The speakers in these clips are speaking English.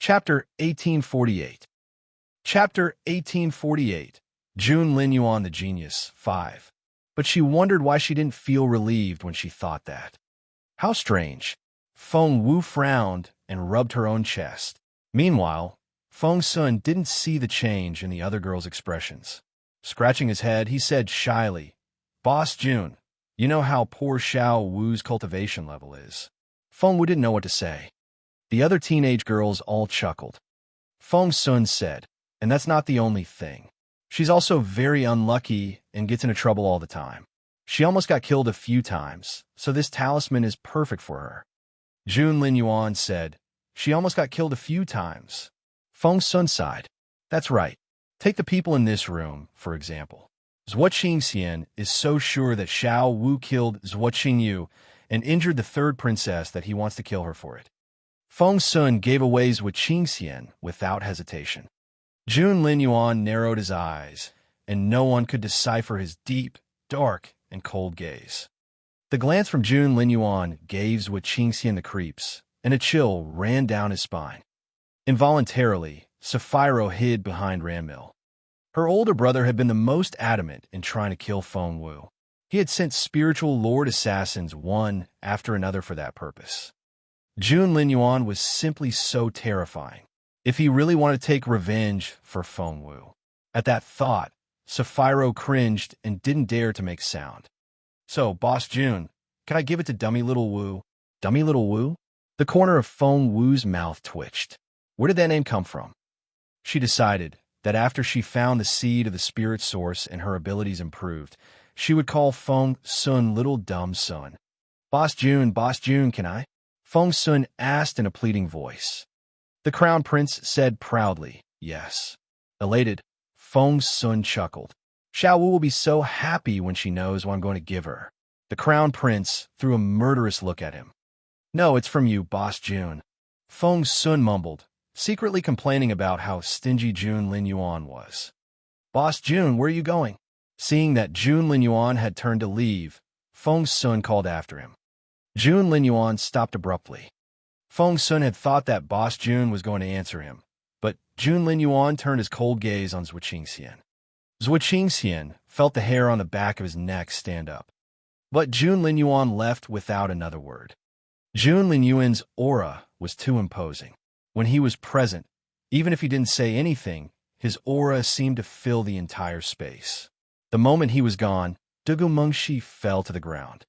Chapter 1848. Chapter 1848. June Lin Yuan the Genius, 5. But she wondered why she didn't feel relieved when she thought that. How strange. Feng Wu frowned and rubbed her own chest. Meanwhile, Feng Sun didn't see the change in the other girl's expressions. Scratching his head, he said shyly, "Boss June, you know how poor Xiao Wu's cultivation level is." Feng Wu didn't know what to say. The other teenage girls all chuckled. Feng Sun said, "And that's not the only thing. She's also very unlucky and gets into trouble all the time. She almost got killed a few times, so this talisman is perfect for her." June Lin Yuan said, "She almost got killed a few times." Feng Sun sighed. "That's right. Take the people in this room, for example. Zhuo Qingxian is so sure that Xiao Wu killed Zhuo Qingyu and injured the third princess that he wants to kill her for it." Feng Sun gave away Zhuo Qingxian without hesitation. June Lin Yuan narrowed his eyes, and no one could decipher his deep, dark, and cold gaze. The glance from June Lin Yuan gave Zhuo Qingxian the creeps, and a chill ran down his spine. Involuntarily, Sapphiro hid behind Ranmil. Her older brother had been the most adamant in trying to kill Feng Wu. He had sent spiritual lord assassins one after another for that purpose. June Lin Yuan was simply so terrifying. If he really wanted to take revenge for Feng Wu. At that thought, Sapphiro cringed and didn't dare to make sound. "So, Boss June, can I give it to Dummy Little Wu?" Dummy Little Wu? The corner of Feng Wu's mouth twitched. Where did that name come from? She decided that after she found the seed of the spirit source and her abilities improved, she would call Feng Sun Little Dumb Sun. Boss June, can I?" Feng Sun asked in a pleading voice. The Crown Prince said proudly, "Yes." Elated, Feng Sun chuckled. "Xiao Wu will be so happy when she knows what I'm going to give her." The Crown Prince threw a murderous look at him. "No, it's from you, Boss June." Feng Sun mumbled, secretly complaining about how stingy June Lin Yuan was. "Boss June, where are you going?" Seeing that June Lin Yuan had turned to leave, Feng Sun called after him. June Lin Yuan stopped abruptly. Feng Sun had thought that Boss June was going to answer him, but June Lin Yuan turned his cold gaze on Zhuo Qingxian. Zhuo Qingxian felt the hair on the back of his neck stand up. But June Lin Yuan left without another word. June Lin Yuan's aura was too imposing. When he was present, even if he didn't say anything, his aura seemed to fill the entire space. The moment he was gone, Dugu Mengshi fell to the ground.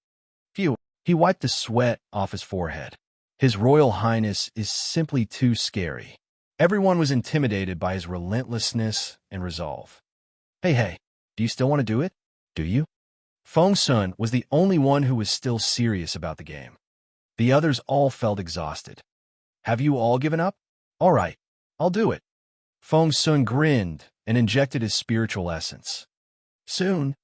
Phew, he wiped the sweat off his forehead. His Royal Highness is simply too scary. Everyone was intimidated by his relentlessness and resolve. Hey, do you still want to do it? Do you? Feng Sun was the only one who was still serious about the game. The others all felt exhausted. Have you all given up? All right, I'll do it. Feng Sun grinned and injected his spiritual essence. Soon.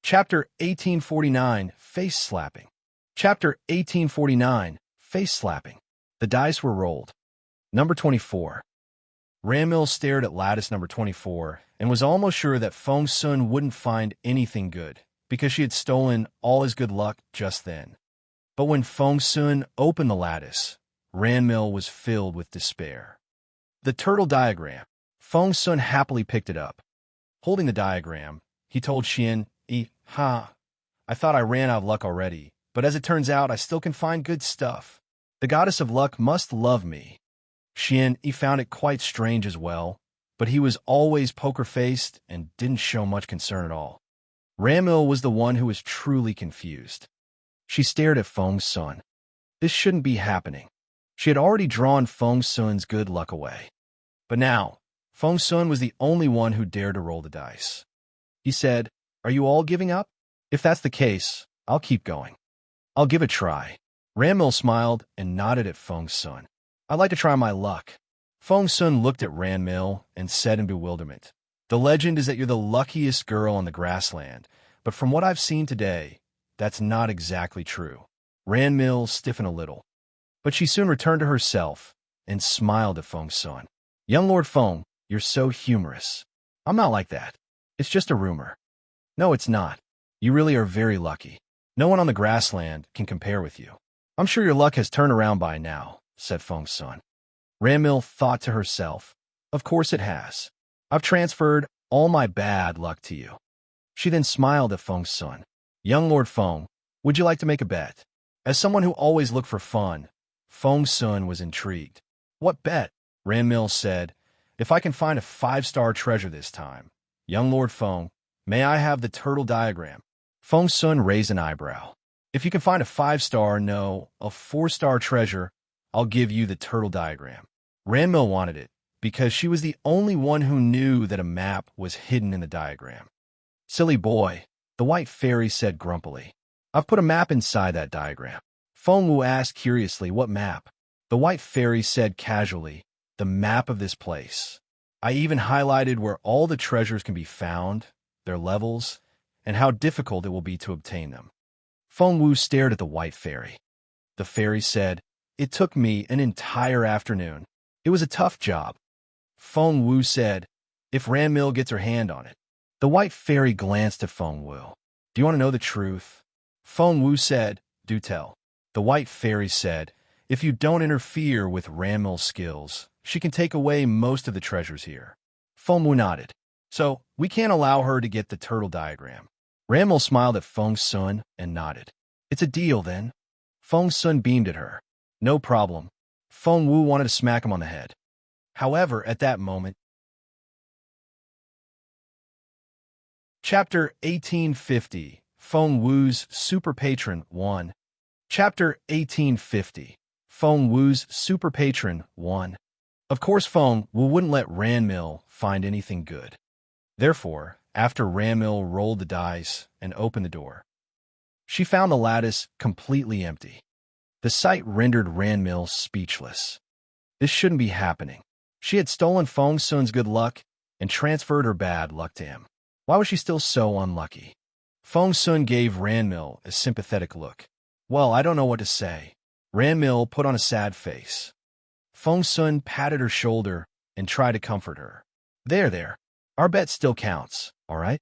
Chapter 1849, Face Slapping. Chapter 1849, Face Slapping. The dice were rolled. Number 24. Ranmil stared at lattice number 24 and was almost sure that Feng Sun wouldn't find anything good because she had stolen all his good luck just then. But when Feng Sun opened the lattice, Ranmil was filled with despair. The turtle diagram. Feng Sun happily picked it up. Holding the diagram, he told Xian, I thought I ran out of luck already, but as it turns out, I still can find good stuff. The goddess of luck must love me." Xian found it quite strange as well, but he was always poker-faced and didn't show much concern at all. Ranmil was the one who was truly confused. She stared at Feng Sun. This shouldn't be happening. She had already drawn Feng Sun's good luck away. But now, Feng Sun was the only one who dared to roll the dice. He said, "Are you all giving up? If that's the case, I'll keep going. I'll give it a try." Ranmil smiled and nodded at Feng Sun. "I'd like to try my luck." Feng Sun looked at Ranmil and said in bewilderment, "The legend is that you're the luckiest girl on the grassland, but from what I've seen today, that's not exactly true." Ranmil stiffened a little, but she soon returned to herself and smiled at Feng Sun. "Young Lord Feng, you're so humorous. I'm not like that. It's just a rumor." "No, it's not. You really are very lucky. No one on the grassland can compare with you." I'm sure your luck has turned around by now, said Feng Sun. Ranmil thought to herself, of course it has. I've transferred all my bad luck to you. She then smiled at Feng Sun. Young Lord Feng, would you like to make a bet? As someone who always looked for fun, Feng Sun was intrigued. What bet? Ranmil said, if I can find a 5-star treasure this time. Young Lord Feng, may I have the turtle diagram? Feng Sun raised an eyebrow. If you can find a 5-star, no, a 4-star treasure, I'll give you the turtle diagram. Ranmil wanted it, because she was the only one who knew that a map was hidden in the diagram. Silly boy, the white fairy said grumpily. I've put a map inside that diagram. Feng Wu asked curiously, what map? The white fairy said casually, the map of this place. I even highlighted where all the treasures can be found, their levels, and how difficult it will be to obtain them. Feng Wu stared at the white fairy. The fairy said, it took me an entire afternoon. It was a tough job. Feng Wu said, if Ranmil gets her hand on it. The white fairy glanced at Feng Wu. Do you want to know the truth? Feng Wu said, do tell. The white fairy said, if you don't interfere with Ranmil's skills, she can take away most of the treasures here. Feng Wu nodded. So, we can't allow her to get the turtle diagram. Ranmil smiled at Feng Sun and nodded. It's a deal, then. Feng Sun beamed at her. No problem. Feng Wu wanted to smack him on the head. However, at that moment, Chapter 1850, Feng Wu's Super Patron 1. Chapter 1850, Feng Wu's Super Patron 1. Of course, Feng Wu wouldn't let Ranmil find anything good. Therefore, after Ranmil rolled the dice and opened the door, she found the lattice completely empty. The sight rendered Ranmil speechless. This shouldn't be happening. She had stolen Feng Sun's good luck and transferred her bad luck to him. Why was she still so unlucky? Feng Sun gave Ranmil a sympathetic look. Well, I don't know what to say. Ranmil put on a sad face. Feng Sun patted her shoulder and tried to comfort her. There. Our bet still counts, all right?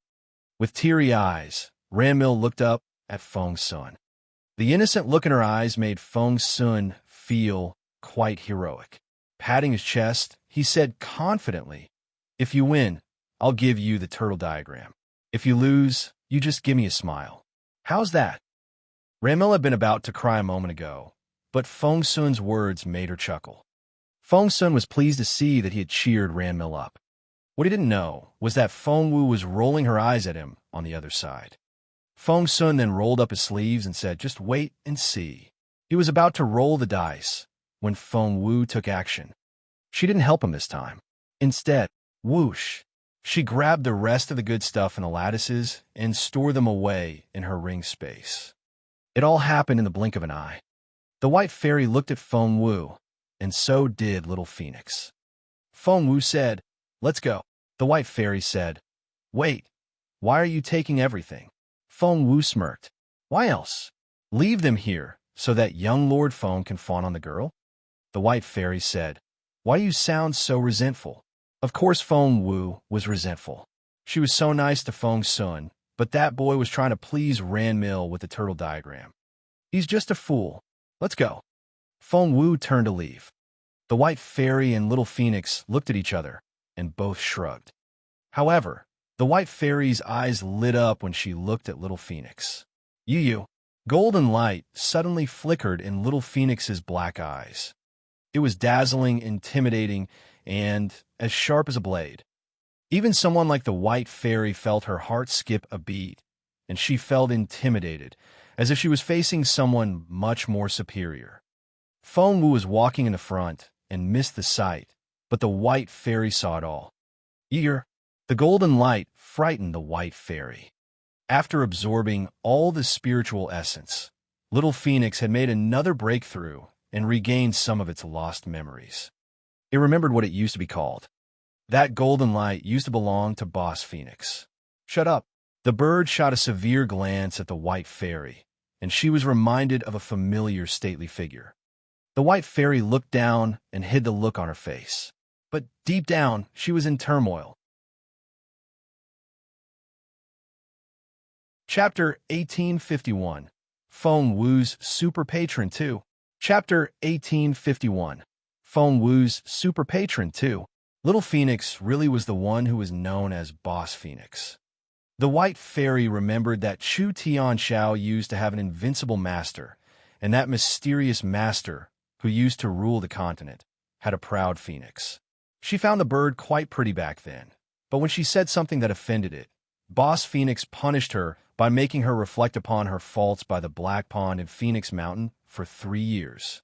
With teary eyes, Ranmil looked up at Feng Sun. The innocent look in her eyes made Feng Sun feel quite heroic. Patting his chest, he said confidently, if you win, I'll give you the turtle diagram. If you lose, you just give me a smile. How's that? Ranmil had been about to cry a moment ago, but Feng Sun's words made her chuckle. Feng Sun was pleased to see that he had cheered Ranmil up. What he didn't know was that Feng Wu was rolling her eyes at him on the other side. Feng Sun then rolled up his sleeves and said, just wait and see. He was about to roll the dice when Feng Wu took action. She didn't help him this time. Instead, whoosh, she grabbed the rest of the good stuff in the lattices and stored them away in her ring space. It all happened in the blink of an eye. The white fairy looked at Feng Wu, and so did Little Phoenix. Feng Wu said, let's go. The white fairy said, wait, why are you taking everything? Feng Wu smirked. Why else? Leave them here so that young Lord Feng can fawn on the girl? The white fairy said, why do you sound so resentful? Of course Feng Wu was resentful. She was so nice to Feng Sun, but that boy was trying to please Ranmil with the turtle diagram. He's just a fool. Let's go. Feng Wu turned to leave. The white fairy and Little Phoenix looked at each other, and both shrugged. However, the white fairy's eyes lit up when she looked at Little Phoenix. You. Golden light suddenly flickered in Little Phoenix's black eyes. It was dazzling, intimidating, and as sharp as a blade. Even someone like the white fairy felt her heart skip a beat, and she felt intimidated, as if she was facing someone much more superior. Feng Wu was walking in the front and missed the sight, but the white fairy saw it all. The golden light frightened the white fairy. After absorbing all the spiritual essence, Little Phoenix had made another breakthrough and regained some of its lost memories. It remembered what it used to be called. That golden light used to belong to Boss Phoenix. Shut up. The bird shot a severe glance at the white fairy, and she was reminded of a familiar stately figure. The white fairy looked down and hid the look on her face. But deep down, she was in turmoil. Chapter 1851, Feng Wu's Super Patron 2. Chapter 1851. Feng Wu's Super Patron 2. Little Phoenix really was the one who was known as Boss Phoenix. The White Fairy remembered that Chu Tianxiao used to have an invincible master, and that mysterious master, who used to rule the continent, had a proud phoenix. She found the bird quite pretty back then, but when she said something that offended it, Boss Phoenix punished her by making her reflect upon her faults by the Black Pond in Phoenix Mountain for 3 years.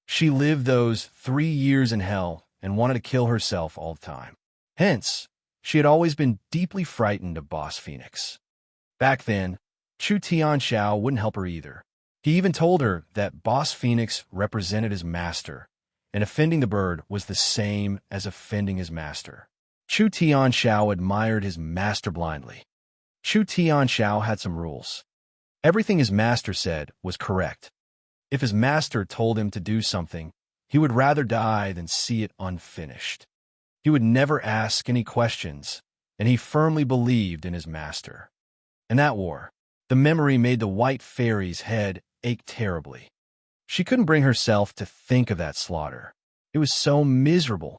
She lived those 3 years in hell and wanted to kill herself all the time. Hence, she had always been deeply frightened of Boss Phoenix. Back then, Chu Tianxiao wouldn't help her either. He even told her that Boss Phoenix represented his master, and offending the bird was the same as offending his master. Chu Tianxiao admired his master blindly. Chu Tianxiao had some rules. Everything his master said was correct. If his master told him to do something, he would rather die than see it unfinished. He would never ask any questions, and he firmly believed in his master. In that war, the memory made the White Fairy's head ache terribly. She couldn't bring herself to think of that slaughter. It was so miserable.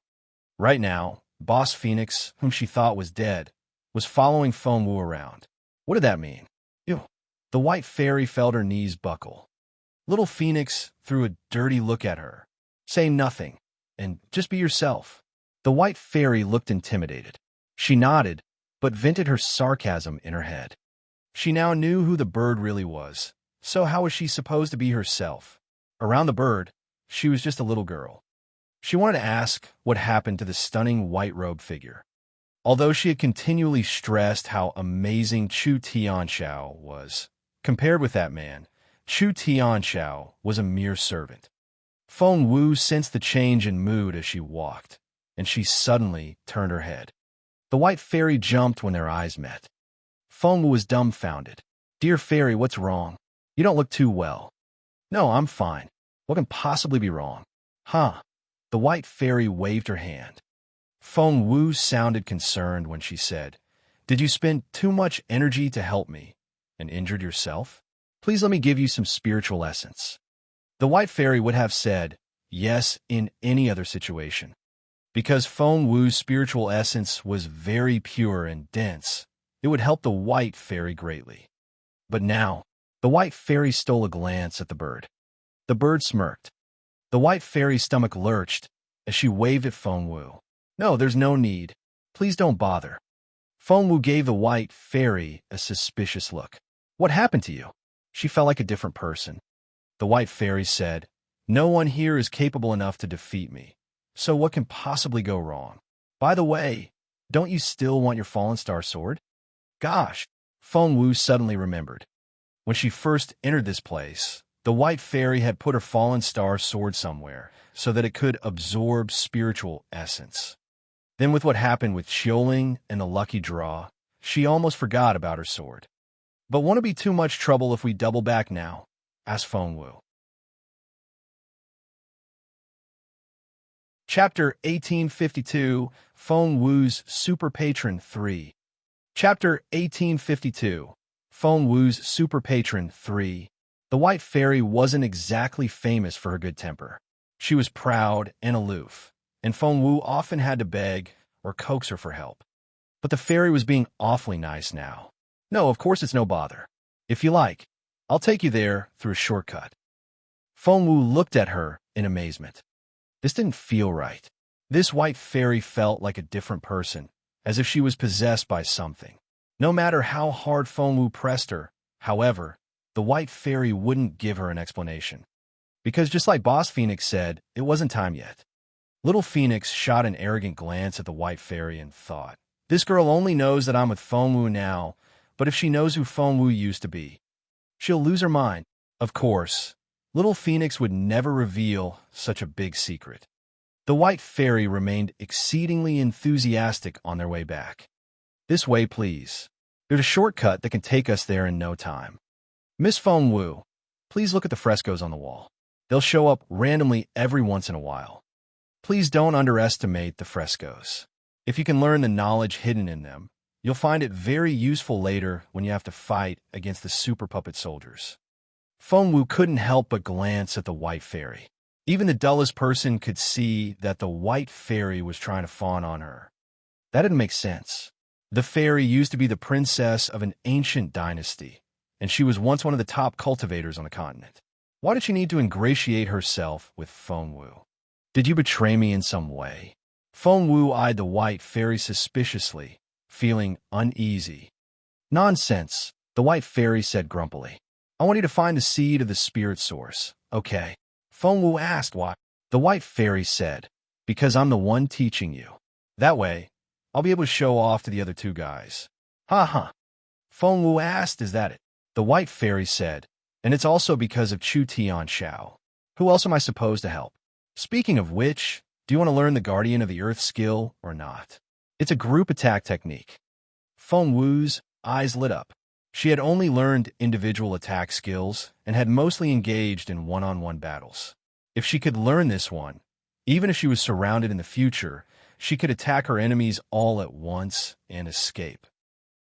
Right now, Boss Phoenix, whom she thought was dead, was following Feng Wu around. What did that mean? Ew. The White Fairy felt her knees buckle. Little Phoenix threw a dirty look at her. Say nothing, and just be yourself. The White Fairy looked intimidated. She nodded, but vented her sarcasm in her head. She now knew who the bird really was, so how was she supposed to be herself? Around the bird, she was just a little girl. She wanted to ask what happened to the stunning white-robed figure. Although she had continually stressed how amazing Chu Tianxiao was, compared with that man, Chu Tianxiao was a mere servant. Feng Wu sensed the change in mood as she walked, and she suddenly turned her head. The White Fairy jumped when their eyes met. Feng Wu was dumbfounded. "Dear Fairy, what's wrong? You don't look too well." "No, I'm fine. What can possibly be wrong?" "Huh." The White Fairy waved her hand. Feng Wu sounded concerned when she said, "Did you spend too much energy to help me and injured yourself? Please let me give you some spiritual essence." The White Fairy would have said yes in any other situation. Because Feng Wu's spiritual essence was very pure and dense, it would help the White Fairy greatly. But now, the White Fairy stole a glance at the bird. The bird smirked. The White Fairy's stomach lurched as she waved at Feng Wu. "No, there's no need. Please don't bother." Feng Wu gave the White Fairy a suspicious look. "What happened to you?" She felt like a different person. The White Fairy said, "No one here is capable enough to defeat me, so what can possibly go wrong? By the way, don't you still want your Fallen Star sword?" Gosh, Feng Wu suddenly remembered. When she first entered this place, the White Fairy had put her Fallen Star sword somewhere so that it could absorb spiritual essence. Then with what happened with Xiaoling and the lucky draw, she almost forgot about her sword. "But won't it be too much trouble if we double back now?" asked Feng Wu. Chapter 1852, Feng Wu's Super Patron 3. Chapter 1852, Feng Wu's Super Patron 3. The White Fairy wasn't exactly famous for her good temper. She was proud and aloof, and Feng Wu often had to beg or coax her for help. But the fairy was being awfully nice now. "No, of course it's no bother. If you like, I'll take you there through a shortcut." Feng Wu looked at her in amazement. This didn't feel right. This White Fairy felt like a different person, as if she was possessed by something. No matter how hard Feng Wu pressed her, however, the White Fairy wouldn't give her an explanation. Because just like Boss Phoenix said, it wasn't time yet. Little Phoenix shot an arrogant glance at the White Fairy and thought, "This girl only knows that I'm with Feng Wu now, but if she knows who Feng Wu used to be, she'll lose her mind." Of course, Little Phoenix would never reveal such a big secret. The White Fairy remained exceedingly enthusiastic on their way back. "This way, please. There's a shortcut that can take us there in no time. Miss Feng Wu, please look at the frescoes on the wall. They'll show up randomly every once in a while. Please don't underestimate the frescoes. If you can learn the knowledge hidden in them, you'll find it very useful later when you have to fight against the super puppet soldiers." Feng Wu couldn't help but glance at the white fairy. Even the dullest person could see that the white fairy was trying to fawn on her. That didn't make sense. The fairy used to be the princess of an ancient dynasty, and she was once one of the top cultivators on the continent. Why did she need to ingratiate herself with Feng Wu? Did you betray me in some way? Feng Wu eyed the white fairy suspiciously, feeling uneasy. Nonsense, the white fairy said grumpily. I want you to find the seed of the spirit source, okay? Feng Wu asked why. The white fairy said, because I'm the one teaching you. That way, I'll be able to show off to the other two guys. Ha ha. Feng Wu asked, is that it? The white fairy said, and it's also because of Chu Tian Xiao. Who else am I supposed to help? Speaking of which, do you want to learn the Guardian of the Earth skill or not? It's a group attack technique. Feng Wu's eyes lit up. She had only learned individual attack skills and had mostly engaged in one-on-one battles. If she could learn this one, even if she was surrounded in the future, she could attack her enemies all at once and escape.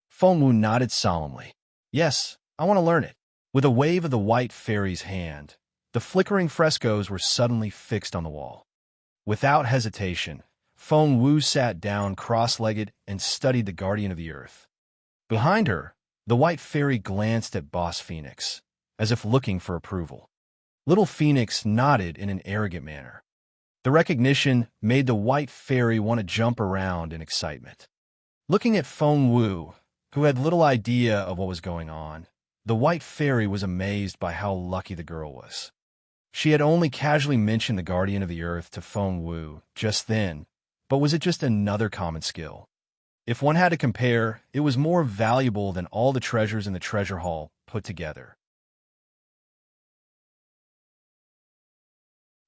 Feng Wu nodded solemnly. Yes, I want to learn it. With a wave of the white fairy's hand, the flickering frescoes were suddenly fixed on the wall. Without hesitation, Feng Wu sat down cross-legged and studied the Guardian of the Earth. Behind her, the white fairy glanced at Boss Phoenix, as if looking for approval. Little Phoenix nodded in an arrogant manner. The recognition made the white fairy want to jump around in excitement. Looking at Feng Wu, who had little idea of what was going on, the white fairy was amazed by how lucky the girl was. She had only casually mentioned the Guardian of the Earth to Feng Wu just then, but was it just another common skill? If one had to compare, it was more valuable than all the treasures in the treasure hall put together.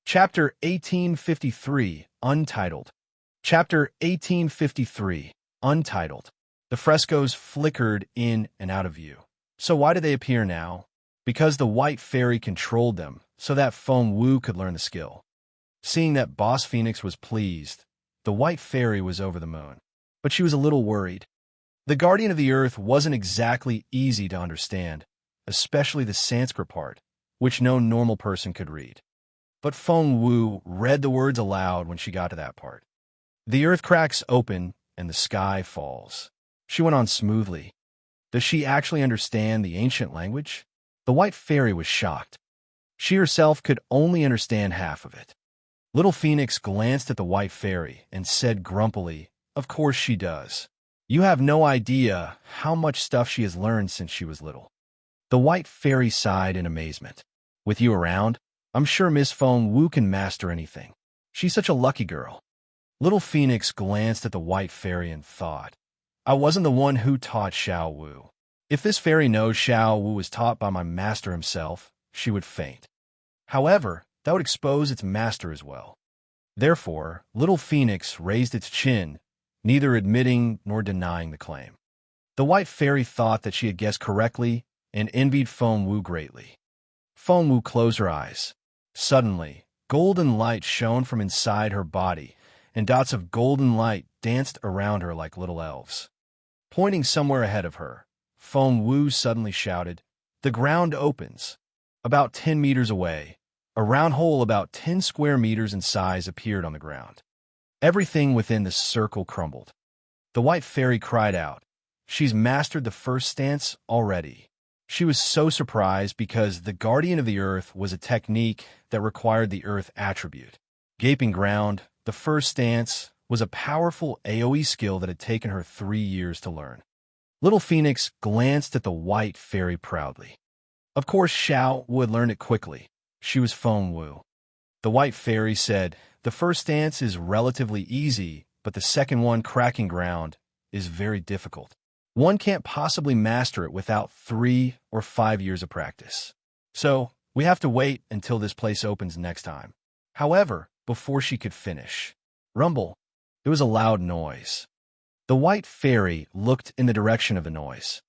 Chapter 1853, Untitled. Chapter 1853, Untitled. The frescoes flickered in and out of view. So why did they appear now? Because the white fairy controlled them, so that Feng Wu could learn the skill. Seeing that Boss Phoenix was pleased, the white fairy was over the moon. But she was a little worried. The Guardian of the Earth wasn't exactly easy to understand, especially the Sanskrit part, which no normal person could read. But Feng Wu read the words aloud when she got to that part. The earth cracks open and the sky falls. She went on smoothly. Does she actually understand the ancient language? The white fairy was shocked. She herself could only understand half of it. Little Phoenix glanced at the white fairy and said grumpily, of course she does. You have no idea how much stuff she has learned since she was little. The white fairy sighed in amazement. With you around, I'm sure Miss Feng Wu can master anything. She's such a lucky girl. Little Phoenix glanced at the white fairy and thought, I wasn't the one who taught Xiao Wu. If this fairy knows Xiao Wu was taught by my master himself, she would faint. However, that would expose its master as well. Therefore, Little Phoenix raised its chin, neither admitting nor denying the claim. The white fairy thought that she had guessed correctly and envied Feng Wu greatly. Feng Wu closed her eyes. Suddenly, golden light shone from inside her body, and dots of golden light danced around her like little elves. Pointing somewhere ahead of her, Feng Wu suddenly shouted, The ground opens. About 10 meters away, a round hole about 10 square meters in size appeared on the ground. Everything within the circle crumbled. The white fairy cried out, She's mastered the first stance already. She was so surprised because the Guardian of the Earth was a technique that required the Earth attribute. Gaping ground, the first stance, was a powerful AoE skill that had taken her 3 years to learn. Little Phoenix glanced at the white fairy proudly. Of course, Xiao would learn it quickly. She was Feng Wu. The white fairy said, The first stance is relatively easy, but the second one, cracking ground, is very difficult. One can't possibly master it without 3 or 5 years of practice. So, we have to wait until this place opens next time. However, before she could finish, rumble, there was a loud noise. The white fairy looked in the direction of the noise.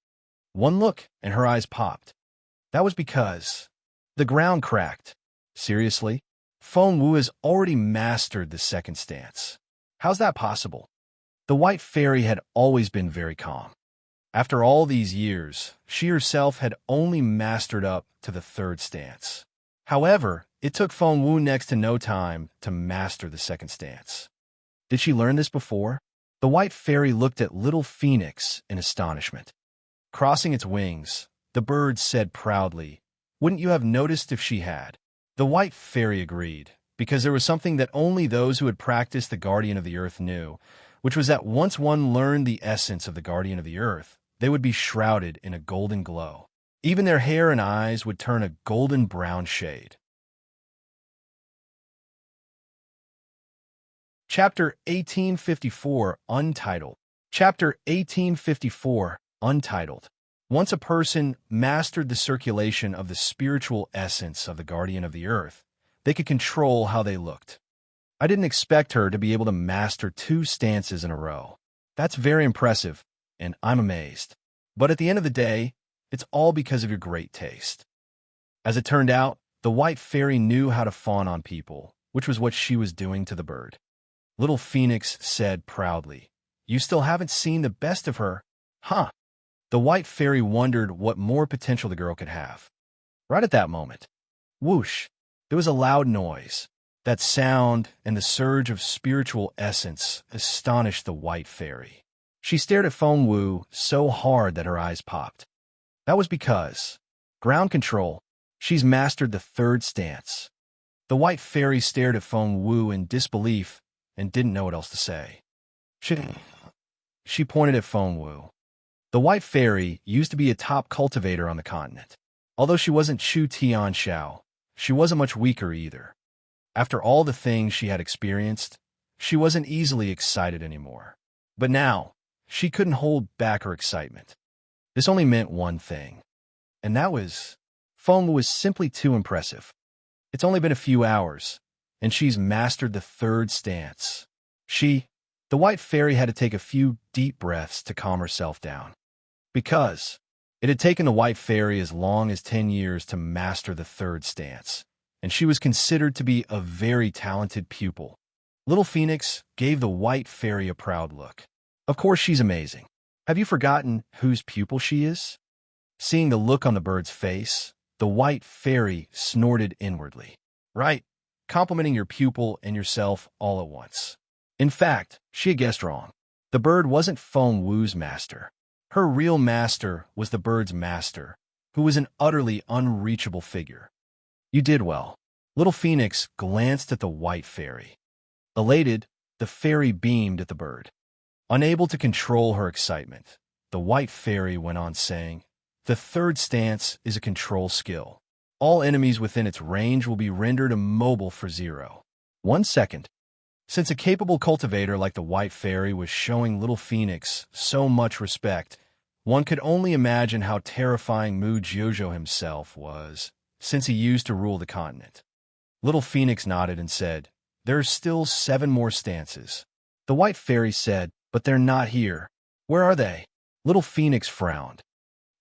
One look, and her eyes popped. That was because the ground cracked. Seriously? Feng Wu has already mastered the second stance. How's that possible? The white fairy had always been very calm. After all these years, she herself had only mastered up to the third stance. However, it took Feng Wu next to no time to master the second stance. Did she learn this before? The white fairy looked at little Phoenix in astonishment. Crossing its wings, the bird said proudly, "Wouldn't you have noticed if she had?" The white fairy agreed, because there was something that only those who had practiced the Guardian of the Earth knew, which was that once one learned the essence of the Guardian of the Earth, they would be shrouded in a golden glow. Even their hair and eyes would turn a golden brown shade. Chapter 1854, Untitled. Chapter 1854, Untitled. Once a person mastered the circulation of the spiritual essence of the Guardian of the Earth, they could control how they looked. I didn't expect her to be able to master 2 stances in a row. That's very impressive, and I'm amazed. But at the end of the day, it's all because of your great taste. As it turned out, the white fairy knew how to fawn on people, which was what she was doing to the bird. Little Phoenix said proudly, "You still haven't seen the best of her, huh?" The white fairy wondered what more potential the girl could have. Right at that moment, whoosh, there was a loud noise. That sound and the surge of spiritual essence astonished the white fairy. She stared at Feng Wu so hard that her eyes popped. That was because, ground control, she's mastered the third stance. The white fairy stared at Feng Wu in disbelief and didn't know what else to say. She pointed at Feng Wu. The white fairy used to be a top cultivator on the continent. Although she wasn't Chu Tianxiao, she wasn't much weaker either. After all the things she had experienced, she wasn't easily excited anymore. But now, she couldn't hold back her excitement. This only meant one thing, and that was, Feng Wu was simply too impressive. It's only been a few hours, and she's mastered the third stance. The white fairy had to take a few deep breaths to calm herself down. Because it had taken the white fairy as long as 10 years to master the third stance, and she was considered to be a very talented pupil. Little Phoenix gave the white fairy a proud look. Of course she's amazing. Have you forgotten whose pupil she is? Seeing the look on the bird's face, the white fairy snorted inwardly. Right, complimenting your pupil and yourself all at once. In fact, she had guessed wrong. The bird wasn't Feng Wu's master. Her real master was the bird's master, who was an utterly unreachable figure. You did well. Little Phoenix glanced at the white fairy. Elated, the fairy beamed at the bird. Unable to control her excitement, the white fairy went on saying, "The third stance is a control skill. All enemies within its range will be rendered immobile for 0. 1 second. Since a capable cultivator like the white fairy was showing Little Phoenix so much respect, one could only imagine how terrifying Mu Jiuzhou himself was, since he used to rule the continent. Little Phoenix nodded and said, "There are still 7 more stances." The white fairy said, "But they're not here. Where are they?" Little Phoenix frowned.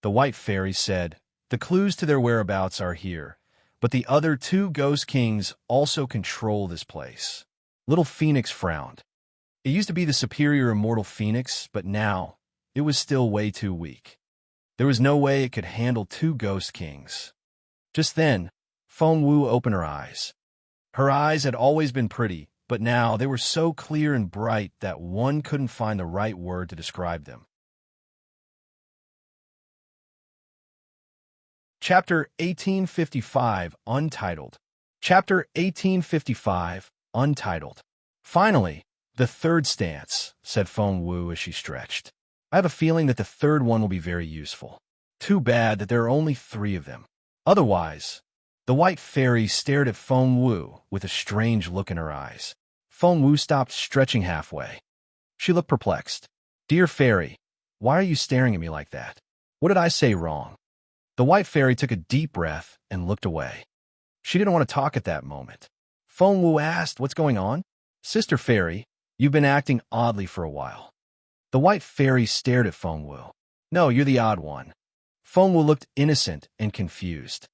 The white fairy said, "The clues to their whereabouts are here, but the other 2 ghost kings also control this place." Little Phoenix frowned. It used to be the superior immortal Phoenix, but now it was still way too weak. There was no way it could handle 2 ghost kings. Just then, Feng Wu opened her eyes. Her eyes had always been pretty, but now they were so clear and bright that one couldn't find the right word to describe them. Chapter 1855, Untitled. Chapter 1855, Untitled. "Finally, the third stance," said Feng Wu as she stretched. "I have a feeling that the third one will be very useful. Too bad that there are only 3 of them. Otherwise," the white fairy stared at Feng Wu with a strange look in her eyes. Feng Wu stopped stretching halfway. She looked perplexed. "Dear fairy, why are you staring at me like that? What did I say wrong?" The white fairy took a deep breath and looked away. She didn't want to talk at that moment. Feng Wu asked, "What's going on?" "Sister fairy, you've been acting oddly for a while." The white fairy stared at Feng Wu. "No, you're the odd one." Feng Wu looked innocent and confused.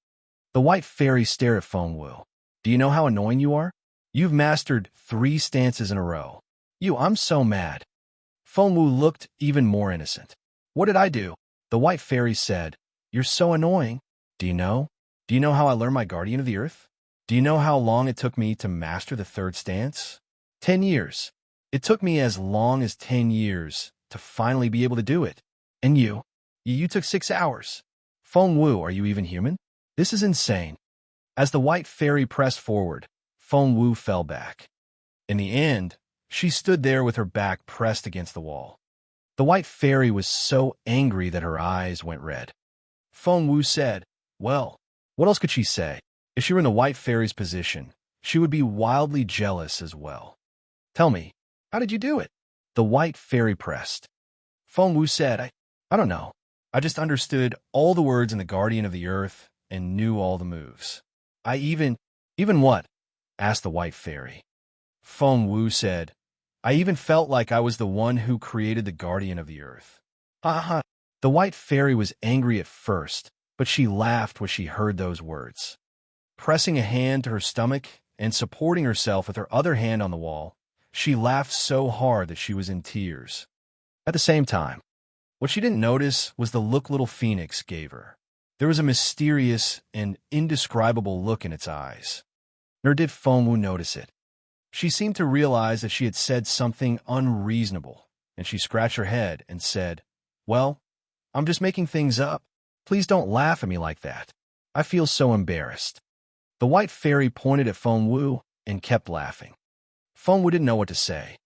The white fairy stared at Feng Wu. "Do you know how annoying you are? You've mastered 3 stances in a row. I'm so mad." Feng Wu looked even more innocent. What did I do? The white fairy said, You're so annoying. Do you know? Do you know how I learned my guardian of the earth? Do you know how long it took me to master the third stance? 10 years. It took me as long as 10 years to finally be able to do it. And you took 6 hours. Feng Wu, are you even human? This is insane. As the white fairy pressed forward, Feng Wu fell back. In the end, she stood there with her back pressed against the wall. The white fairy was so angry that her eyes went red. Feng Wu said, Well, what else could she say? If she were in the white fairy's position, she would be wildly jealous as well. Tell me, how did you do it? The white fairy pressed. Feng Wu said, I don't know. I just understood all the words in the Guardian of the Earth and knew all the moves. I even what? Asked the white fairy. Feng Wu said, I even felt like I was the one who created the Guardian of the Earth. Ha ha. The white fairy was angry at first, but she laughed when she heard those words. Pressing a hand to her stomach and supporting herself with her other hand on the wall, she laughed so hard that she was in tears. At the same time, what she didn't notice was the look little Phoenix gave her. There was a mysterious and indescribable look in its eyes. Nor did Feng Wu notice it. She seemed to realize that she had said something unreasonable, and she scratched her head and said, Well, I'm just making things up. Please don't laugh at me like that. I feel so embarrassed. The white fairy pointed at Feng Wu and kept laughing. Feng Wu didn't know what to say.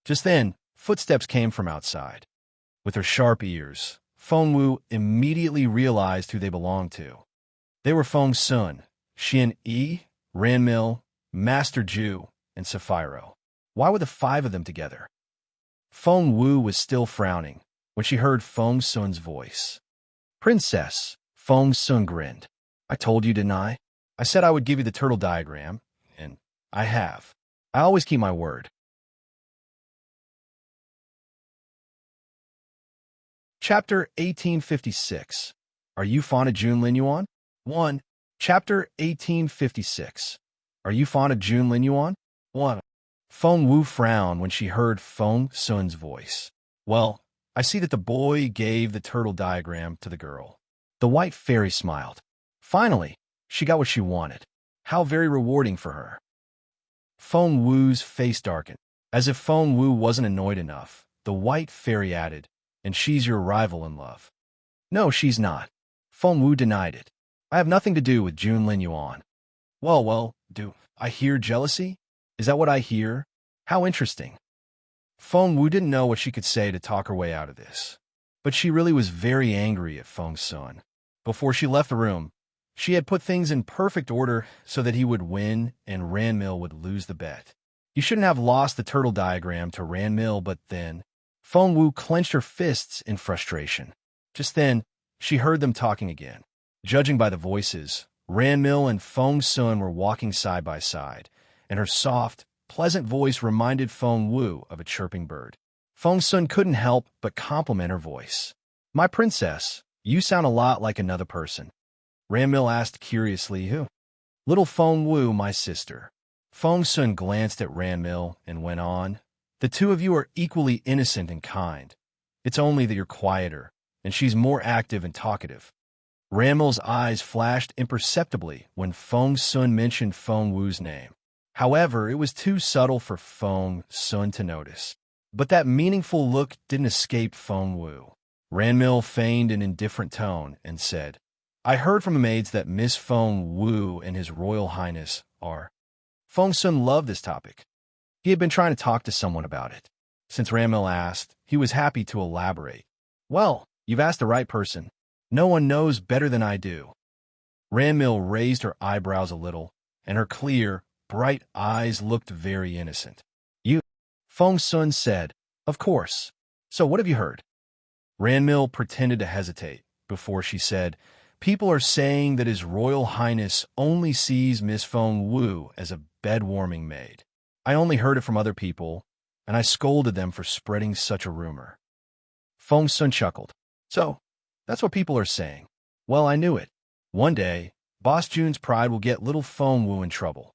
Just then, footsteps came from outside. With her sharp ears, Feng Wu immediately realized who they belonged to. They were Feng Sun, Xin Yi, Ranmil, Master Ju, and Sapphiro. Why were the 5 of them together? Feng Wu was still frowning when she heard Feng Sun's voice. Princess, Feng Sun grinned. I told you, didn't I? I said I would give you the turtle diagram, and I have. I always keep my word. Chapter 1856. Are you fond of Jun Linyuan? 1. Chapter 1856. Are you fond of Jun Linyuan? 1. Feng Wu frowned when she heard Feng Sun's voice. Well, I see that the boy gave the turtle diagram to the girl. The white fairy smiled. Finally, she got what she wanted. How very rewarding for her. Feng Wu's face darkened. As if Feng Wu wasn't annoyed enough, the white fairy added, And she's your rival in love. No, she's not. Feng Wu denied it. I have nothing to do with Jun Linyuan. Well, do I hear jealousy? Is that what I hear? How interesting. Feng Wu didn't know what she could say to talk her way out of this. But she really was very angry at Feng Sun. Before she left the room, she had put things in perfect order so that he would win and Ranmil would lose the bet. You shouldn't have lost the turtle diagram to Ranmil, but then Feng Wu clenched her fists in frustration. Just then, she heard them talking again. Judging by the voices, Ranmil and Feng Sun were walking side by side, and her soft, pleasant voice reminded Feng Wu of a chirping bird. Feng Sun couldn't help but compliment her voice. My princess, you sound a lot like another person. Ranmil asked curiously, Who? Little Feng Wu, my sister. Feng Sun glanced at Ranmil and went on, The 2 of you are equally innocent and kind. It's only that you're quieter, and she's more active and talkative. Ranmil's eyes flashed imperceptibly when Feng Sun mentioned Feng Wu's name. However, it was too subtle for Feng Sun to notice. But that meaningful look didn't escape Feng Wu. Ranmil feigned an indifferent tone and said, I heard from the maids that Miss Feng Wu and His Royal Highness are. Feng Sun loved this topic. He had been trying to talk to someone about it. Since Ranmil asked, he was happy to elaborate. Well, you've asked the right person. No one knows better than I do. Ranmil raised her eyebrows a little, and her clear, bright eyes looked very innocent. You? Feng Sun said, Of course. So what have you heard? Ranmil pretended to hesitate before she said, People are saying that His Royal Highness only sees Miss Feng Wu as a bed-warming maid. I only heard it from other people, and I scolded them for spreading such a rumor. Feng Sun chuckled. So, that's what people are saying. Well, I knew it. One day, Boss Jun's pride will get little Feng Wu in trouble.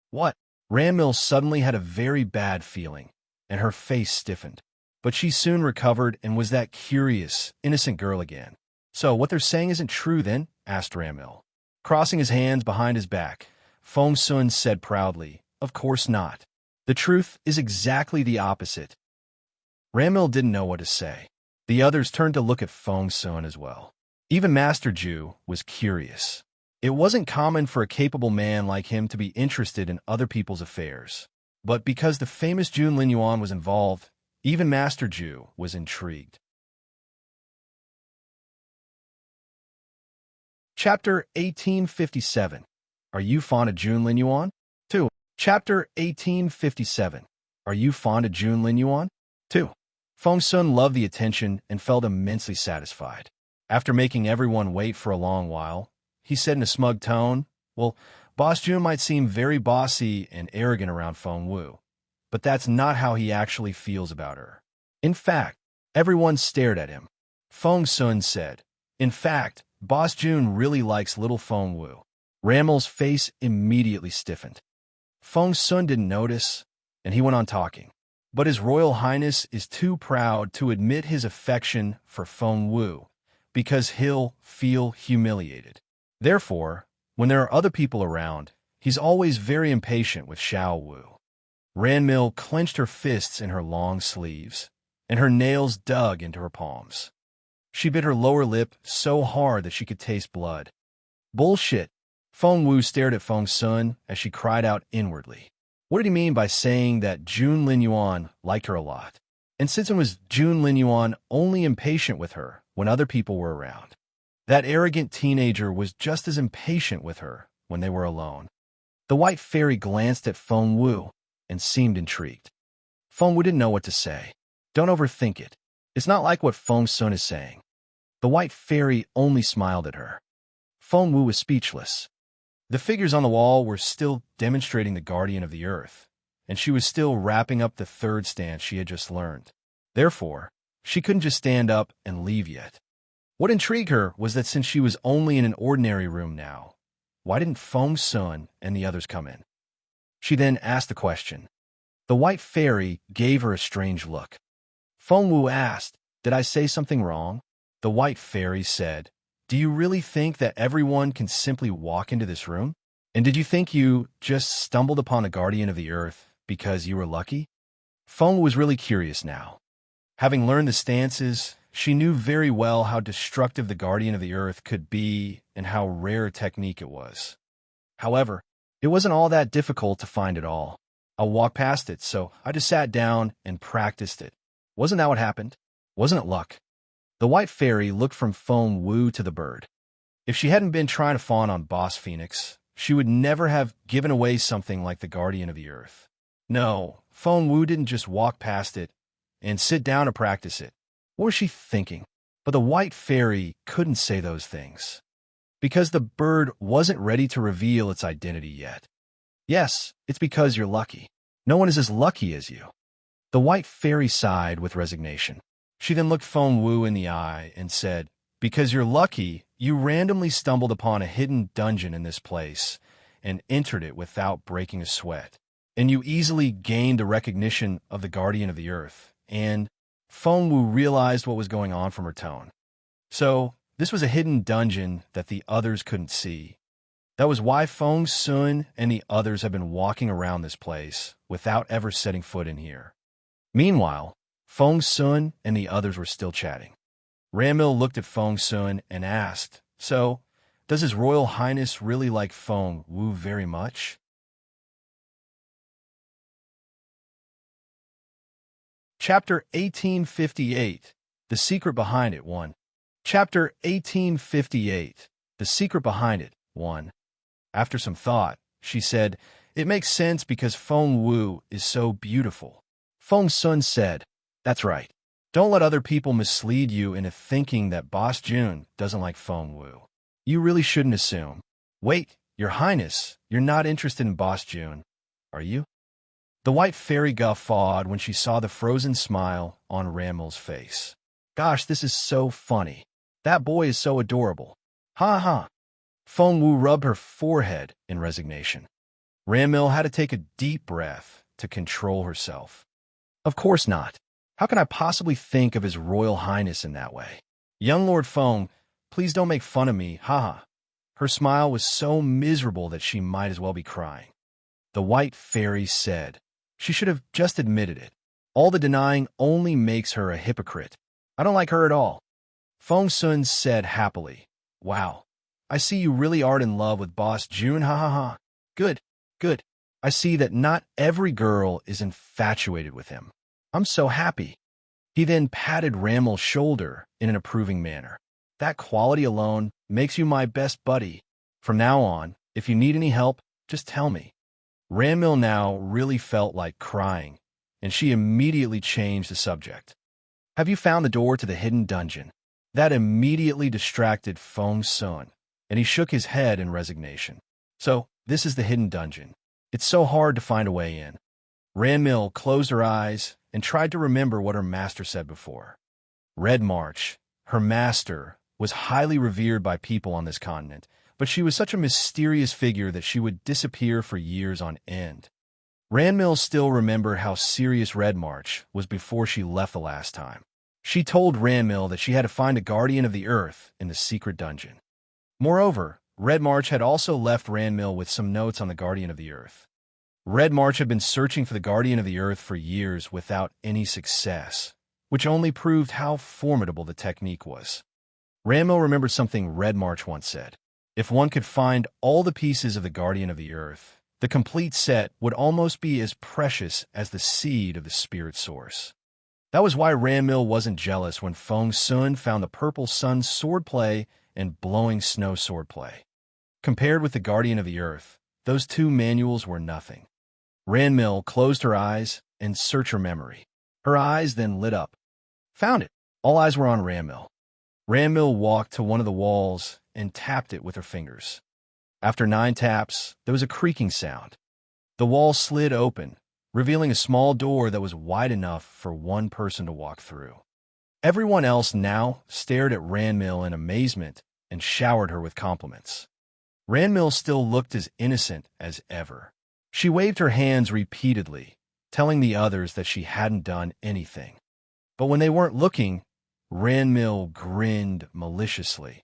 What? Ranmil suddenly had a very bad feeling, and her face stiffened. But she soon recovered and was that curious, innocent girl again. "So, what they're saying isn't true, then?" asked Ramil. Crossing his hands behind his back, Feng Sun said proudly, "Of course not. The truth is exactly the opposite." Ramil didn't know what to say. The others turned to look at Feng Sun as well. Even Master Ju was curious. It wasn't common for a capable man like him to be interested in other people's affairs. But because the famous Jun Linyuan was involved, even Master Ju was intrigued. Chapter 1857. Are you fond of Jun Linyuan? 2. Chapter 1857. Are you fond of Jun Linyuan? 2. Feng Sun loved the attention and felt immensely satisfied. After making everyone wait for a long while, he said in a smug tone, "Well, Boss Jun might seem very bossy and arrogant around Feng Wu, but that's not how he actually feels about her." In fact, everyone stared at him. Feng Sun said, "In fact, Boss Jun really likes little Feng Wu." Ramil's face immediately stiffened. Feng Sun didn't notice, and he went on talking. "But His Royal Highness is too proud to admit his affection for Feng Wu, because he'll feel humiliated. Therefore, when there are other people around, he's always very impatient with Xiao Wu." Ranmil clenched her fists in her long sleeves, and her nails dug into her palms. She bit her lower lip so hard that she could taste blood. "Bullshit!" Feng Wu stared at Feng Sun as she cried out inwardly. What did he mean by saying that Jun Linyuan liked her a lot? And since it was Jun Linyuan only impatient with her when other people were around, that arrogant teenager was just as impatient with her when they were alone. The white fairy glanced at Feng Wu and seemed intrigued. Feng Wu didn't know what to say. Don't overthink it. It's not like what Feng Sun is saying. The white fairy only smiled at her. Feng Wu was speechless. The figures on the wall were still demonstrating the guardian of the earth, and she was still wrapping up the third stance she had just learned. Therefore, she couldn't just stand up and leave yet. What intrigued her was that since she was only in an ordinary room now, why didn't Feng Sun and the others come in? She then asked the question. The white fairy gave her a strange look. Feng Wu asked, "Did I say something wrong?" The white fairy said, "Do you really think that everyone can simply walk into this room? And did you think you just stumbled upon a guardian of the earth because you were lucky?" Feng was really curious now. Having learned the stances, she knew very well how destructive the guardian of the earth could be and how rare a technique it was. However, it wasn't all that difficult to find it all. I walked past it, so I just sat down and practiced it. Wasn't that what happened? Wasn't it luck? The white fairy looked from Feng Wu to the bird. If she hadn't been trying to fawn on Boss Phoenix, she would never have given away something like the guardian of the earth. No, Feng Wu didn't just walk past it and sit down to practice it. What was she thinking? But the white fairy couldn't say those things, because the bird wasn't ready to reveal its identity yet. Yes, it's because you're lucky. No one is as lucky as you. The white fairy sighed with resignation. She then looked Feng Wu in the eye and said, "Because you're lucky, you randomly stumbled upon a hidden dungeon in this place and entered it without breaking a sweat. And you easily gained the recognition of the guardian of the earth." And Feng Wu realized what was going on from her tone. So, this was a hidden dungeon that the others couldn't see. That was why Feng Sun and the others have been walking around this place without ever setting foot in here. Meanwhile, Feng Sun and the others were still chatting. Ramil looked at Feng Sun and asked, "So, does His Royal Highness really like Feng Wu very much?" Chapter 1858. The Secret Behind It 1. Chapter 1858. The Secret Behind It 1. After some thought, she said, "It makes sense because Feng Wu is so beautiful." Feng Sun said, "That's right. Don't let other people mislead you into thinking that Boss Jun doesn't like Feng Wu. You really shouldn't assume. Wait, Your Highness, you're not interested in Boss Jun, are you?" The white fairy guffawed when she saw the frozen smile on Ramil's face. "Gosh, this is so funny. That boy is so adorable. Ha ha." Feng Wu rubbed her forehead in resignation. Ramil had to take a deep breath to control herself. "Of course not. How can I possibly think of His Royal Highness in that way? Young Lord Feng, please don't make fun of me, haha. Her smile was so miserable that she might as well be crying. The White Fairy said. She should have just admitted it. All the denying only makes her a hypocrite. I don't like her at all. Feng Sun said happily. Wow, I see you really are in love with Boss June, ha ha ha. Good, good. I see that not every girl is infatuated with him. I'm so happy. He then patted Ramel's shoulder in an approving manner. That quality alone makes you my best buddy. From now on, if you need any help, just tell me. Ramil now really felt like crying, and she immediately changed the subject. Have you found the door to the hidden dungeon? That immediately distracted Feng Sun, and he shook his head in resignation. So, this is the hidden dungeon. It's so hard to find a way in. Ramil closed her eyes and tried to remember what her master said before. Red March, her master, was highly revered by people on this continent, but she was such a mysterious figure that she would disappear for years on end. Ranmil still remembered how serious Red March was before she left the last time. She told Ranmil that she had to find a guardian of the earth in the secret dungeon. Moreover, Red March had also left Ranmil with some notes on the guardian of the earth. Red March had been searching for the guardian of the earth for years without any success, which only proved how formidable the technique was. Ranmil remembered something Red March once said. If one could find all the pieces of the guardian of the earth, the complete set would almost be as precious as the seed of the spirit source. That was why Ranmil wasn't jealous when Feng Sun found the purple sun swordplay and blowing snow swordplay. Compared with the guardian of the earth, those two manuals were nothing. Ranmil closed her eyes and searched her memory. Her eyes then lit up. Found it. All eyes were on Ranmil. Ranmil walked to one of the walls and tapped it with her fingers. After 9 taps, there was a creaking sound. The wall slid open, revealing a small door that was wide enough for one person to walk through. Everyone else now stared at Ranmil in amazement and showered her with compliments. Ranmil still looked as innocent as ever. She waved her hands repeatedly, telling the others that she hadn't done anything. But when they weren't looking, Ranmil grinned maliciously.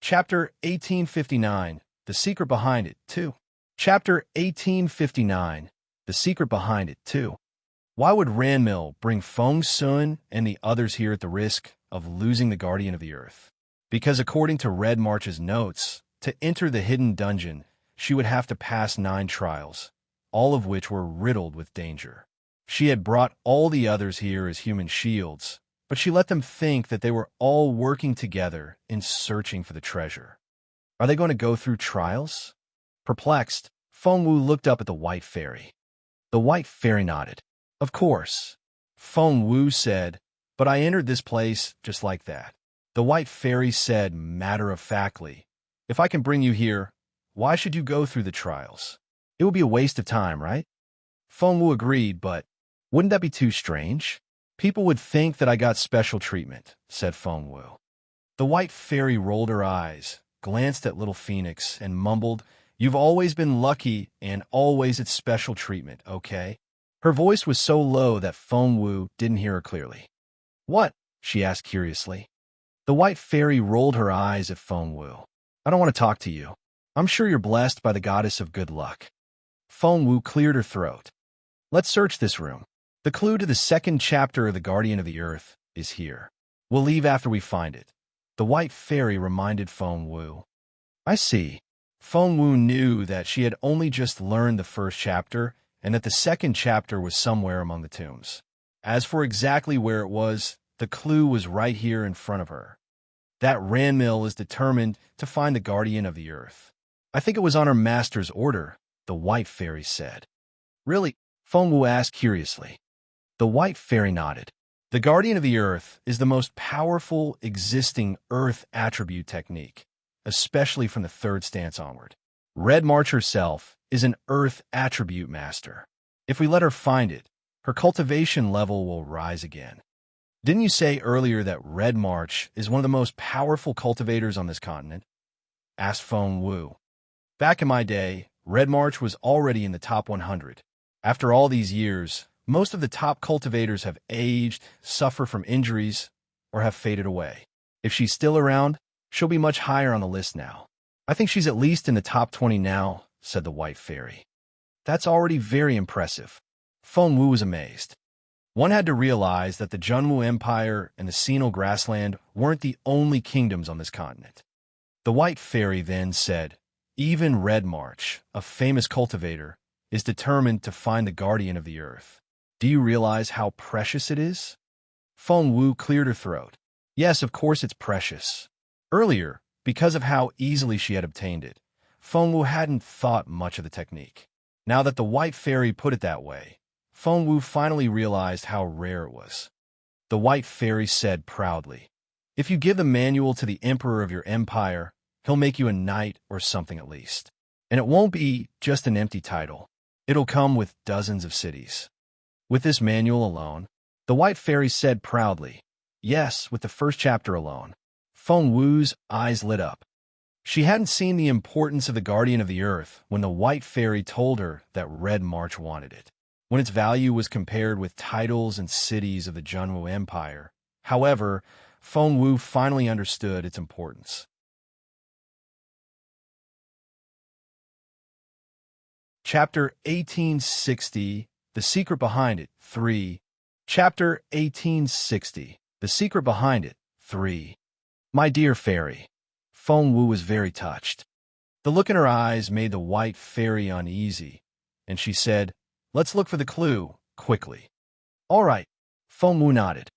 Chapter 1859, The Secret Behind It, 2. Chapter 1859, The Secret Behind It, 2. Why would Ranmil bring Feng Sun and the others here at the risk of losing the Guardian of the Earth? Because according to Red March's notes, to enter the hidden dungeon, she would have to pass 9 trials, all of which were riddled with danger. She had brought all the others here as human shields, but she let them think that they were all working together in searching for the treasure. Are they going to go through trials? Perplexed, Feng Wu looked up at the White Fairy. The White Fairy nodded. Of course. Feng Wu said, but I entered this place just like that. The White Fairy said matter-of-factly, if I can bring you here, why should you go through the trials? It would be a waste of time, right? Feng Wu agreed, but wouldn't that be too strange? People would think that I got special treatment, said Feng Wu. The White Fairy rolled her eyes, glanced at Little Phoenix, and mumbled, You've always been lucky and always it's special treatment, okay? Her voice was so low that Feng Wu didn't hear her clearly. What? She asked curiously. The White Fairy rolled her eyes at Feng Wu. I don't want to talk to you. I'm sure you're blessed by the goddess of good luck. Feng Wu cleared her throat. Let's search this room. The clue to the 2nd chapter of The Guardian of the Earth is here. We'll leave after we find it. The White Fairy reminded Feng Wu. I see. Feng Wu knew that she had only just learned the 1st chapter and that the 2nd chapter was somewhere among the tombs. As for exactly where it was, the clue was right here in front of her. That Ranmil is determined to find the Guardian of the Earth. I think it was on her master's order, the White Fairy said. Really? Feng Wu asked curiously. The White Fairy nodded. The Guardian of the Earth is the most powerful existing Earth attribute technique, especially from the 3rd stance onward. Red March herself is an Earth attribute master. If we let her find it, her cultivation level will rise again. Didn't you say earlier that Red March is one of the most powerful cultivators on this continent? Asked Feng Wu. Back in my day, Red March was already in the top 100. After all these years, most of the top cultivators have aged, suffer from injuries, or have faded away. If she's still around, she'll be much higher on the list now. I think she's at least in the top 20 now, said the White Fairy. That's already very impressive. Feng Wu was amazed. One had to realize that the Junwu Empire and the Sinal Grassland weren't the only kingdoms on this continent. The White Fairy then said, even Red March, a famous cultivator, is determined to find the guardian of the earth. Do you realize how precious it is? Feng Wu cleared her throat. Yes, of course it's precious. Earlier, because of how easily she had obtained it, Feng Wu hadn't thought much of the technique. Now that the White Fairy put it that way, Feng Wu finally realized how rare it was. The White Fairy said proudly, if you give the manual to the emperor of your empire, he'll make you a knight or something at least. And it won't be just an empty title. It'll come with dozens of cities. With this manual alone, the White Fairy said proudly, yes, with the first chapter alone. Feng Wu's eyes lit up. She hadn't seen the importance of the Guardian of the Earth when the White Fairy told her that Red March wanted it, when its value was compared with titles and cities of the Junwu Empire. However, Feng Wu finally understood its importance. Chapter 1860, The Secret Behind It, 3. Chapter 1860, The Secret Behind It, 3. My dear fairy. Feng Wu was very touched. The look in her eyes made the White Fairy uneasy, and she said, let's look for the clue, quickly. All right, Feng Wu nodded.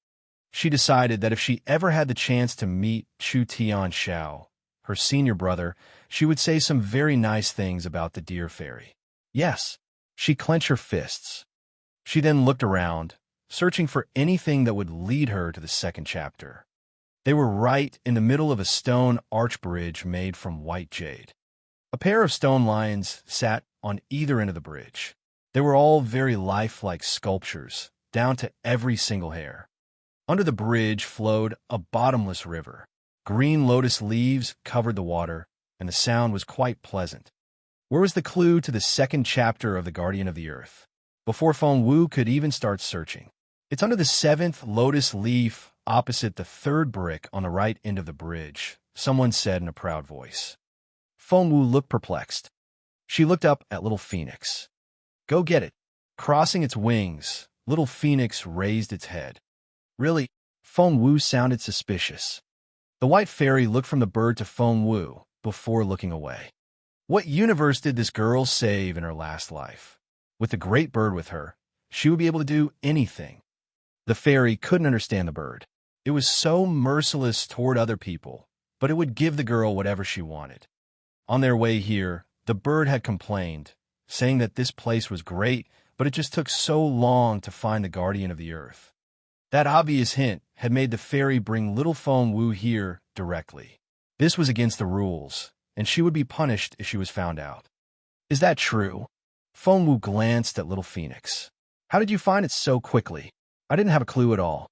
She decided that if she ever had the chance to meet Chu Tianxiao, her senior brother, she would say some very nice things about the dear fairy. Yes, she clenched her fists. She then looked around, searching for anything that would lead her to the second chapter. They were right in the middle of a stone arch bridge made from white jade. A pair of stone lions sat on either end of the bridge. They were all very lifelike sculptures, down to every single hair. Under the bridge flowed a bottomless river. Green lotus leaves covered the water, and the sound was quite pleasant. Where was the clue to the second chapter of The Guardian of the Earth? Before Feng Wu could even start searching. It's under the 7th lotus leaf opposite the 3rd brick on the right end of the bridge, someone said in a proud voice. Feng Wu looked perplexed. She looked up at Little Phoenix. Go get it. Crossing its wings, Little Phoenix raised its head. Really? Feng Wu sounded suspicious. The White Fairy looked from the bird to Feng Wu before looking away. What universe did this girl save in her last life? With the great bird with her, she would be able to do anything. The fairy couldn't understand the bird. It was so merciless toward other people, but it would give the girl whatever she wanted. On their way here, the bird had complained, saying that this place was great, but it just took so long to find the Guardian of the Earth. That obvious hint had made the fairy bring little Feng Wu here directly. This was against the rules, and she would be punished if she was found out. Is that true? Feng Wu glanced at Little Phoenix. How did you find it so quickly? I didn't have a clue at all.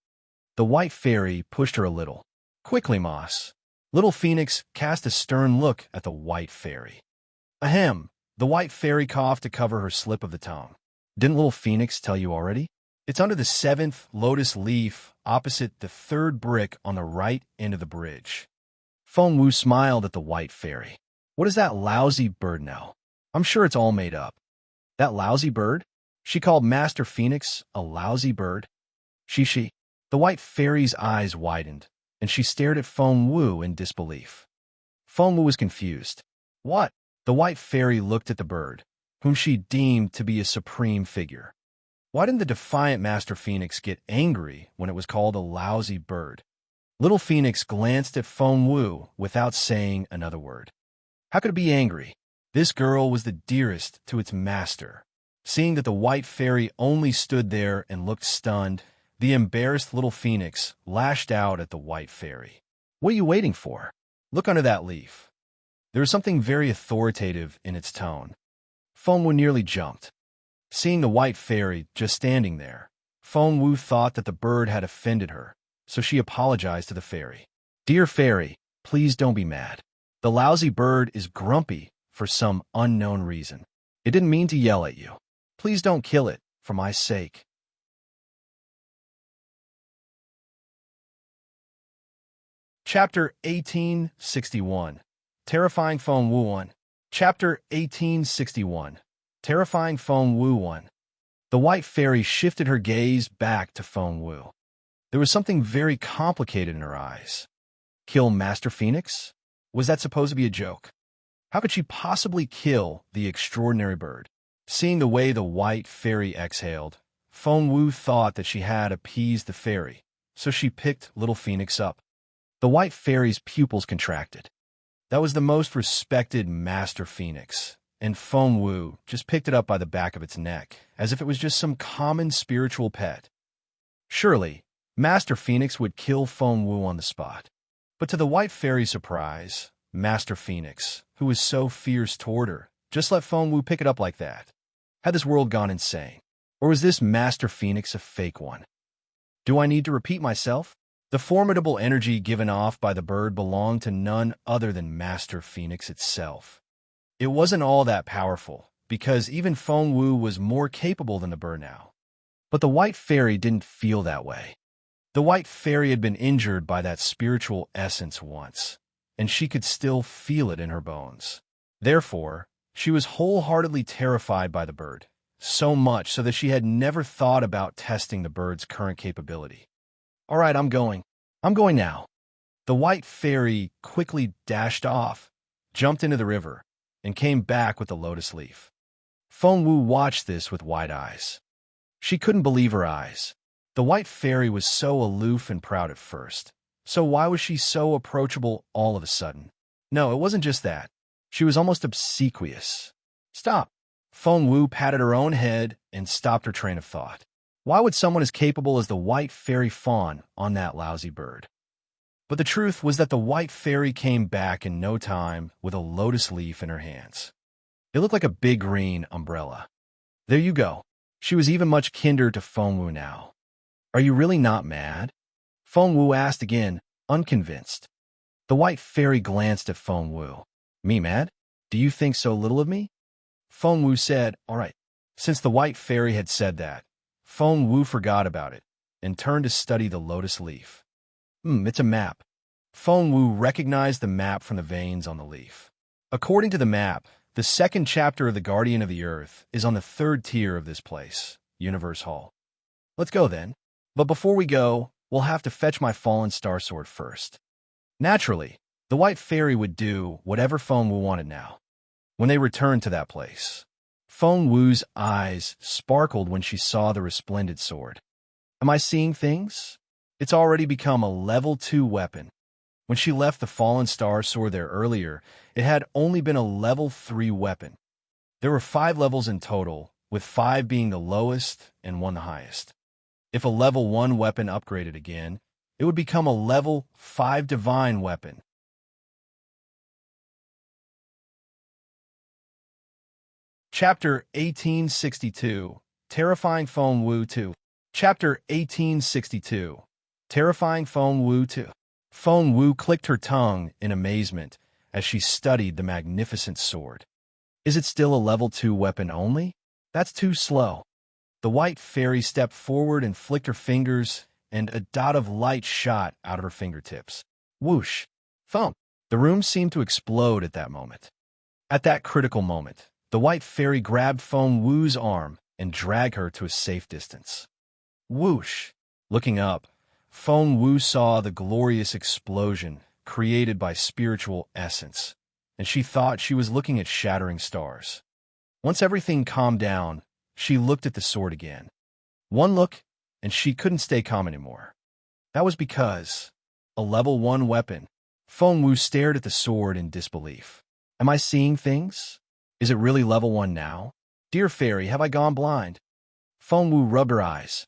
The White Fairy pushed her a little. Quickly, Moss. Little Phoenix cast a stern look at the White Fairy. Ahem. The White Fairy coughed to cover her slip of the tongue. Didn't Little Phoenix tell you already? It's under the 7th lotus leaf opposite the 3rd brick on the right end of the bridge. Feng Wu smiled at the White Fairy. What does that lousy bird know? I'm sure it's all made up. That lousy bird? She called Master Phoenix a lousy bird? She. The White Fairy's eyes widened, and she stared at Feng Wu in disbelief. Feng Wu was confused. What? The White Fairy looked at the bird, whom she deemed to be a supreme figure. Why didn't the defiant Master Phoenix get angry when it was called a lousy bird? Little Phoenix glanced at Feng Wu without saying another word. How could it be angry? This girl was the dearest to its master. Seeing that the White Fairy only stood there and looked stunned, the embarrassed Little Phoenix lashed out at the White Fairy. What are you waiting for? Look under that leaf. There is something very authoritative in its tone. Feng Wu nearly jumped. Seeing the White Fairy just standing there, Feng Wu thought that the bird had offended her, so she apologized to the fairy. Dear fairy, please don't be mad. The lousy bird is grumpy for some unknown reason. It didn't mean to yell at you. Please don't kill it, for my sake. Chapter 1861. Terrifying Feng Wu 1. Chapter 1861. Terrifying Feng Wu 1. The white fairy shifted her gaze back to Feng Wu. There was something very complicated in her eyes. Kill Master Phoenix? Was that supposed to be a joke? How could she possibly kill the extraordinary bird? Seeing the way the white fairy exhaled, Feng Wu thought that she had appeased the fairy, so she picked little Phoenix up. The white fairy's pupils contracted. That was the most respected Master Phoenix, and Feng Wu just picked it up by the back of its neck, as if it was just some common spiritual pet. Surely, Master Phoenix would kill Feng Wu on the spot. But to the white fairy's surprise, Master Phoenix, who was so fierce toward her, just let Feng Wu pick it up like that. Had this world gone insane? Or was this Master Phoenix a fake one? Do I need to repeat myself? The formidable energy given off by the bird belonged to none other than Master Phoenix itself. It wasn't all that powerful, because even Feng Wu was more capable than the bird now. But the white fairy didn't feel that way. The white fairy had been injured by that spiritual essence once, and she could still feel it in her bones. Therefore, she was wholeheartedly terrified by the bird, so much so that she had never thought about testing the bird's current capability. All right, I'm going. I'm going now. The white fairy quickly dashed off, jumped into the river, and came back with the lotus leaf. Feng Wu watched this with wide eyes. She couldn't believe her eyes. The white fairy was so aloof and proud at first. So why was she so approachable all of a sudden? No, it wasn't just that. She was almost obsequious. Stop. Feng Wu patted her own head and stopped her train of thought. Why would someone as capable as the white fairy fawn on that lousy bird? But the truth was that the white fairy came back in no time with a lotus leaf in her hands. It looked like a big green umbrella. There you go. She was even much kinder to Feng Wu now. Are you really not mad? Feng Wu asked again, unconvinced. The white fairy glanced at Feng Wu. Me mad? Do you think so little of me? Feng Wu said, all right. Since the white fairy had said that, Feng Wu forgot about it and turned to study the lotus leaf. It's a map. Feng Wu recognized the map from the veins on the leaf. According to the map, the second chapter of the Guardian of the Earth is on the third tier of this place, Universe Hall. Let's go then. But before we go, we'll have to fetch my fallen star sword first. Naturally, the white fairy would do whatever Feng Wu wanted now. When they returned to that place, Feng Wu's eyes sparkled when she saw the resplendent sword. Am I seeing things? It's already become a level 2 weapon. When she left the fallen star sword there earlier, it had only been a level 3 weapon. There were 5 levels in total, with 5 being the lowest and 1 the highest. If a level 1 weapon upgraded again, it would become a level 5 divine weapon. Chapter 1862. Terrifying Feng Wu 2. Chapter 1862. Terrifying Feng Wu 2. Feng Wu clicked her tongue in amazement as she studied the magnificent sword. Is it still a level 2 weapon only? That's too slow. The white fairy stepped forward and flicked her fingers, and a dot of light shot out of her fingertips. Whoosh! Thump! The room seemed to explode at that moment. At that critical moment, the white fairy grabbed Feng Wu's arm and dragged her to a safe distance. Whoosh! Looking up, Feng Wu saw the glorious explosion created by spiritual essence, and she thought she was looking at shattering stars. Once everything calmed down, she looked at the sword again. One look, and she couldn't stay calm anymore. That was because a level 1 weapon. Feng Wu stared at the sword in disbelief. Am I seeing things? Is it really level 1 now? Dear fairy, have I gone blind? Feng Wu rubbed her eyes.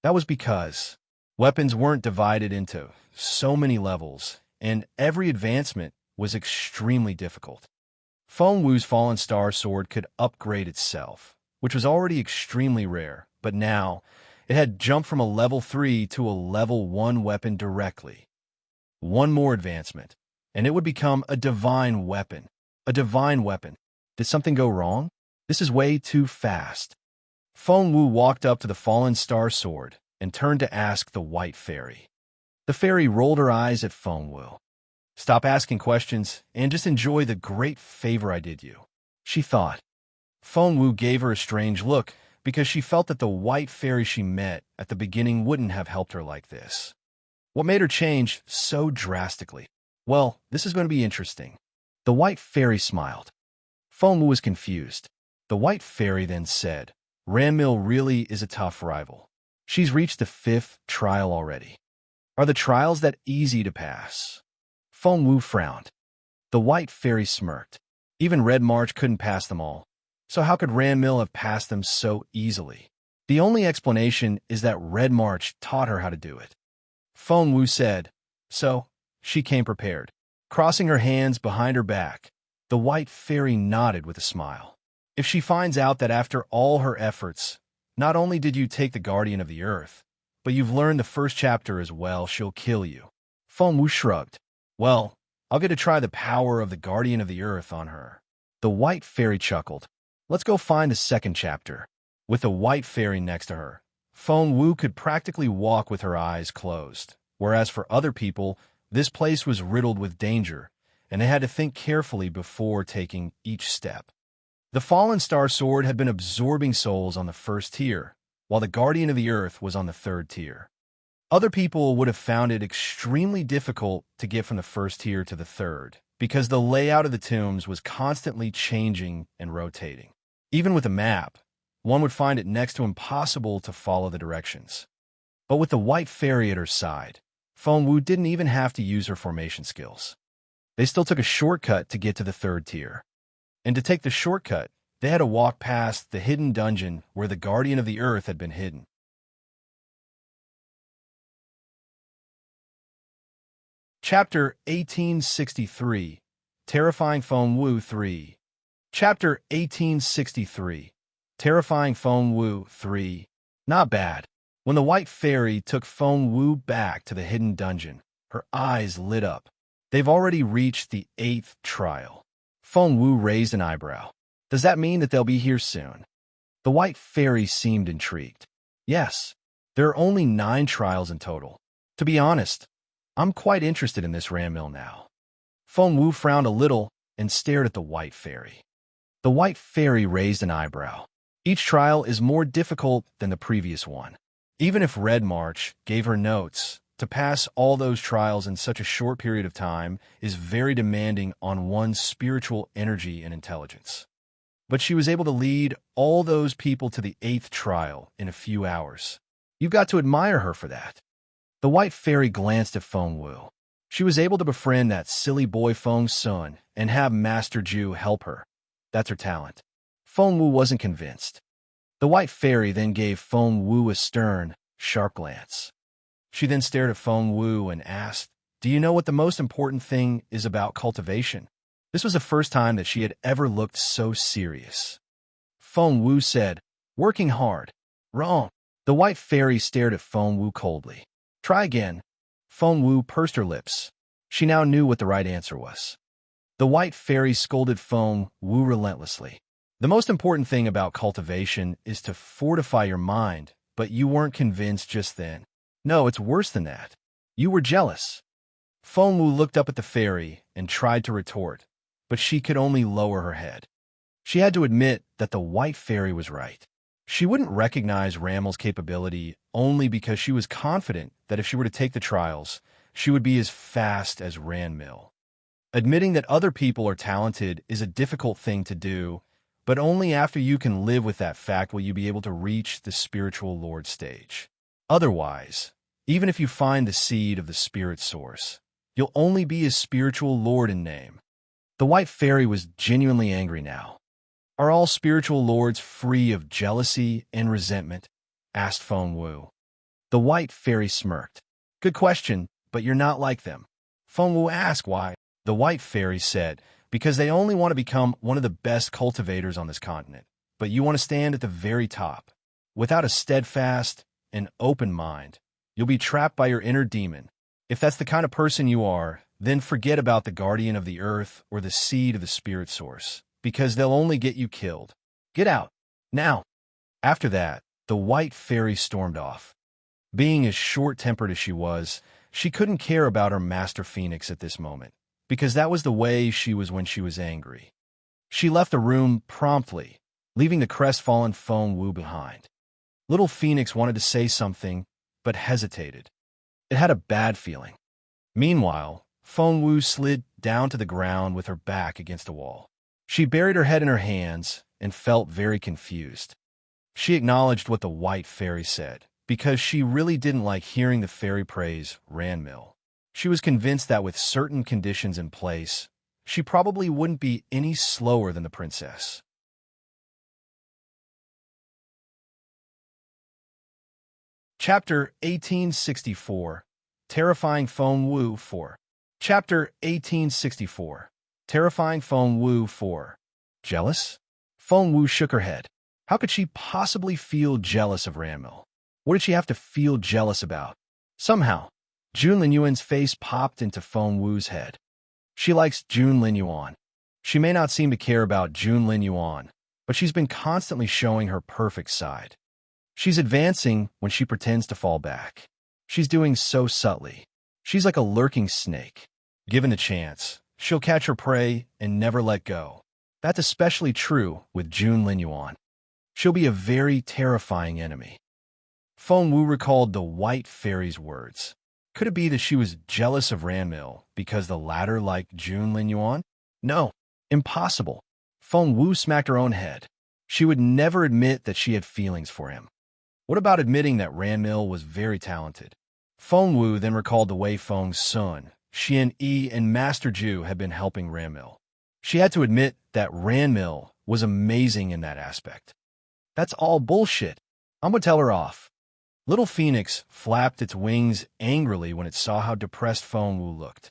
That was because weapons weren't divided into so many levels, and every advancement was extremely difficult. Feng Wu's fallen star sword could upgrade itself, which was already extremely rare, but now it had jumped from a level 3 to a level 1 weapon directly. One more advancement, and it would become a divine weapon. A divine weapon. Did something go wrong? This is way too fast. Feng Wu walked up to the fallen star sword and turned to ask the white fairy. The fairy rolled her eyes at Feng Wu. Stop asking questions and just enjoy the great favor I did you, she thought. Feng Wu gave her a strange look because she felt that the white fairy she met at the beginning wouldn't have helped her like this. What made her change so drastically? Well, this is going to be interesting. The white fairy smiled. Feng Wu was confused. The white fairy then said, Ranmil really is a tough rival. She's reached the 5th trial already. Are the trials that easy to pass? Feng Wu frowned. The white fairy smirked. Even Red March couldn't pass them all. So how could Ranmil have passed them so easily? The only explanation is that Red March taught her how to do it. Feng Wu said, so she came prepared. Crossing her hands behind her back, the white fairy nodded with a smile. If she finds out that after all her efforts, not only did you take the Guardian of the Earth, but you've learned the first chapter as well, she'll kill you. Feng Wu shrugged. Well, I'll get to try the power of the Guardian of the Earth on her. The white fairy chuckled. Let's go find the second chapter. With the white fairy next to her, Feng Wu could practically walk with her eyes closed, whereas for other people, this place was riddled with danger, and they had to think carefully before taking each step. The fallen star sword had been absorbing souls on the 1st tier, while the Guardian of the Earth was on the 3rd tier. Other people would have found it extremely difficult to get from the 1st tier to the 3rd, because the layout of the tombs was constantly changing and rotating. Even with a map, one would find it next to impossible to follow the directions. But with the white fairy at her side, Feng Wu didn't even have to use her formation skills. They still took a shortcut to get to the 3rd tier. And to take the shortcut, they had to walk past the hidden dungeon where the Guardian of the Earth had been hidden. Chapter 1863, Terrifying Feng Wu 3. Chapter 1863, Terrifying Feng Wu 3. Not bad. When the white fairy took Feng Wu back to the hidden dungeon, her eyes lit up. They've already reached the 8th trial. Feng Wu raised an eyebrow. Does that mean that they'll be here soon? The white fairy seemed intrigued. Yes, there are only 9 trials in total. To be honest, I'm quite interested in this Ranmil now. Feng Wu frowned a little and stared at the white fairy. The white fairy raised an eyebrow. Each trial is more difficult than the previous one. Even if Red March gave her notes, to pass all those trials in such a short period of time is very demanding on one's spiritual energy and intelligence. But she was able to lead all those people to the 8th trial in a few hours. You've got to admire her for that. The white fairy glanced at Feng Wu. She was able to befriend that silly boy Feng Sun and have Master Ju help her. That's her talent. Feng Wu wasn't convinced. The white fairy then gave Feng Wu a stern, sharp glance. She then stared at Feng Wu and asked, Do you know what the most important thing is about cultivation? This was the first time that she had ever looked so serious. Feng Wu said, Working hard. Wrong. The white fairy stared at Feng Wu coldly. Try again. Feng Wu pursed her lips. She now knew what the right answer was. The white fairy scolded Feng Wu relentlessly. The most important thing about cultivation is to fortify your mind, but you weren't convinced just then. No, it's worse than that. You were jealous. Feng Wu looked up at the fairy and tried to retort, but she could only lower her head. She had to admit that the white fairy was right. She wouldn't recognize Ranmil's capability only because she was confident that if she were to take the trials, she would be as fast as Ranmil. Admitting that other people are talented is a difficult thing to do, but only after you can live with that fact will you be able to reach the spiritual Lord stage. Otherwise, even if you find the seed of the spirit source, you'll only be a spiritual Lord in name. The white fairy was genuinely angry now. Are all spiritual lords free of jealousy and resentment? Asked Feng Wu. The white fairy smirked. Good question, but you're not like them. Feng Wu asked why. The white fairy said, because they only want to become one of the best cultivators on this continent, but you want to stand at the very top. Without a steadfast and open mind, you'll be trapped by your inner demon. If that's the kind of person you are, then forget about the guardian of the earth or the seed of the spirit source, because they'll only get you killed. Get out. Now. After that, the white fairy stormed off. Being as short-tempered as she was, she couldn't care about her master phoenix at this moment, because that was the way she was when she was angry. She left the room promptly, leaving the crestfallen Feng Wu behind. Little Phoenix wanted to say something, but hesitated. It had a bad feeling. Meanwhile, Feng Wu slid down to the ground with her back against a wall. She buried her head in her hands and felt very confused. She acknowledged what the white fairy said, because she really didn't like hearing the fairy praise Ranmil. She was convinced that with certain conditions in place, she probably wouldn't be any slower than the princess. Chapter 1864. Terrifying Feng Wu 4. Chapter 1864. Terrifying Feng Wu 4. Jealous? Feng Wu shook her head. How could she possibly feel jealous of Ranmil? What did she have to feel jealous about? Somehow, Jun Linyuan's face popped into Feng Wu's head. She likes Jun Linyuan. She may not seem to care about Jun Linyuan, but she's been constantly showing her perfect side. She's advancing when she pretends to fall back. She's doing so subtly. She's like a lurking snake. Given the chance, she'll catch her prey and never let go. That's especially true with Jun Linyuan. She'll be a very terrifying enemy. Feng Wu recalled the white fairy's words. Could it be that she was jealous of Ranmil because the latter liked Jun Linyuan? No, impossible. Feng Wu smacked her own head. She would never admit that she had feelings for him. What about admitting that Ranmil was very talented? Feng Wu then recalled the way Feng Sun, Xian Yi, and Master Ju had been helping Ranmil. She had to admit that Ranmil was amazing in that aspect. That's all bullshit. I'm gonna tell her off. Little Phoenix flapped its wings angrily when it saw how depressed Feng Wu looked.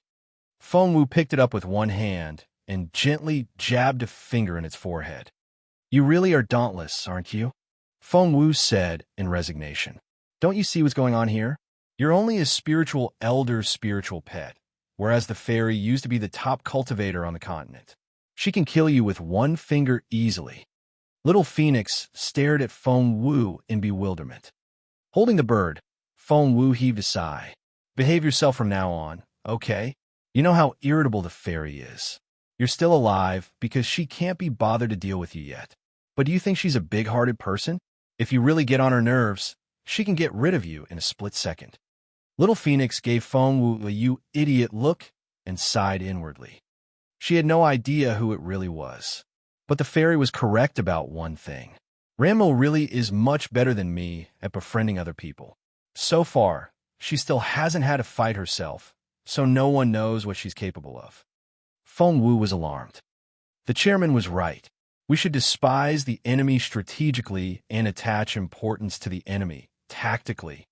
Feng Wu picked it up with one hand and gently jabbed a finger in its forehead. You really are dauntless, aren't you? Feng Wu said in resignation. Don't you see what's going on here? You're only a spiritual elder's spiritual pet, whereas the fairy used to be the top cultivator on the continent. She can kill you with one finger easily. Little Phoenix stared at Feng Wu in bewilderment. Holding the bird, Feng Wu heaved a sigh. Behave yourself from now on, okay? You know how irritable the fairy is. You're still alive because she can't be bothered to deal with you yet. But do you think she's a big-hearted person? If you really get on her nerves, she can get rid of you in a split second. Little Phoenix gave Feng Wu a "you idiot" look and sighed inwardly. She had no idea who it really was. But the fairy was correct about one thing. Ranmil really is much better than me at befriending other people. So far, she still hasn't had to fight herself, so no one knows what she's capable of. Feng Wu was alarmed. The chairman was right. We should despise the enemy strategically and attach importance to the enemy tactically.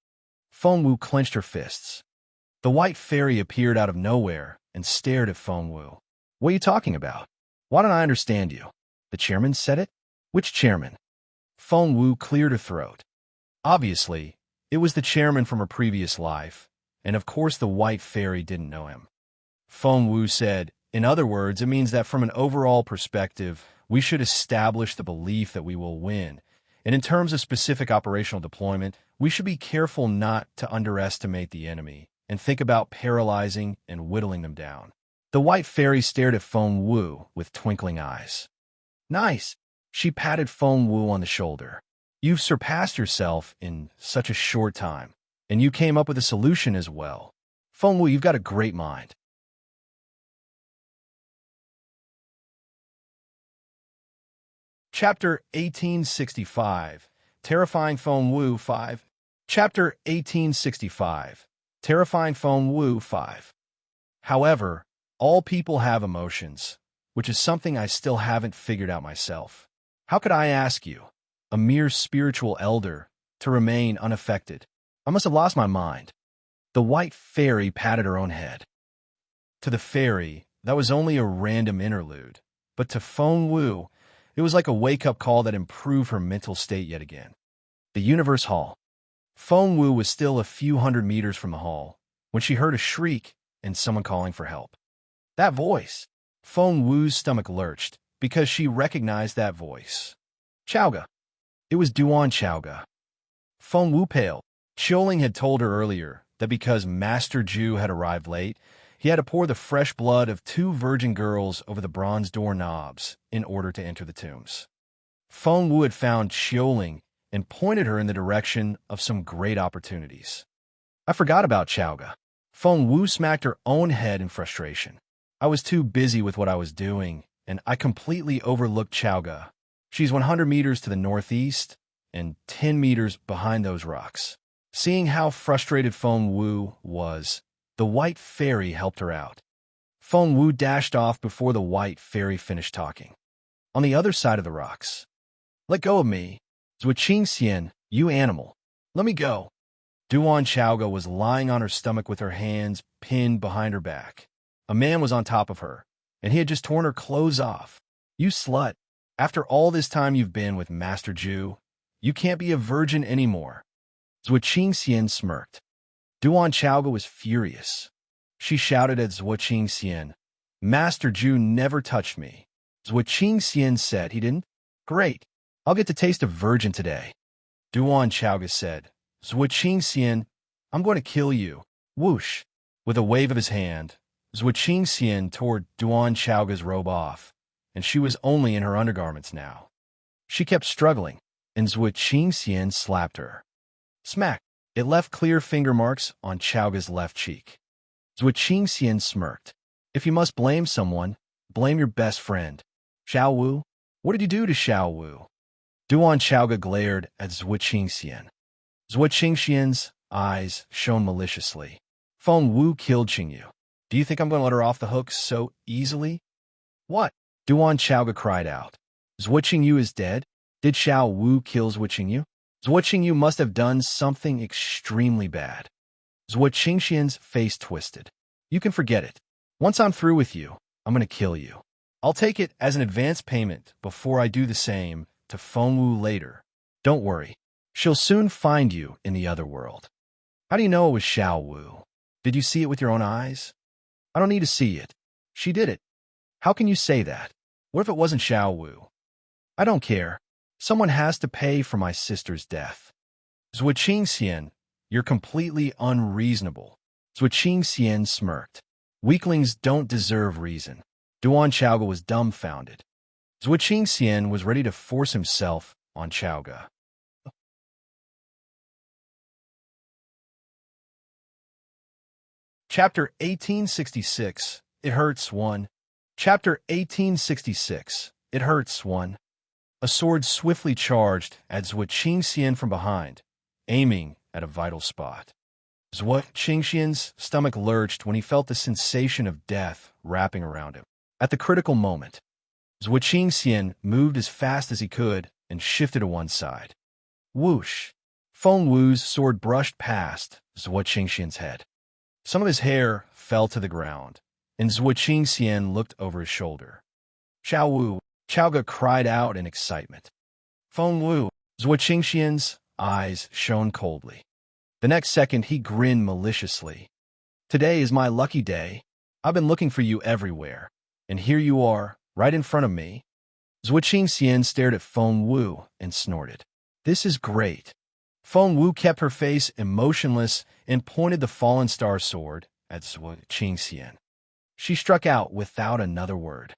Feng Wu clenched her fists. The white fairy appeared out of nowhere and stared at Feng Wu. What are you talking about? Why don't I understand you? The chairman said it? Which chairman? Feng Wu cleared her throat. Obviously, it was the chairman from her previous life, and of course the white fairy didn't know him. Feng Wu said, in other words, it means that from an overall perspective, we should establish the belief that we will win. And in terms of specific operational deployment, we should be careful not to underestimate the enemy and think about paralyzing and whittling them down. The white fairy stared at Feng Wu with twinkling eyes. Nice. She patted Feng Wu on the shoulder. You've surpassed yourself in such a short time, and you came up with a solution as well. Feng Wu, you've got a great mind. Chapter 1865. Terrifying Feng Wu 5. Chapter 1865. Terrifying Feng Wu 5. However, all people have emotions, which is something I still haven't figured out myself. How could I ask you, a mere spiritual elder, to remain unaffected? I must have lost my mind. The white fairy patted her own head. To the fairy, that was only a random interlude, but to Feng Wu, it was like a wake-up call that improved her mental state yet again. The Universe Hall. Feng Wu was still a few hundred meters from the hall when she heard a shriek and someone calling for help. That voice! Feng Wu's stomach lurched because she recognized that voice. Chaoga. It was Duan Chaoga. Feng Wu paled. Xiaoling had told her earlier that because Master Zhu had arrived late, he had to pour the fresh blood of 2 virgin girls over the bronze door knobs in order to enter the tombs. Feng Wu had found Xiaoling and pointed her in the direction of some great opportunities. I forgot about Chaoga. Feng Wu smacked her own head in frustration. I was too busy with what I was doing, and I completely overlooked Chaoga. She's 100 meters to the northeast and 10 meters behind those rocks. Seeing how frustrated Feng Wu was, the white fairy helped her out. Feng Wu dashed off before the white fairy finished talking. On the other side of the rocks. Let go of me. Zhuqing Xian, you animal. Let me go. Duan Chaoga was lying on her stomach with her hands pinned behind her back. A man was on top of her, and he had just torn her clothes off. You slut. After all this time you've been with Master Zhu, you can't be a virgin anymore. Zhuqing Xian smirked. Duan Chaoga was furious. She shouted at Zhuqing Xian, Master Zhu never touched me. Zhuqing Xian said he didn't? Great. I'll get to taste a virgin today. Duan Chaoga said, Zhuqing Xian, I'm going to kill you. Whoosh. With a wave of his hand, Zhuqing Xian tore Duan Chaoga's robe off, and she was only in her undergarments now. She kept struggling, and Zhuqing Xian slapped her. Smack! It left clear finger marks on Chaoga's left cheek. Zhuqing Xian smirked. If you must blame someone, blame your best friend. Xiao Wu? What did you do to Xiao Wu? Duan Chaoga glared at Zhuqing Xian. Zhuqing Xian's eyes shone maliciously. Feng Wu killed Qingyu. Do you think I'm going to let her off the hook so easily? What? Duan Chaoga cried out. Zhuqing is dead? Did Xiao Wu kill Zhuqing? Zhuqing must have done something extremely bad. Zhuqing Xian's face twisted. You can forget it. Once I'm through with you, I'm going to kill you. I'll take it as an advance payment before I do the same to Feng Wu later. Don't worry. She'll soon find you in the other world. How do you know it was Xiao Wu? Did you see it with your own eyes? I don't need to see it. She did it. How can you say that? What if it wasn't Xiao Wu? I don't care. Someone has to pay for my sister's death. Zhuqing Xian, you're completely unreasonable. Zhuqing Xian smirked. Weaklings don't deserve reason. Duan Chaoga was dumbfounded. Zhuqing Xian was ready to force himself on Chaoga. Chapter 1866. It Hurts 1. Chapter 1866. It Hurts 1. A sword swiftly charged at Zhuqing Xian from behind, aiming at a vital spot. Zhuqing Xian's stomach lurched when he felt the sensation of death wrapping around him. At the critical moment, Zhuqing Xian moved as fast as he could and shifted to one side. Whoosh! Feng Wu's sword brushed past Zhuqing Xian's head. Some of his hair fell to the ground, and Zhuqing Xian looked over his shoulder. Xiao Wu! Chaoga cried out in excitement. Feng Wu! Zhuqing Xian's eyes shone coldly. The next second, he grinned maliciously. Today is my lucky day. I've been looking for you everywhere, and here you are, right in front of me. Zhuqing Xian stared at Feng Wu and snorted. This is great. Feng Wu kept her face emotionless and pointed the fallen star sword at Zhuqing Xian. She struck out without another word.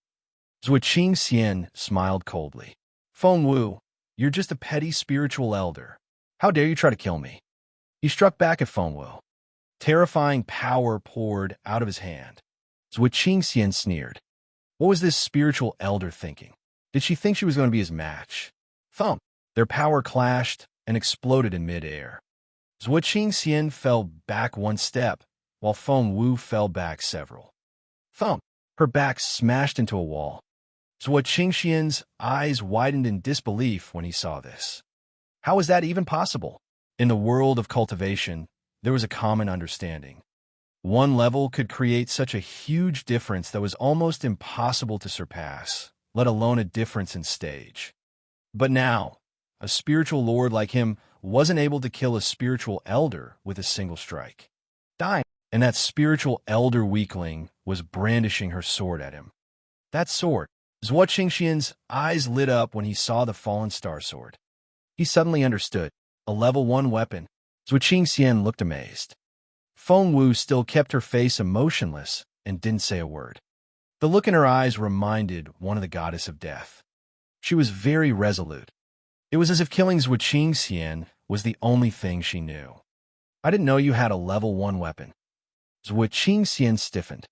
Zhuqing Xian smiled coldly. Feng Wu, you're just a petty spiritual elder. How dare you try to kill me? He struck back at Feng Wu. Terrifying power poured out of his hand. Zhuqing Xian sneered. What was this spiritual elder thinking? Did she think she was going to be his match? Thump! Their power clashed and exploded in midair. Zhuqing Xian fell back one step, while Feng Wu fell back several. Thump! Her back smashed into a wall. Zhuqing Xian's eyes widened in disbelief when he saw this. How was that even possible? In the world of cultivation, there was a common understanding. One level could create such a huge difference that was almost impossible to surpass, let alone a difference in stage. But now, a spiritual lord like him wasn't able to kill a spiritual elder with a single strike. Dying. and that spiritual elder weakling was brandishing her sword at him. That sword! Zhuo Qingxian's eyes lit up when he saw the fallen star sword. He suddenly understood. A level 1 weapon. Zhuo Qingxian looked amazed. Feng Wu still kept her face emotionless and didn't say a word. The look in her eyes reminded one of the goddess of death. She was very resolute. It was as if killing Zhuo Qingxian was the only thing she knew. I didn't know you had a level 1 weapon. Zhuo Qingxian stiffened,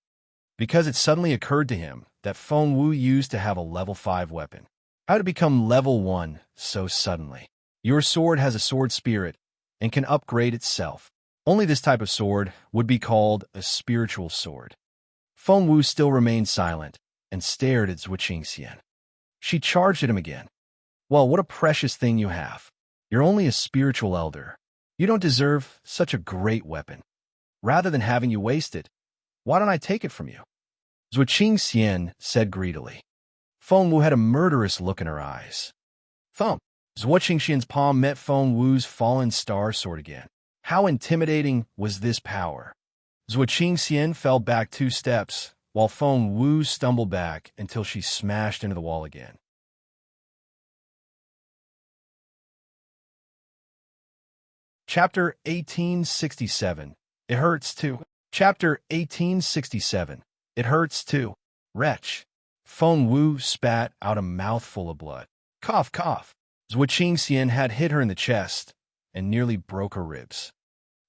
because it suddenly occurred to him that Feng Wu used to have a level 5 weapon. How did it become level 1 so suddenly? Your sword has a sword spirit and can upgrade itself. Only this type of sword would be called a spiritual sword. Feng Wu still remained silent and stared at Zhuo Qingxian. She charged at him again. Well, what a precious thing you have. You're only a spiritual elder. You don't deserve such a great weapon. Rather than having you waste it, why don't I take it from you? Zhuo Qingxian said greedily. Feng Wu had a murderous look in her eyes. Thump! Zhuo Qingxian's palm met Feng Wu's fallen star sword again. How intimidating was this power? Zhuo Qingxian fell back 2 steps, while Feng Wu stumbled back until she smashed into the wall again. Chapter 1867. It hurts too. Chapter 1867. It hurts too. Wretch. Feng Wu spat out a mouthful of blood. Cough, cough. Zhuo Qingxian had hit her in the chest and nearly broke her ribs.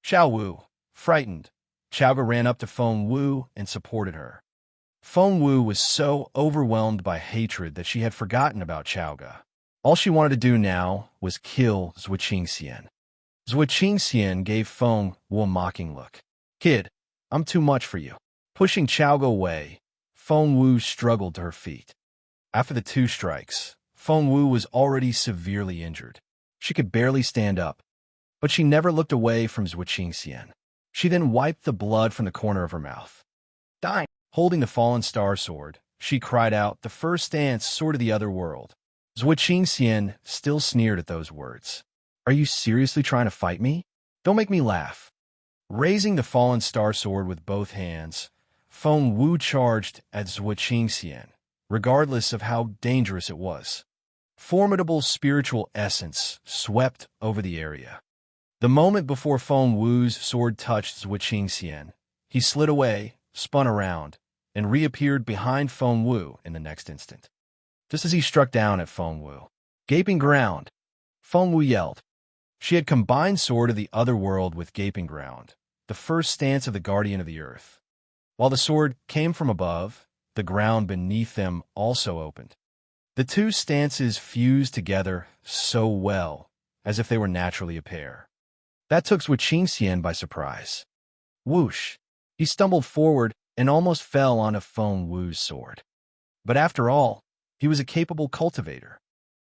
Xiao Wu, frightened, Xiaoga ran up to Feng Wu and supported her. Feng Wu was so overwhelmed by hatred that she had forgotten about Xiaoga. All she wanted to do now was kill Zhuo Qingxian. Zhuo Qingxian gave Feng Wu a mocking look. Kid, I'm too much for you. Pushing Xiaoga away, Feng Wu struggled to her feet. After the 2 strikes, Feng Wu was already severely injured. She could barely stand up, but she never looked away from Zhuo Qingxian. She then wiped the blood from the corner of her mouth. Dying. Holding the fallen star sword, she cried out, the first dance, sword of the other world. Zhuo Qingxian still sneered at those words. Are you seriously trying to fight me? Don't make me laugh. Raising the fallen star sword with both hands, Feng Wu charged at Zhuo Qingxian, regardless of how dangerous it was. Formidable spiritual essence swept over the area. The moment before Feng Wu's sword touched Zhuo Qingxian, he slid away, spun around, and reappeared behind Feng Wu in the next instant. Just as he struck down at Feng Wu, gaping ground, Feng Wu yelled. She had combined Sword of the Other World with Gaping Ground, the first stance of the Guardian of the Earth. While the sword came from above, the ground beneath them also opened. The 2 stances fused together so well, as if they were naturally a pair. That took Zhuo Qingxian by surprise. Whoosh! He stumbled forward and almost fell onto Feng Wu's sword. But after all, he was a capable cultivator.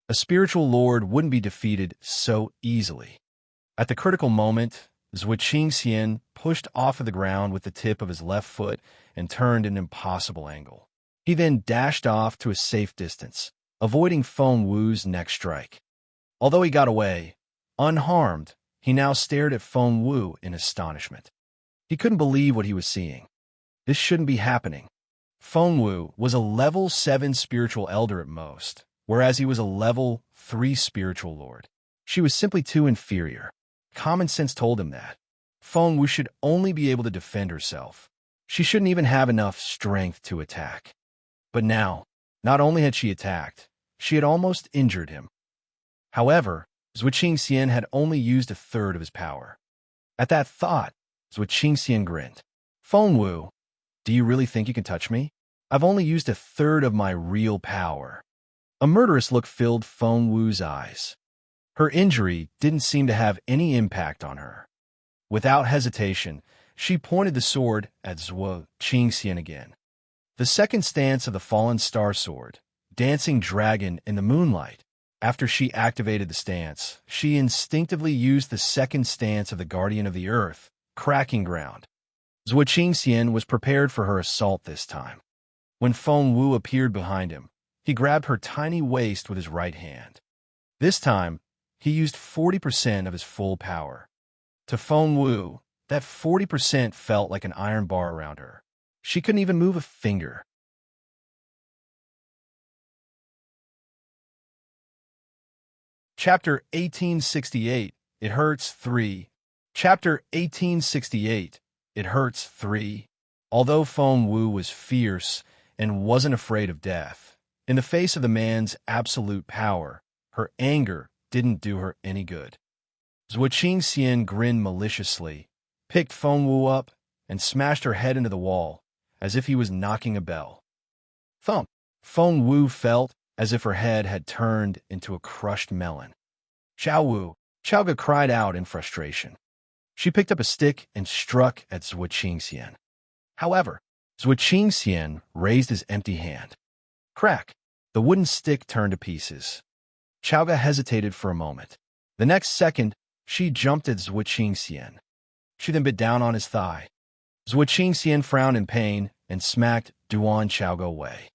A spiritual lord wouldn't be defeated so easily. At the critical moment, Zhuo Qingxian pushed off of the ground with the tip of his left foot and turned an impossible angle. He then dashed off to a safe distance, avoiding Feng Wu's next strike. Although he got away, unharmed, he now stared at Feng Wu in astonishment. He couldn't believe what he was seeing. This shouldn't be happening. Feng Wu was a level 7 spiritual elder at most, whereas he was a level 3 spiritual lord. She was simply too inferior. Common sense told him that. Feng Wu should only be able to defend herself. She shouldn't even have enough strength to attack. But now, not only had she attacked, she had almost injured him. However, Zhuo Qingxian had only used a third of his power. At that thought, Zhuo Qingxian grinned. Feng Wu, do you really think you can touch me? I've only used a third of my real power. A murderous look filled Feng Wu's eyes. Her injury didn't seem to have any impact on her. Without hesitation, she pointed the sword at Zhuo Qingxian again. The second stance of the fallen star sword, dancing dragon in the moonlight. After she activated the stance, she instinctively used the second stance of the Guardian of the Earth, cracking ground. Zhuo Qingxian was prepared for her assault this time. When Feng Wu appeared behind him, he grabbed her tiny waist with his right hand. This time, he used 40% of his full power. To Feng Wu, That 40% felt like an iron bar around her. She couldn't even move a finger. Chapter 1868, It Hurts 3. Chapter 1868, It Hurts 3. Although Feng Wu was fierce and wasn't afraid of death, in the face of the man's absolute power, her anger didn't do her any good. Zhuo Qingxian grinned maliciously, picked Feng Wu up, and smashed her head into the wall, as if he was knocking a bell. Thump! Feng Wu felt as if her head had turned into a crushed melon. Xiao Wu! Xiaoga cried out in frustration. She picked up a stick and struck at Zhuo Qingxian. However, Zhuo Qingxian raised his empty hand. Crack! The wooden stick turned to pieces. Xiaoga hesitated for a moment. The next second, she jumped at Zhuo Qingxian. She then bit down on his thigh. Zhuo Qingxian frowned in pain and smacked Duan Xiaoga away.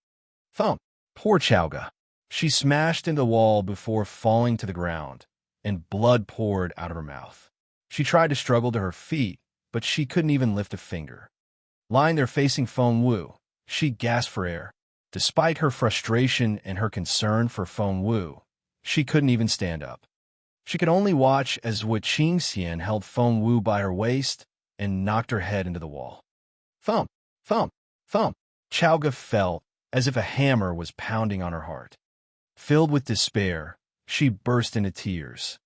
Thump! Poor Xiaoga. She smashed into the wall before falling to the ground, and blood poured out of her mouth. She tried to struggle to her feet, but she couldn't even lift a finger. Lying there facing Feng Wu, she gasped for air. Despite her frustration and her concern for Feng Wu, she couldn't even stand up. She could only watch as Zhuo Qingxian held Feng Wu by her waist and knocked her head into the wall. Thump! Thump! Thump! Xiaoga felt as if a hammer was pounding on her heart. Filled with despair, she burst into tears.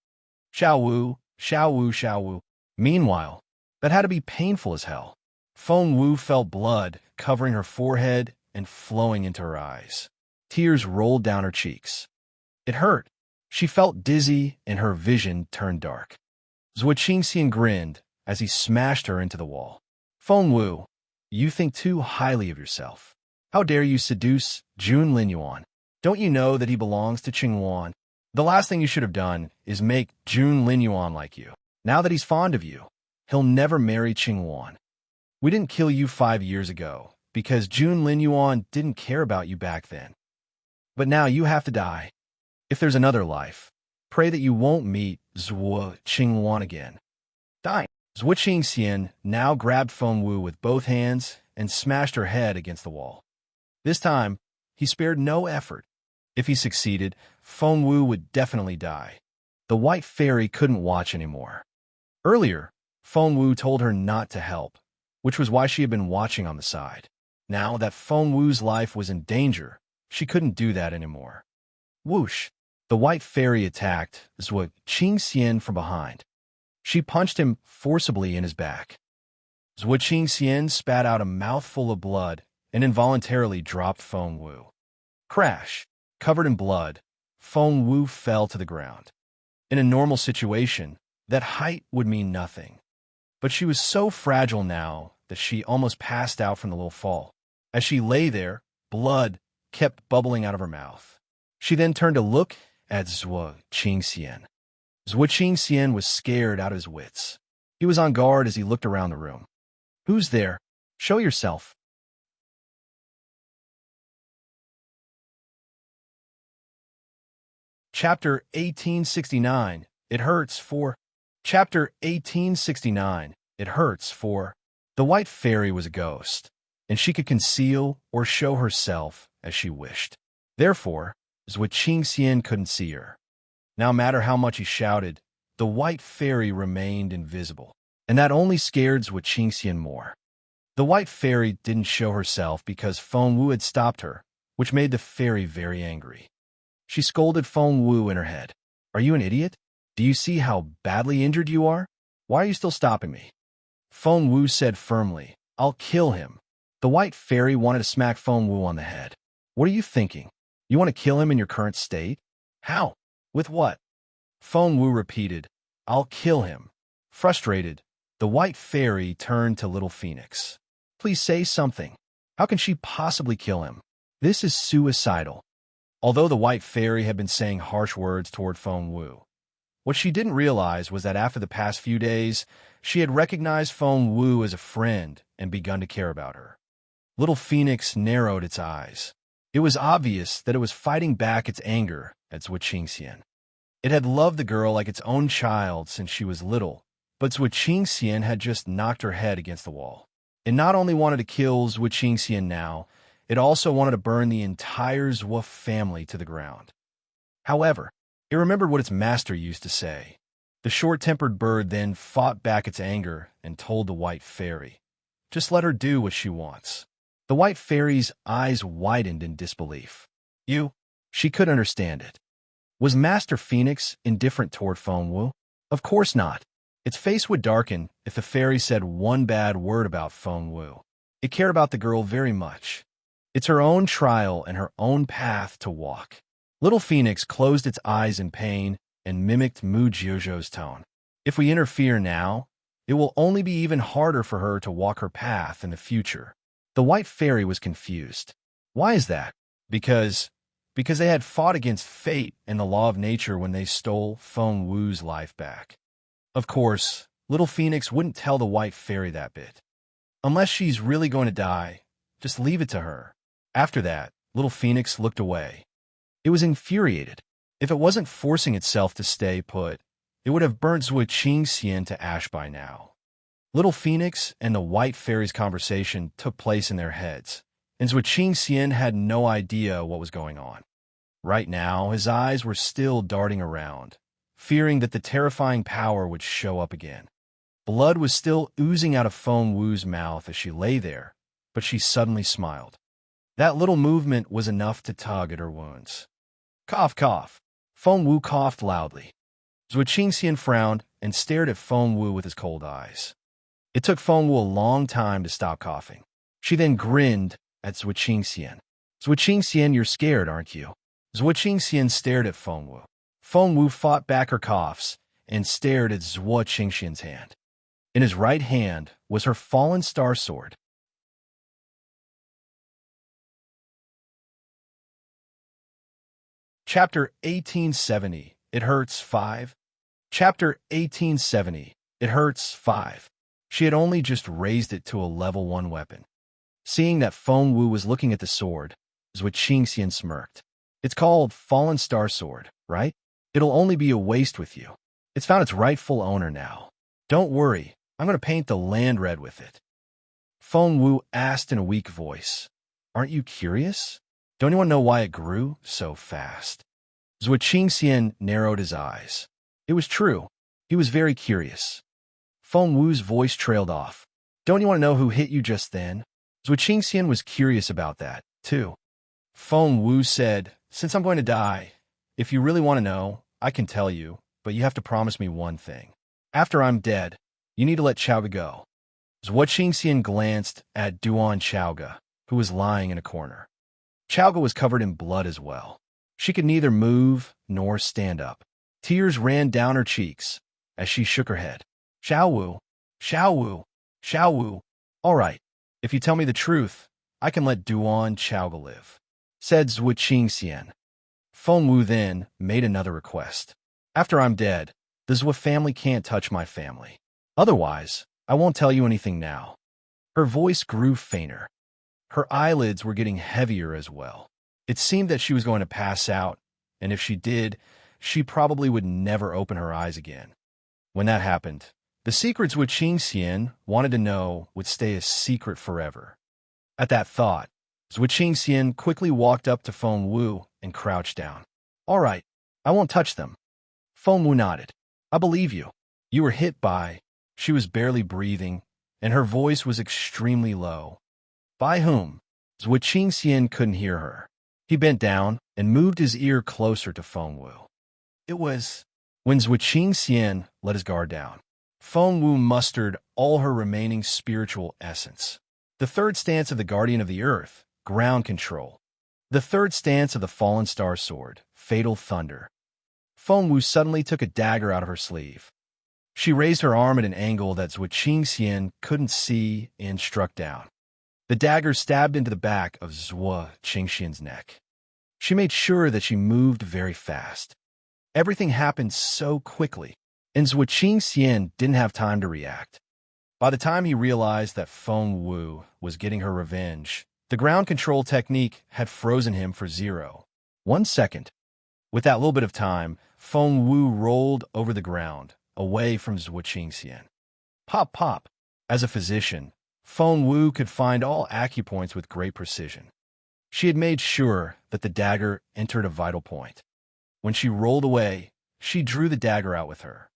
Xiao Wu! Xiao Wu! Xiao Wu! Meanwhile, that had to be painful as hell. Feng Wu felt blood covering her forehead and flowing into her eyes. Tears rolled down her cheeks. It hurt. She felt dizzy and her vision turned dark. Zhuo Qingxian grinned as he smashed her into the wall. Feng Wu, you think too highly of yourself. How dare you seduce Jun Linyuan? Don't you know that he belongs to Qingwan? The last thing you should have done is make Jun Linyuan like you. Now that he's fond of you, he'll never marry Qingwan. We didn't kill you 5 years ago because Jun Linyuan didn't care about you back then. But now you have to die. If there's another life, pray that you won't meet Zhuo Qingwan again. Dying. Zhuo Qingxian now grabbed Feng Wu with both hands and smashed her head against the wall. This time, he spared no effort. If he succeeded, Feng Wu would definitely die. The white fairy couldn't watch anymore. Earlier, Feng Wu told her not to help, which was why she had been watching on the side. Now that Feng Wu's life was in danger, she couldn't do that anymore. Whoosh! The white fairy attacked Zhuo Qingxian from behind. She punched him forcibly in his back. Zhuo Qingxian spat out a mouthful of blood and involuntarily dropped Feng Wu. Crash! Covered in blood, Feng Wu fell to the ground. In a normal situation, that height would mean nothing. But she was so fragile now that she almost passed out from the little fall. As she lay there, blood kept bubbling out of her mouth. She then turned to look at Zhuo Qingxian. Zhuo Qingxian was scared out of his wits. He was on guard as he looked around the room. Who's there? Show yourself. Chapter 1869, It Hurts for. Chapter 1869, It Hurts for. The white fairy was a ghost, and she could conceal or show herself as she wished. Therefore, Zhuo Qingxian couldn't see her. No matter how much he shouted, the white fairy remained invisible, and that only scared Zhuo Qingxian more. The white fairy didn't show herself because Feng Wu had stopped her, which made the fairy very angry. She scolded Feng Wu in her head. Are you an idiot? Do you see how badly injured you are? Why are you still stopping me? Feng Wu said firmly, I'll kill him. The white fairy wanted to smack Feng Wu on the head. What are you thinking? You want to kill him in your current state? How? With what? Feng Wu repeated, I'll kill him. Frustrated, the white fairy turned to Little Phoenix. Please say something. How can she possibly kill him? This is suicidal. Although the white fairy had been saying harsh words toward Feng Wu, what she didn't realize was that after the past few days, she had recognized Feng Wu as a friend and begun to care about her. Little Phoenix narrowed its eyes. It was obvious that it was fighting back its anger at Zhuo Qingxian. It had loved the girl like its own child since she was little, But Zhuo Qingxian had just knocked her head against the wall. It not only wanted to kill Zhuo Qingxian now, it also wanted to burn the entire Zhuo family to the ground. However, it remembered what its master used to say. The short-tempered bird then fought back its anger and told the white fairy, "Just let her do what she wants." The white fairy's eyes widened in disbelief. You? She could understand it. Was Master Phoenix indifferent toward Feng Wu? Of course not. Its face would darken if the fairy said one bad word about Feng Wu. It cared about the girl very much. It's her own trial and her own path to walk. Little Phoenix closed its eyes in pain and mimicked Mu Jiuzhou's tone. If we interfere now, it will only be even harder for her to walk her path in the future. The white fairy was confused. Why is that? Because they had fought against fate and the law of nature when they stole Feng Wu's life back. Of course, Little Phoenix wouldn't tell the white fairy that bit. Unless she's really going to die, just leave it to her. After that, Little Phoenix looked away. It was infuriated. If it wasn't forcing itself to stay put, it would have burnt Zhuo Qingxian to ash by now. Little Phoenix and the white fairy's conversation took place in their heads, and Zhuo Qingxian had no idea what was going on. Right now, his eyes were still darting around, fearing that the terrifying power would show up again. Blood was still oozing out of Feng Wu's mouth as she lay there, but she suddenly smiled. That little movement was enough to tug at her wounds. Cough, cough. Feng Wu coughed loudly. Zhuo Qingxian frowned and stared at Feng Wu with his cold eyes. It took Feng Wu a long time to stop coughing. She then grinned at Zhuo Qingxian. Zhuo Qingxian, you're scared, aren't you? Zhuo Qingxian stared at Feng Wu. Feng Wu fought back her coughs and stared at Zhuo Qingxian's hand. In his right hand was her fallen star sword. Chapter 1870. It Hurts 5. Chapter 1870. It Hurts 5. She had only just raised it to a level 1 weapon. Seeing that Feng Wu was looking at the sword, Zhuo Qingxian smirked. It's called Fallen Star Sword, right? It'll only be a waste with you. It's found its rightful owner now. Don't worry, I'm going to paint the land red with it. Feng Wu asked in a weak voice. Aren't you curious? Don't anyone know why it grew so fast? Zhuo Qingxian narrowed his eyes. It was true. He was very curious. Feng Wu's voice trailed off. Don't you want to know who hit you just then? Zhuo Qingxian was curious about that, too. Feng Wu said, since I'm going to die, if you really want to know, I can tell you, but you have to promise me one thing. After I'm dead, you need to let Chaoga go. Zhuo Qingxian glanced at Duan Chaoga, who was lying in a corner. Chaoga was covered in blood as well. She could neither move nor stand up. Tears ran down her cheeks as she shook her head. Xiao Wu, Xiao Wu, Xiao Wu. All right, if you tell me the truth, I can let Duan Chaoga live, said Zhuo Qingxian. Feng Wu then made another request. After I'm dead, the Zhuo family can't touch my family. Otherwise, I won't tell you anything now. Her voice grew fainter. Her eyelids were getting heavier as well. It seemed that she was going to pass out, and if she did, she probably would never open her eyes again. When that happened, the secrets Zhuo Qingxian wanted to know would stay a secret forever. At that thought, Zhuo Qingxian quickly walked up to Feng Wu and crouched down. All right, I won't touch them. Feng Wu nodded. I believe you. You were hit by... She was barely breathing, and her voice was extremely low. By whom? Zhuo Qingxian couldn't hear her. He bent down and moved his ear closer to Feng Wu. It was when Zhuo Qingxian let his guard down. Feng Wu mustered all her remaining spiritual essence. The third stance of the Guardian of the Earth, ground control. The third stance of the Fallen Star Sword, fatal thunder. Feng Wu suddenly took a dagger out of her sleeve. She raised her arm at an angle that Zhuo Qingxian couldn't see and struck down. The dagger stabbed into the back of Zhuo Qingxian's neck. She made sure that she moved very fast. Everything happened so quickly, and Zhuo Qingxian didn't have time to react. By the time he realized that Feng Wu was getting her revenge, the ground control technique had frozen him for 1 second. With that little bit of time, Feng Wu rolled over the ground, away from Zhuo Qingxian. Pop, pop. As a physician, Feng Wu could find all acupoints with great precision. She had made sure that the dagger entered a vital point. When she rolled away, she drew the dagger out with her.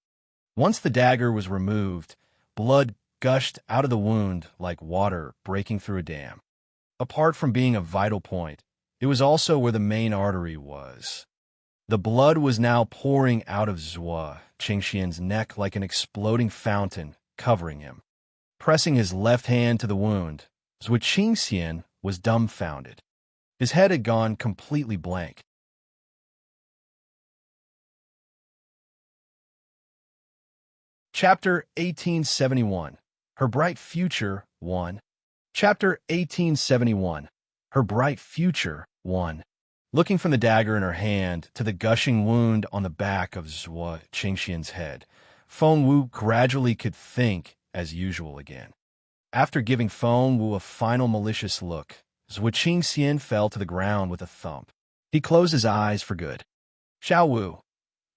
Once the dagger was removed, blood gushed out of the wound like water breaking through a dam. Apart from being a vital point, it was also where the main artery was. The blood was now pouring out of Zhuo Qingxian's neck like an exploding fountain, covering him. Pressing his left hand to the wound, Zhuo Qingxian was dumbfounded. His head had gone completely blank. Chapter 1871. Her Bright Future 1. Chapter 1871. Her Bright Future 1. Looking from the dagger in her hand to the gushing wound on the back of Zhuo Qingxian's head, Feng Wu gradually could think as usual again. After giving Feng Wu a final malicious look, Zhuo Qingxian fell to the ground with a thump. He closed his eyes for good. Xiao Wu.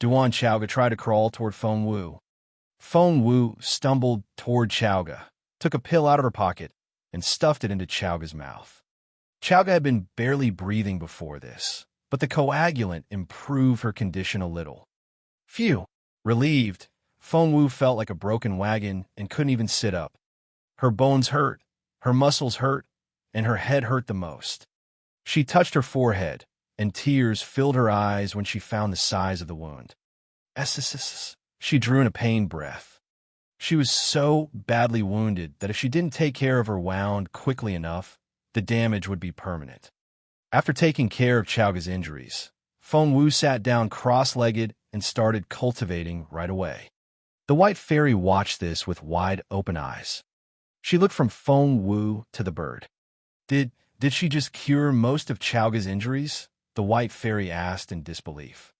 Duan Chaoga tried to crawl toward Feng Wu. Feng Wu stumbled toward Chaoga, took a pill out of her pocket, and stuffed it into Chaoga's mouth. Chaoga had been barely breathing before this, but the coagulant improved her condition a little. Phew! Relieved, Feng Wu felt like a broken wagon and couldn't even sit up. Her bones hurt, her muscles hurt, and her head hurt the most. She touched her forehead, and tears filled her eyes when she found the size of the wound. She drew in a pained breath. She was so badly wounded that if she didn't take care of her wound quickly enough, the damage would be permanent. After taking care of Chaoga's injuries, Feng Wu sat down cross-legged and started cultivating right away. The white fairy watched this with wide-open eyes. She looked from Feng Wu to the bird. Did she just cure most of Chaoga's injuries? The white fairy asked in disbelief.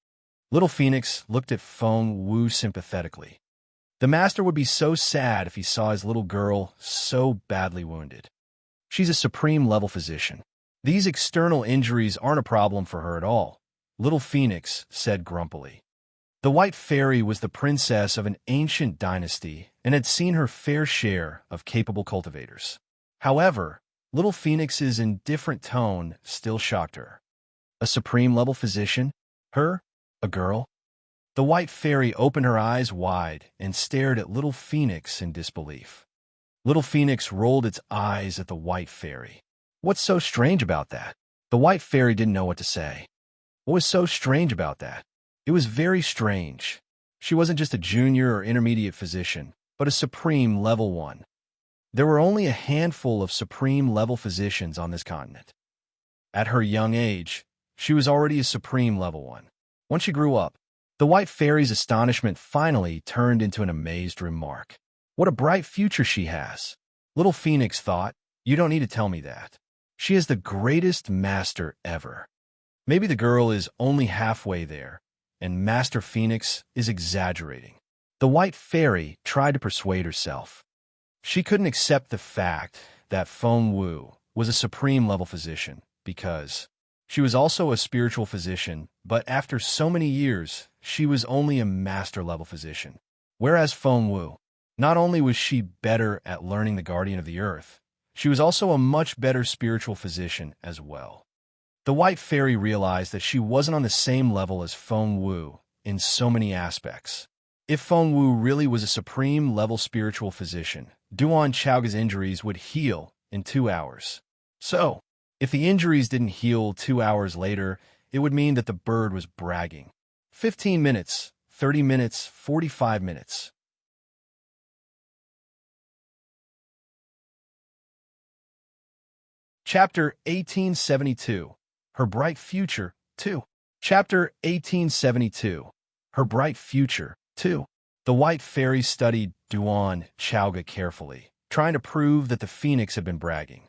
Little Phoenix looked at Feng Wu sympathetically. The master would be so sad if he saw his little girl so badly wounded. She's a supreme-level physician. These external injuries aren't a problem for her at all, Little Phoenix said grumpily. The white fairy was the princess of an ancient dynasty and had seen her fair share of capable cultivators. However, Little Phoenix's indifferent tone still shocked her. A supreme-level physician? Her? A girl? The white fairy opened her eyes wide and stared at Little Phoenix in disbelief. Little Phoenix rolled its eyes at the white fairy. What's so strange about that? The white fairy didn't know what to say. What was so strange about that? It was very strange. She wasn't just a junior or intermediate physician, but a supreme level one. There were only a handful of supreme level physicians on this continent. At her young age, she was already a supreme level one. Once she grew up, the white fairy's astonishment finally turned into an amazed remark. What a bright future she has. Little Phoenix thought, you don't need to tell me that. She is the greatest master ever. Maybe the girl is only halfway there, and Master Phoenix is exaggerating. The white fairy tried to persuade herself. She couldn't accept the fact that Feng Wu was a supreme-level physician because she was also a spiritual physician, but after so many years, she was only a master-level physician. Whereas Feng Wu, not only was she better at learning the Guardian of the Earth, she was also a much better spiritual physician as well. The white fairy realized that she wasn't on the same level as Feng Wu in so many aspects. If Feng Wu really was a supreme-level spiritual physician, Duan Chaoga's injuries would heal in 2 hours. So, if the injuries didn't heal 2 hours later, it would mean that the bird was bragging. 15 minutes, 30 minutes, 45 minutes. Chapter 1872. Her Bright Future 2. Chapter 1872. Her Bright Future 2. The white fairy studied Duan Chaoga carefully, trying to prove that the phoenix had been bragging.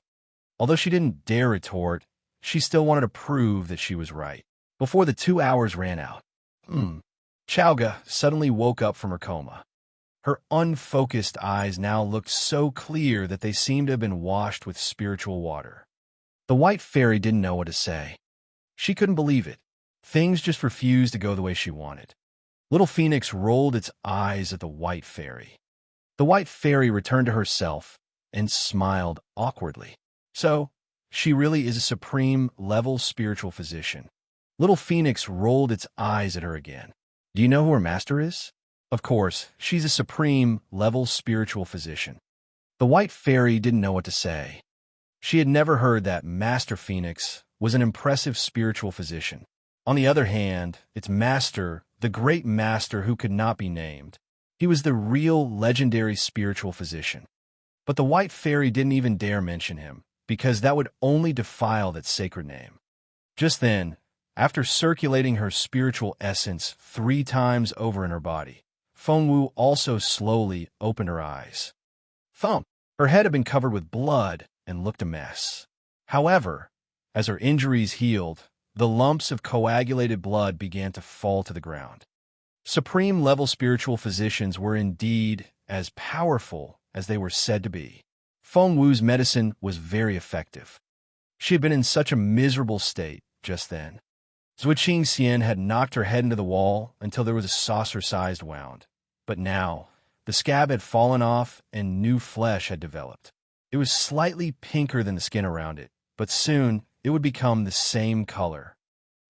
Although she didn't dare retort, she still wanted to prove that she was right. Before the 2 hours ran out, Chaoga suddenly woke up from her coma. Her unfocused eyes now looked so clear that they seemed to have been washed with spiritual water. The white fairy didn't know what to say. She couldn't believe it. Things just refused to go the way she wanted. Little Phoenix rolled its eyes at the white fairy. The white fairy returned to herself and smiled awkwardly. So, she really is a supreme level spiritual physician. Little Phoenix rolled its eyes at her again. Do you know who her master is? Of course, she's a supreme level spiritual physician. The white fairy didn't know what to say. She had never heard that Master Phoenix was an impressive spiritual physician. On the other hand, its master, the great master who could not be named, he was the real legendary spiritual physician. But the white fairy didn't even dare mention him, because that would only defile that sacred name. Just then, after circulating her spiritual essence 3 times over in her body, Fengwu also slowly opened her eyes. Thump! Her head had been covered with blood and looked a mess. However, as her injuries healed, the lumps of coagulated blood began to fall to the ground. Supreme-level spiritual physicians were indeed as powerful as they were said to be. Fengwu's medicine was very effective. She had been in such a miserable state just then. Zhuqiang Xian had knocked her head into the wall until there was a saucer-sized wound. But now, the scab had fallen off and new flesh had developed. It was slightly pinker than the skin around it, but soon it would become the same color.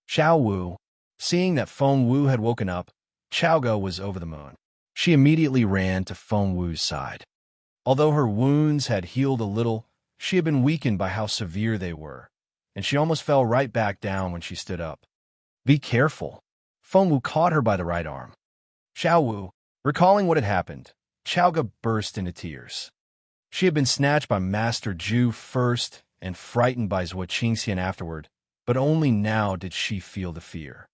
Xiao Wu, seeing that Fengwu had woken up, Chaoga was over the moon. She immediately ran to Fengwu's side. Although her wounds had healed a little, she had been weakened by how severe they were, and she almost fell right back down when she stood up. Be careful. Fengwu caught her by the right arm. Xiao Wu, recalling what had happened, Chaoga burst into tears. She had been snatched by Master Zhu first and frightened by Zhuqiang Xian afterward, but only now did she feel the fear.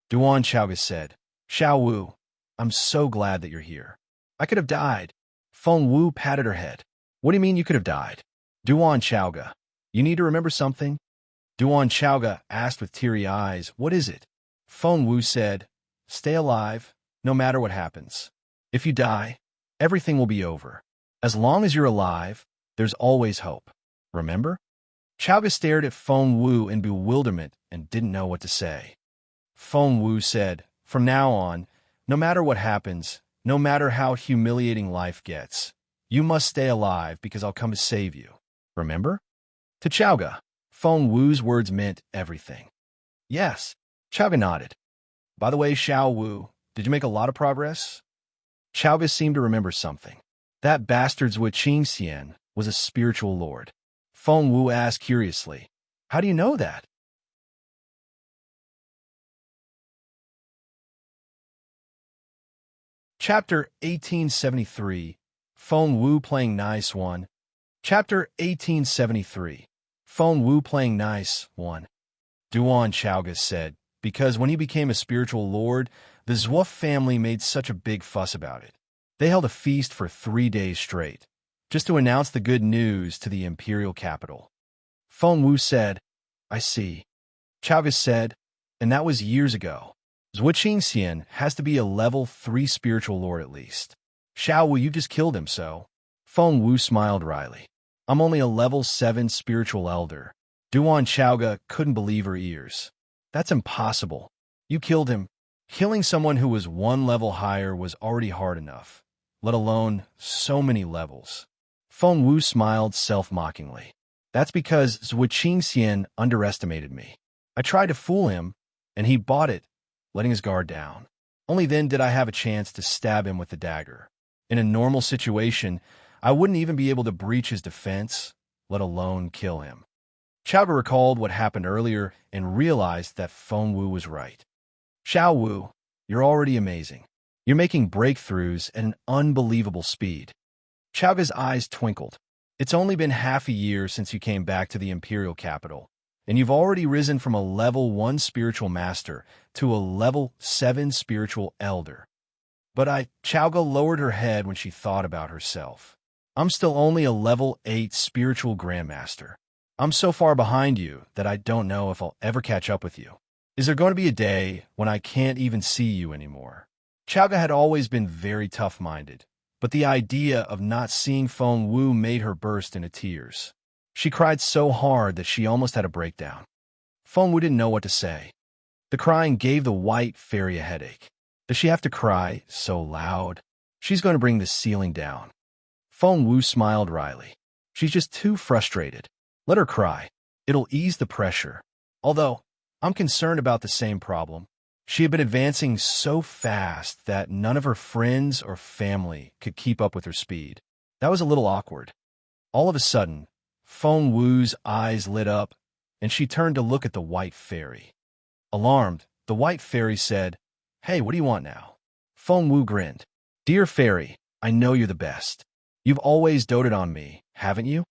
Duan Chaoga said, Xiao Wu, I'm so glad that you're here. I could have died. Fengwu patted her head. What do you mean you could have died? Duan Chaoga, you need to remember something? Duan Chaoga asked with teary eyes, what is it? Fengwu said, stay alive, no matter what happens. If you die, everything will be over. As long as you're alive, there's always hope. Remember? Chaoga stared at Fengwu in bewilderment and didn't know what to say. Fengwu said, from now on, no matter what happens, no matter how humiliating life gets, you must stay alive because I'll come to save you. Remember? To Chaoga, Fengwu's words meant everything. Yes, Chaoga nodded. By the way, Xiao Wu, did you make a lot of progress? Chaoga seemed to remember something. That bastard Zhuqiang Xian was a spiritual lord. Fengwu asked curiously, how do you know that? Chapter 1873, Fengwu playing nice one. Chapter 1873, Fengwu playing nice one. Duan Chaoga said, because when he became a spiritual lord, the Zhuo family made such a big fuss about it. They held a feast for 3 days straight, just to announce the good news to the Imperial capital. Fengwu said, I see. Chaoga said, and that was years ago. Zhuqiang Xian has to be a level 3 spiritual lord at least. Xiao Wu, you just killed him, so? Fengwu smiled wryly. I'm only a level 7 spiritual elder. Duan Chaoga couldn't believe her ears. That's impossible. You killed him. Killing someone who was 1 level higher was already hard enough, let alone so many levels. Fengwu smiled self-mockingly. That's because Zhuqiang Xian underestimated me. I tried to fool him, and he bought it, letting his guard down. Only then did I have a chance to stab him with the dagger. In a normal situation, I wouldn't even be able to breach his defense, let alone kill him. Chaoga recalled what happened earlier and realized that Fengwu was right. Xiao Wu, you're already amazing. You're making breakthroughs at an unbelievable speed. Chaoga's eyes twinkled. It's only been half a year since you came back to the Imperial capital, and you've already risen from a level 1 spiritual master to a level 7 spiritual elder. But Chaoga lowered her head when she thought about herself. I'm still only a level 8 spiritual grandmaster. I'm so far behind you that I don't know if I'll ever catch up with you. Is there going to be a day when I can't even see you anymore? Chaoga had always been very tough-minded, but the idea of not seeing Fengwu made her burst into tears. She cried so hard that she almost had a breakdown. Fengwu didn't know what to say. The crying gave the white fairy a headache. Does she have to cry so loud? She's going to bring the ceiling down. Feng Wu smiled wryly. She's just too frustrated. Let her cry. It'll ease the pressure. Although, I'm concerned about the same problem. She had been advancing so fast that none of her friends or family could keep up with her speed. That was a little awkward. All of a sudden, Feng Wu's eyes lit up, and she turned to look at the white fairy. Alarmed, the white fairy said, "Hey, what do you want now?" Feng Wu grinned. "Dear fairy, I know you're the best. You've always doted on me, haven't you?"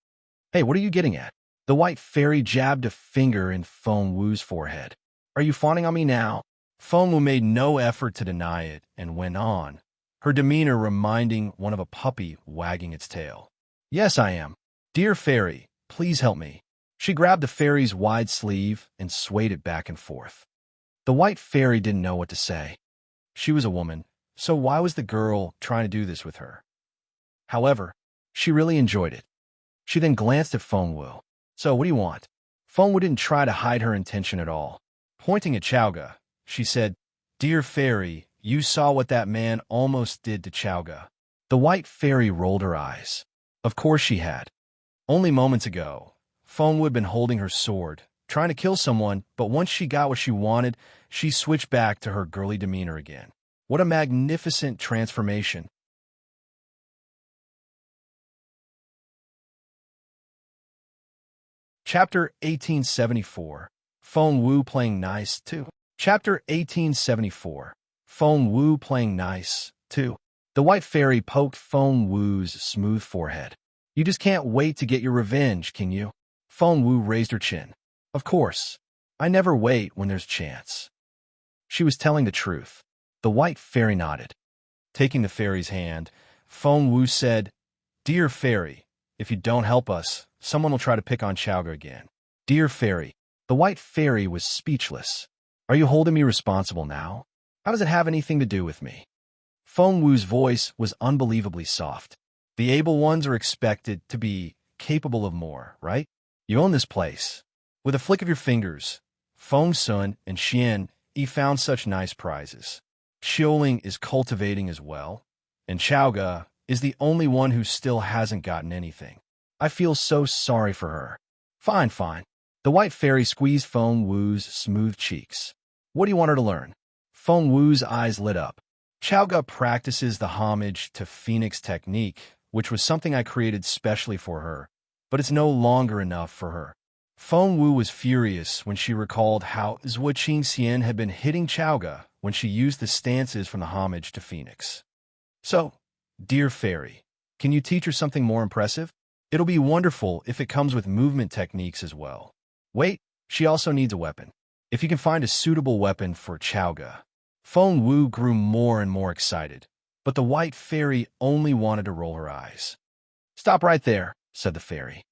"Hey, what are you getting at?" The white fairy jabbed a finger in Feng Wu's forehead. "Are you fawning on me now?" Feng Wu made no effort to deny it and went on, her demeanor reminding one of a puppy wagging its tail. "Yes, I am. Dear fairy, please help me." She grabbed the fairy's wide sleeve and swayed it back and forth. The white fairy didn't know what to say. She was a woman, so why was the girl trying to do this with her? However, she really enjoyed it. She then glanced at Feng Wu. "So, what do you want?" Feng Wu didn't try to hide her intention at all. Pointing at Chaoga, she said, "Dear fairy, you saw what that man almost did to Chaoga." The white fairy rolled her eyes. Of course she had. Only moments ago, Feng Wu had been holding her sword, trying to kill someone, but once she got what she wanted, she switched back to her girly demeanor again. What a magnificent transformation. Chapter 1874. Feng Wu playing nice, too. Chapter 1874. Feng Wu playing nice, too. The white fairy poked Feng Wu's smooth forehead. "You just can't wait to get your revenge, can you?" Feng Wu raised her chin. "Of course. I never wait when there's chance." She was telling the truth. The white fairy nodded. Taking the fairy's hand, Feng Wu said, "Dear fairy, if you don't help us, someone will try to pick on Chaoga again." Dear fairy. The white fairy was speechless. "Are you holding me responsible now? How does it have anything to do with me?" Feng Wu's voice was unbelievably soft. "The able ones are expected to be capable of more, right? You own this place." With a flick of your fingers, Feng Sun and Xian found such nice prizes. Xiaoling is cultivating as well, and Chaoga is the only one who still hasn't gotten anything. I feel so sorry for her. Fine, fine. The white fairy squeezed Feng Wu's smooth cheeks. "What do you want her to learn?" Feng Wu's eyes lit up. Chaoga practices the homage to Phoenix technique, which was something I created specially for her, but it's no longer enough for her. Feng Wu was furious when she recalled how Zhou Qingxian had been hitting Chaoga when she used the stances from the homage to Phoenix. "So, dear fairy, can you teach her something more impressive? It'll be wonderful if it comes with movement techniques as well. Wait, she also needs a weapon. If you can find a suitable weapon for Chaoga." Feng Wu grew more and more excited, but the white fairy only wanted to roll her eyes. "Stop right there," said the fairy.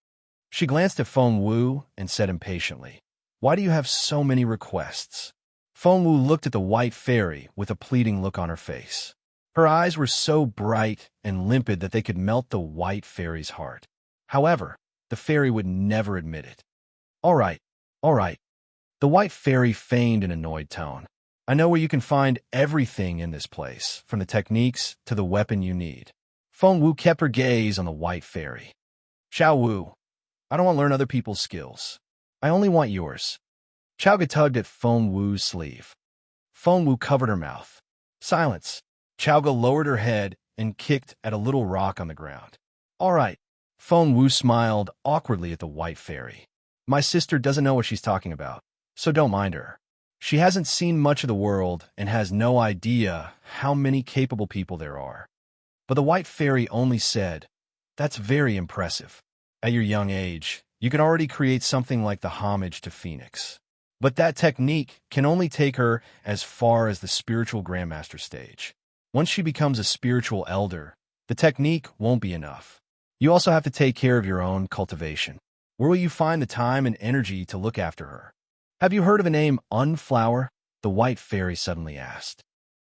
She glanced at Feng Wu and said impatiently, "Why do you have so many requests?" Feng Wu looked at the white fairy with a pleading look on her face. Her eyes were so bright and limpid that they could melt the white fairy's heart. However, the fairy would never admit it. All right. The white fairy feigned an annoyed tone. "I know where you can find everything in this place, from the techniques to the weapon you need." Feng Wu kept her gaze on the white fairy. "Xiao Wu, I don't want to learn other people's skills. I only want yours." Chaoga tugged at Feng Wu's sleeve. Feng Wu covered her mouth. "Silence." Chaoga lowered her head and kicked at a little rock on the ground. "All right." Feng Wu smiled awkwardly at the white fairy. "My sister doesn't know what she's talking about, so don't mind her. She hasn't seen much of the world and has no idea how many capable people there are." But the white fairy only said, "That's very impressive. At your young age, you can already create something like the homage to Phoenix. But that technique can only take her as far as the spiritual grandmaster stage. Once she becomes a spiritual elder, the technique won't be enough. You also have to take care of your own cultivation. Where will you find the time and energy to look after her?" "Have you heard of the name Unflower?" the white fairy suddenly asked.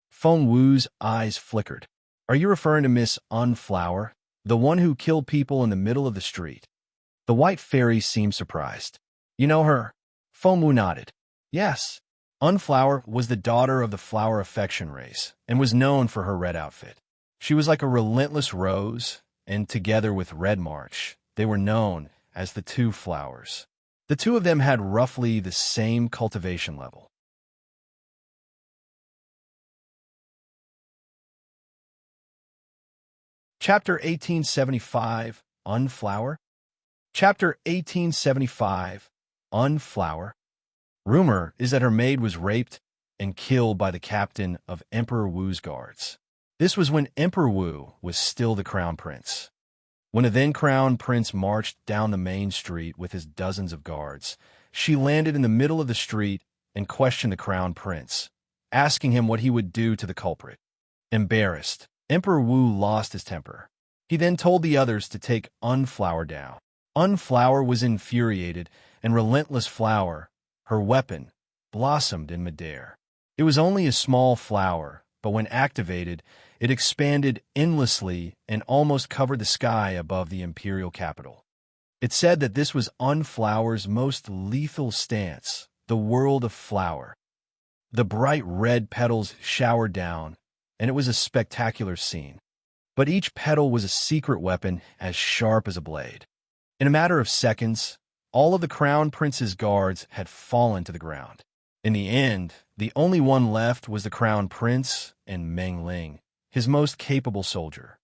Feng Wu's eyes flickered. "Are you referring to Miss Unflower, the one who killed people in the middle of the street?" The white fairy seemed surprised. "You know her?" Feng Wu nodded. "Yes. Unflower was the daughter of the flower affection race and was known for her red outfit. She was like a relentless rose, and together with Red March, they were known as the two flowers. The two of them had roughly the same cultivation level. Chapter 1875, Unflower. Chapter 1875, Unflower. Rumor is that her maid was raped and killed by the captain of Emperor Wu's guards. This was when Emperor Wu was still the crown prince. When a then-crowned prince marched down the main street with his dozens of guards, she landed in the middle of the street and questioned the crown prince, asking him what he would do to the culprit. Embarrassed, Emperor Wu lost his temper. He then told the others to take Unflower down. Unflower was infuriated, and Relentless Flower, her weapon, blossomed in midair. It was only a small flower, but when activated, it expanded endlessly and almost covered the sky above the imperial capital. It said that this was Unflower's most lethal stance, the world of flower. The bright red petals showered down, and it was a spectacular scene. But each petal was a secret weapon as sharp as a blade. In a matter of seconds, all of the crown prince's guards had fallen to the ground. In the end, the only one left was the crown prince and Meng Ling, his most capable soldier.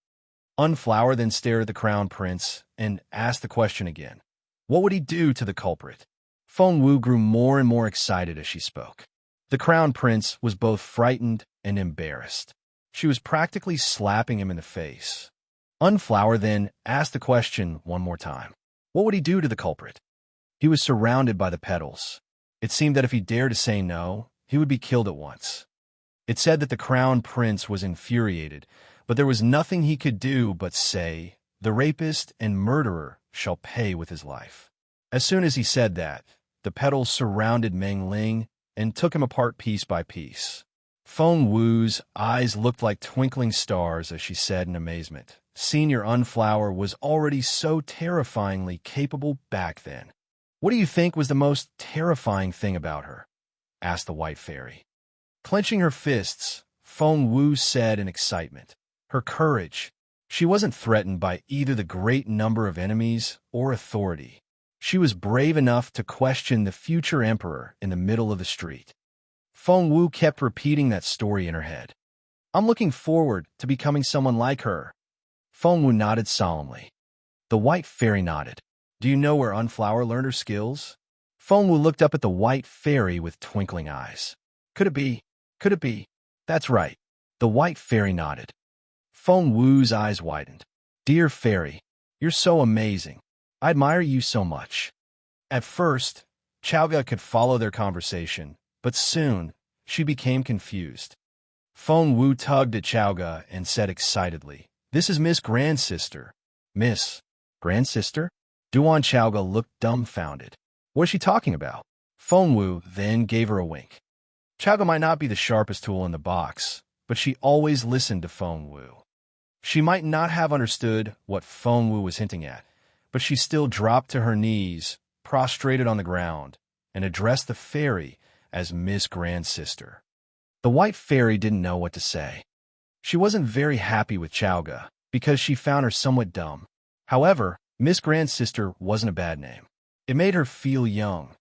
Unflower then stared at the crown prince and asked the question again. What would he do to the culprit? Feng Wu grew more and more excited as she spoke. The crown prince was both frightened and embarrassed. She was practically slapping him in the face. Unflower then asked the question one more time. What would he do to the culprit? He was surrounded by the petals. It seemed that if he dared to say no, he would be killed at once. It said that the crown prince was infuriated, but there was nothing he could do but say, "The rapist and murderer shall pay with his life." As soon as he said that, the petals surrounded Meng Ling and took him apart piece by piece. Feng Wu's eyes looked like twinkling stars as she said in amazement, "Senior Unflower was already so terrifyingly capable back then." "What do you think was the most terrifying thing about her?" asked the White Fairy. Clenching her fists, Feng Wu said in excitement, "Her courage. She wasn't threatened by either the great number of enemies or authority. She was brave enough to question the future emperor in the middle of the street." Feng Wu kept repeating that story in her head. "I'm looking forward to becoming someone like her." Feng Wu nodded solemnly. The White Fairy nodded. "Do you know where Unflower learned her skills?" Feng Wu looked up at the White Fairy with twinkling eyes. "Could it be? Could it be?" "That's right." The White Fairy nodded. Feng Wu's eyes widened. "Dear Fairy, you're so amazing. I admire you so much." At first, Chaoga could follow their conversation, but soon she became confused. Feng Wu tugged at Chaoga and said excitedly, "This is Miss Grandsister." "Miss Grandsister?" Duan Chaoga looked dumbfounded. What is she talking about? Feng Wu then gave her a wink. Chaoga might not be the sharpest tool in the box, but she always listened to Feng Wu. She might not have understood what Feng Wu was hinting at, but she still dropped to her knees, prostrated on the ground, and addressed the fairy as Miss Grandsister. The White Fairy didn't know what to say. She wasn't very happy with Chaoga because she found her somewhat dumb. However, Miss Grandsister wasn't a bad name. It made her feel young.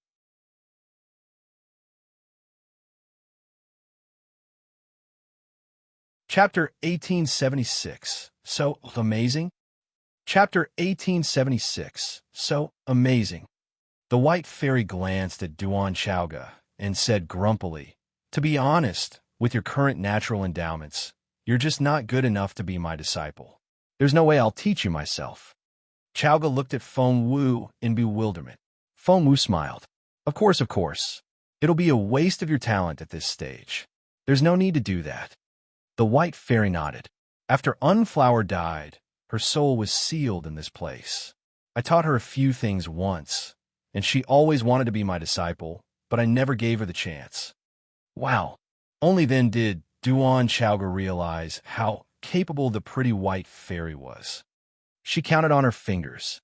Chapter 1876. So amazing? Chapter 1876. So amazing. The White Fairy glanced at Duan Chaoga and said grumpily, "To be honest, with your current natural endowments, you're just not good enough to be my disciple. There's no way I'll teach you myself." Chaoga looked at Feng Wu in bewilderment. Feng Wu smiled. Of course. It'll be a waste of your talent at this stage. There's no need to do that." The White Fairy nodded. "After Unflower died, her soul was sealed in this place. I taught her a few things once, and she always wanted to be my disciple, but I never gave her the chance." Wow. Only then did Duan Chaoga realize how capable the pretty White Fairy was. She counted on her fingers.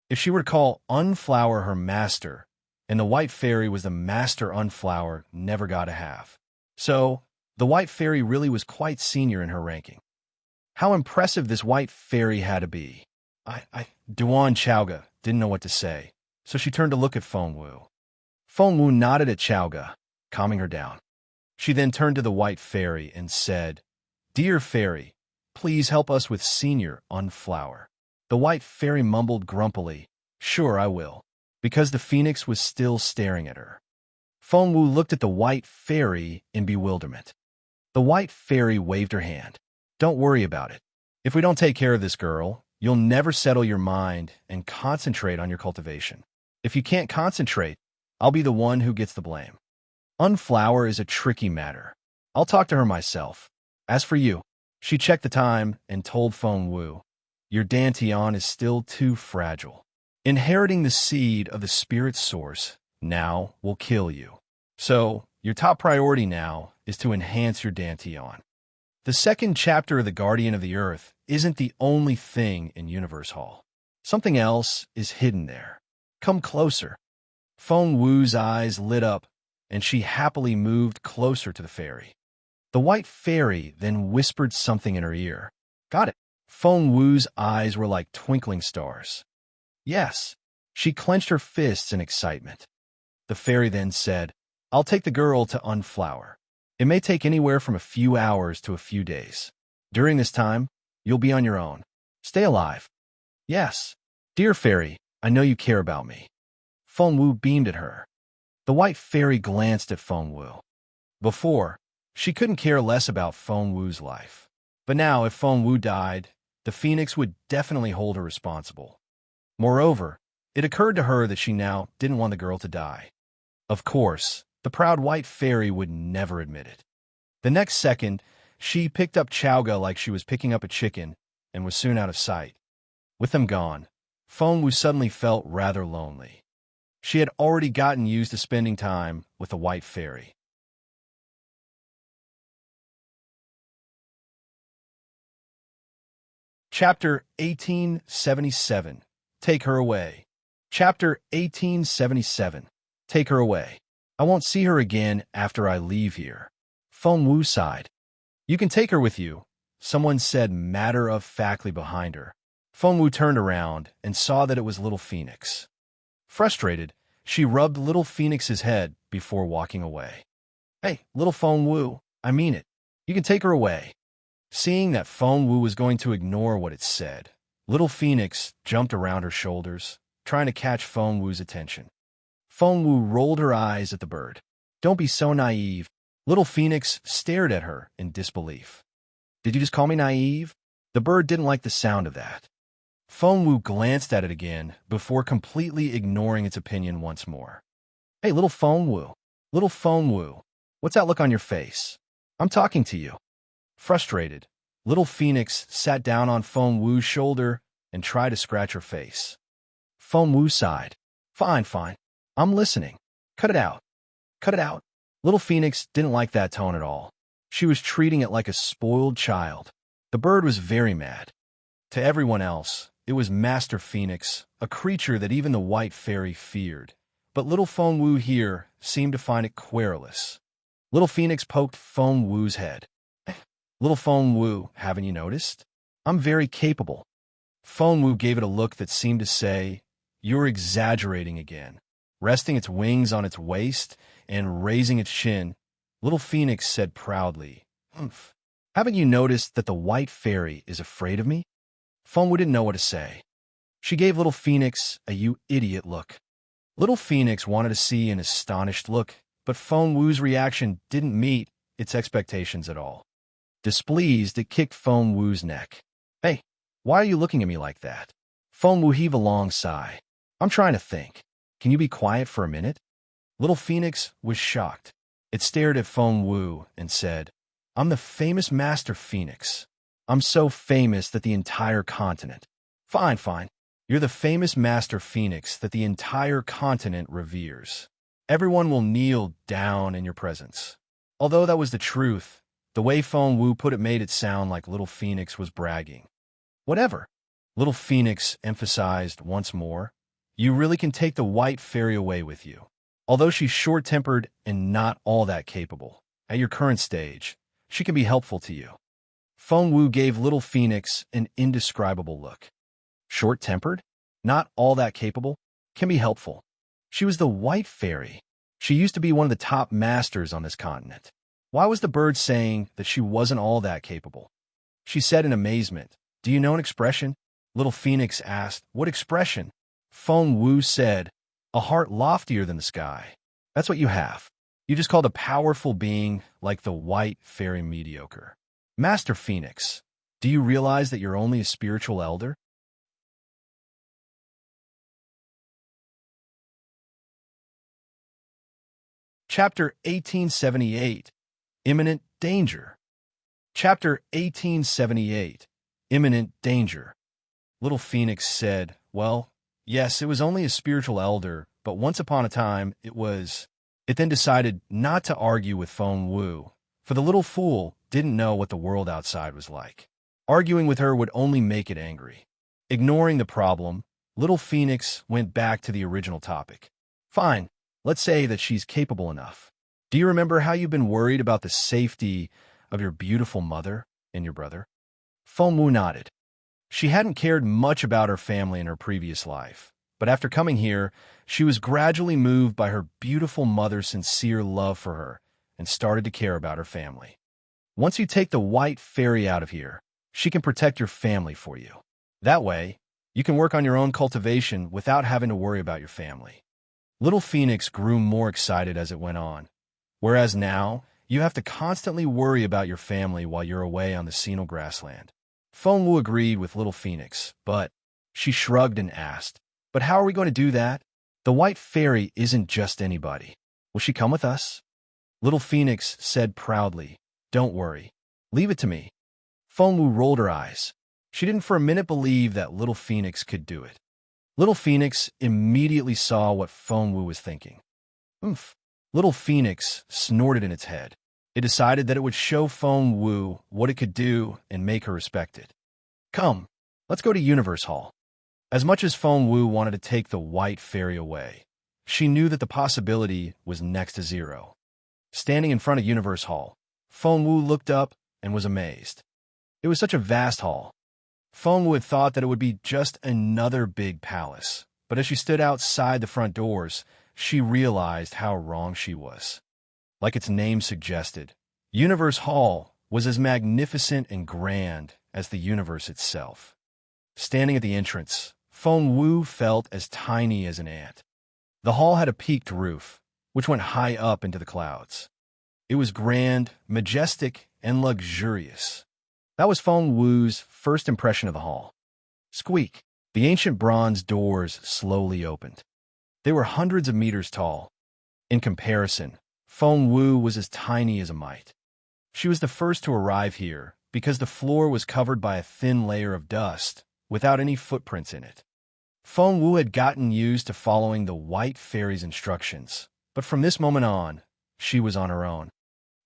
If she were to call Unflower her master, and the white fairy was the master unflower never got to have. So, the white fairy really was quite senior in her ranking. How impressive this white fairy had to be. Duan Chowga didn't know what to say, so she turned to look at Fengwu. Fengwu nodded at Chowga, calming her down. She then turned to the white fairy and said, "Dear fairy, please help us with senior unflower." The white fairy mumbled grumpily, "Sure, I will," because the phoenix was still staring at her. Fengwu looked at the white fairy in bewilderment. The white fairy waved her hand. "Don't worry about it. If we don't take care of this girl, you'll never settle your mind and concentrate on your cultivation. If you can't concentrate, I'll be the one who gets the blame. Unflower is a tricky matter. I'll talk to her myself. As for you," she checked the time and told Fengwu, "your Dantian is still too fragile. Inheriting the seed of the spirit source now will kill you. So, your top priority now is to enhance your Dantian." The second chapter of The Guardian of the Earth isn't the only thing in Universe Hall. Something else is hidden there. Come closer. Fengwu's eyes lit up, and she happily moved closer to the fairy. The white fairy then whispered something in her ear. "Got it." Fengwu's eyes were like twinkling stars. "Yes." She clenched her fists in excitement. The fairy then said, "I'll take the girl to Unflower. It may take anywhere from a few hours to a few days. During this time, you'll be on your own. Stay alive." "Yes. Dear fairy, I know you care about me." Fengwu beamed at her. The white fairy glanced at Fengwu. Before, she couldn't care less about Fengwu's life. But now, if Fengwu died, the phoenix would definitely hold her responsible. Moreover, it occurred to her that she now didn't want the girl to die. Of course, the proud white fairy would never admit it. The next second, she picked up Chowga like she was picking up a chicken and was soon out of sight. With them gone, Fengwu suddenly felt rather lonely. She had already gotten used to spending time with the white fairy. Chapter 1877. Take her away. Chapter 1877. Take her away. I won't see her again after I leave here. Fengwu sighed. "You can take her with you," someone said matter-of-factly behind her. Fengwu turned around and saw that it was Little Phoenix. Frustrated, she rubbed Little Phoenix's head before walking away. "Hey, Little Fengwu, I mean it. You can take her away." Seeing that Fengwu was going to ignore what it said, Little Phoenix jumped around her shoulders, trying to catch Fengwu's attention. Fengwu rolled her eyes at the bird. "Don't be so naive." Little Phoenix stared at her in disbelief. "Did you just call me naive?" The bird didn't like the sound of that. Fengwu glanced at it again before completely ignoring its opinion once more. "Hey, Little Fengwu. Little Fengwu, what's that look on your face? I'm talking to you." Frustrated, Little Phoenix sat down on Fengwu's shoulder and tried to scratch her face. Fengwu sighed. Fine, fine. I'm listening. Cut it out. Cut it out." Little Phoenix didn't like that tone at all. She was treating it like a spoiled child. The bird was very mad. To everyone else, it was Master Phoenix, a creature that even the white fairy feared. But Little Fengwu here seemed to find it querulous. Little Phoenix poked Fengwu's head. "Little Fengwu, haven't you noticed? I'm very capable." Fengwu gave it a look that seemed to say, "You're exaggerating again." Resting its wings on its waist and raising its chin, Little Phoenix said proudly, "Humph. Haven't you noticed that the white fairy is afraid of me?" Fengwu didn't know what to say. She gave Little Phoenix a "you idiot" look. Little Phoenix wanted to see an astonished look, but Fengwu's reaction didn't meet its expectations at all. Displeased, it kicked Fengwu's neck. "Hey, why are you looking at me like that?" Fengwu heaved a long sigh. "I'm trying to think. Can you be quiet for a minute?" Little Phoenix was shocked. It stared at Fengwu and said, "I'm the famous Master Phoenix. I'm so famous that the entire continent—" "Fine, fine. You're the famous Master Phoenix that the entire continent reveres. Everyone will kneel down in your presence." Although that was the truth, the way Fengwu put it made it sound like Little Phoenix was bragging. "Whatever." Little Phoenix emphasized once more, "You really can take the white fairy away with you. Although she's short-tempered and not all that capable, at your current stage, she can be helpful to you. Feng Wu gave little Phoenix an indescribable look. Short-tempered? Not all that capable? Can be helpful. She was the White Fairy. She used to be one of the top masters on this continent. Why was the bird saying that she wasn't all that capable? She said in amazement, "Do you know an expression?" Little Phoenix asked, "What expression?" Feng Wu said, "A heart loftier than the sky." That's what you have. You just called a powerful being like the White Fairy mediocre. Master Phoenix, do you realize that you're only a spiritual elder? Chapter 1878, Imminent Danger. Chapter 1878, Imminent Danger. Little Phoenix said, "Well, yes, it was only a spiritual elder, but once upon a time it was." It then decided not to argue with Feng Wu, for the little fool didn't know what the world outside was like. Arguing with her would only make it angry. Ignoring the problem, Little Phoenix went back to the original topic. Fine, let's say that she's capable enough. Do you remember how you've been worried about the safety of your beautiful mother and your brother? Feng Wu nodded. She hadn't cared much about her family in her previous life, but after coming here, she was gradually moved by her beautiful mother's sincere love for her and started to care about her family. Once you take the White Fairy out of here, she can protect your family for you. That way, you can work on your own cultivation without having to worry about your family. Little Phoenix grew more excited as it went on, whereas now, you have to constantly worry about your family while you're away on the senile grassland. Feng Wu agreed with Little Phoenix, but she shrugged and asked, "But how are we going to do that? The White Fairy isn't just anybody. Will she come with us?" Little Phoenix said proudly, "Don't worry. Leave it to me." Feng Wu rolled her eyes. She didn't for a minute believe that Little Phoenix could do it. Little Phoenix immediately saw what Feng Wu was thinking. Oomph. Little Phoenix snorted in its head. It decided that it would show Feng Wu what it could do and make her respected. "Come, let's go to Universe Hall." As much as Feng Wu wanted to take the White Fairy away, she knew that the possibility was next to zero. Standing in front of Universe Hall, Feng Wu looked up and was amazed. It was such a vast hall. Feng Wu had thought that it would be just another big palace, but as she stood outside the front doors, she realized how wrong she was. Like its name suggested, Universe Hall was as magnificent and grand as the universe itself. Standing at the entrance, Feng Wu felt as tiny as an ant. The hall had a peaked roof, which went high up into the clouds. It was grand, majestic, and luxurious. That was Feng Wu's first impression of the hall. Squeak! The ancient bronze doors slowly opened. They were hundreds of meters tall. In comparison, Feng Wu was as tiny as a mite. She was the first to arrive here because the floor was covered by a thin layer of dust without any footprints in it. Feng Wu had gotten used to following the White Fairy's instructions, but from this moment on, she was on her own.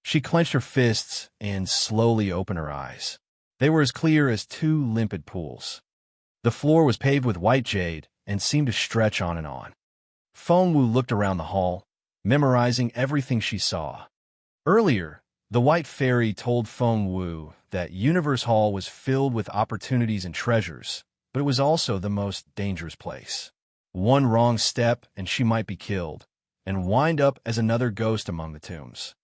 She clenched her fists and slowly opened her eyes. They were as clear as two limpid pools. The floor was paved with white jade and seemed to stretch on and on. Feng Wu looked around the hall, memorizing everything she saw. Earlier, the White Fairy told Feng Wu that Universe Hall was filled with opportunities and treasures, but it was also the most dangerous place. One wrong step and she might be killed, and wind up as another ghost among the tombs.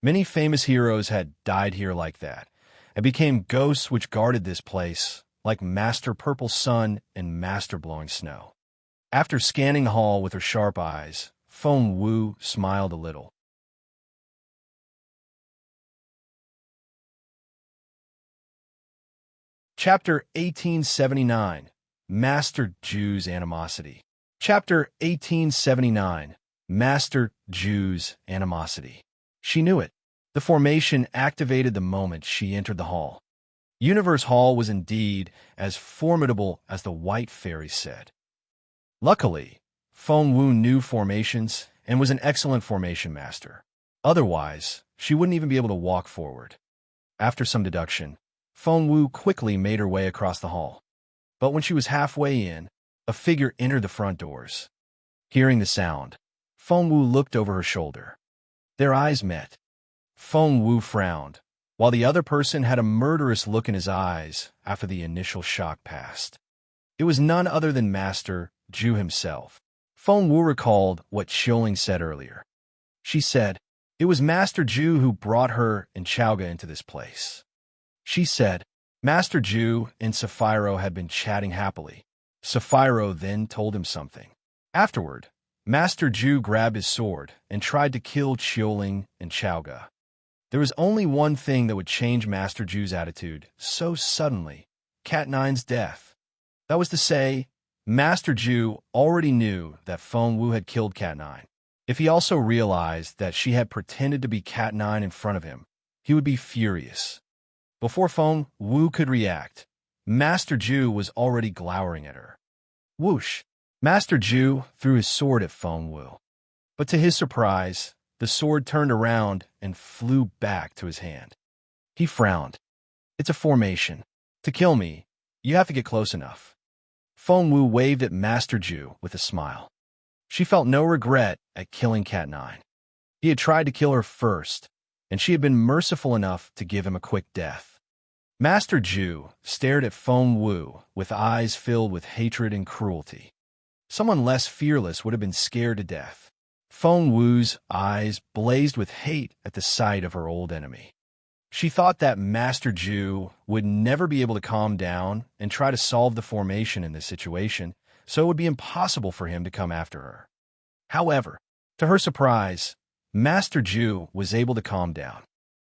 Many famous heroes had died here like that, and became ghosts which guarded this place, like Master Purple Sun and Master Blowing Snow. After scanning the hall with her sharp eyes, Feng Wu smiled a little. Chapter 1879, Master Ju's Animosity. Chapter 1879, Master Ju's Animosity. She knew it. The formation activated the moment she entered the hall. Universe Hall was indeed as formidable as the White Fairy said. Luckily, Feng Wu knew formations and was an excellent formation master. Otherwise, she wouldn't even be able to walk forward. After some deduction, Feng Wu quickly made her way across the hall. But when she was halfway in, a figure entered the front doors. Hearing the sound, Feng Wu looked over her shoulder. Their eyes met. Feng Wu frowned, while the other person had a murderous look in his eyes after the initial shock passed. It was none other than Master Zhu himself. Feng Wu recalled what Qiuling said earlier. She said, "It was Master Zhu who brought her and Chaoga into this place." She said, Master Zhu and Sapphiro had been chatting happily. Sapphiro then told him something. Afterward, Master Zhu grabbed his sword and tried to kill Qiuling and Chaoga. There was only one thing that would change Master Zhu's attitude so suddenly: Cat Nine's death. That was to say, Master Zhu already knew that Feng Wu had killed Cat Nine. If he also realized that she had pretended to be Cat Nine in front of him, he would be furious. Before Feng Wu could react, Master Zhu was already glowering at her. Whoosh! Master Zhu threw his sword at Feng Wu. But to his surprise, the sword turned around and flew back to his hand. He frowned. It's a formation. To kill me, you have to get close enough. Feng Wu waved at Master Zhu with a smile. She felt no regret at killing Cat Nine. He had tried to kill her first, and she had been merciful enough to give him a quick death. Master Zhu stared at Feng Wu with eyes filled with hatred and cruelty. Someone less fearless would have been scared to death. Feng Wu's eyes blazed with hate at the sight of her old enemy. She thought that Master Zhu would never be able to calm down and try to solve the formation in this situation, so it would be impossible for him to come after her. However, to her surprise, Master Zhu was able to calm down.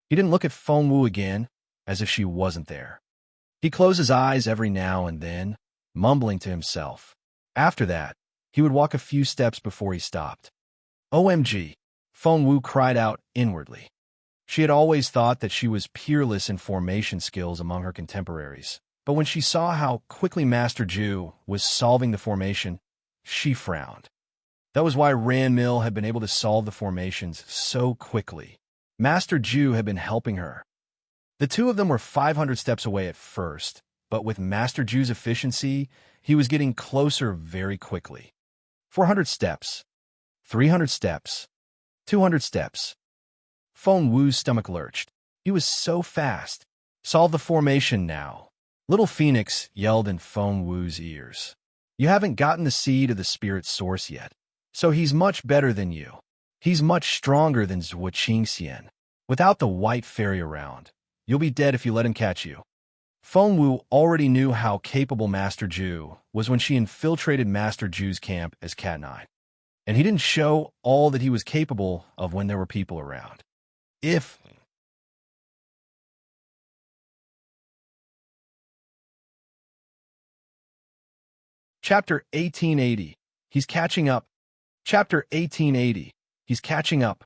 He didn't look at Feng Wu again, as if she wasn't there. He closed his eyes every now and then, mumbling to himself. After that, he would walk a few steps before he stopped. OMG! Feng Wu cried out inwardly. She had always thought that she was peerless in formation skills among her contemporaries, but when she saw how quickly Master Zhu was solving the formation, she frowned. That was why Ranmil had been able to solve the formations so quickly. Master Zhu had been helping her. The two of them were 500 steps away at first, but with Master Zhu's efficiency, he was getting closer very quickly. 400 steps, 300 steps, 200 steps. Feng Wu's stomach lurched. He was so fast. Solve the formation now. Little Phoenix yelled in Feng Wu's ears. You haven't gotten the seed of the spirit source yet, so he's much better than you. He's much stronger than Zhuo Qingxian. Without the white fairy around, you'll be dead if you let him catch you. Feng Wu already knew how capable Master Zhu was when she infiltrated Master Zhu's camp as Cat Nine, and he didn't show all that he was capable of when there were people around. Chapter 1880. He's catching up. Chapter 1880. He's catching up.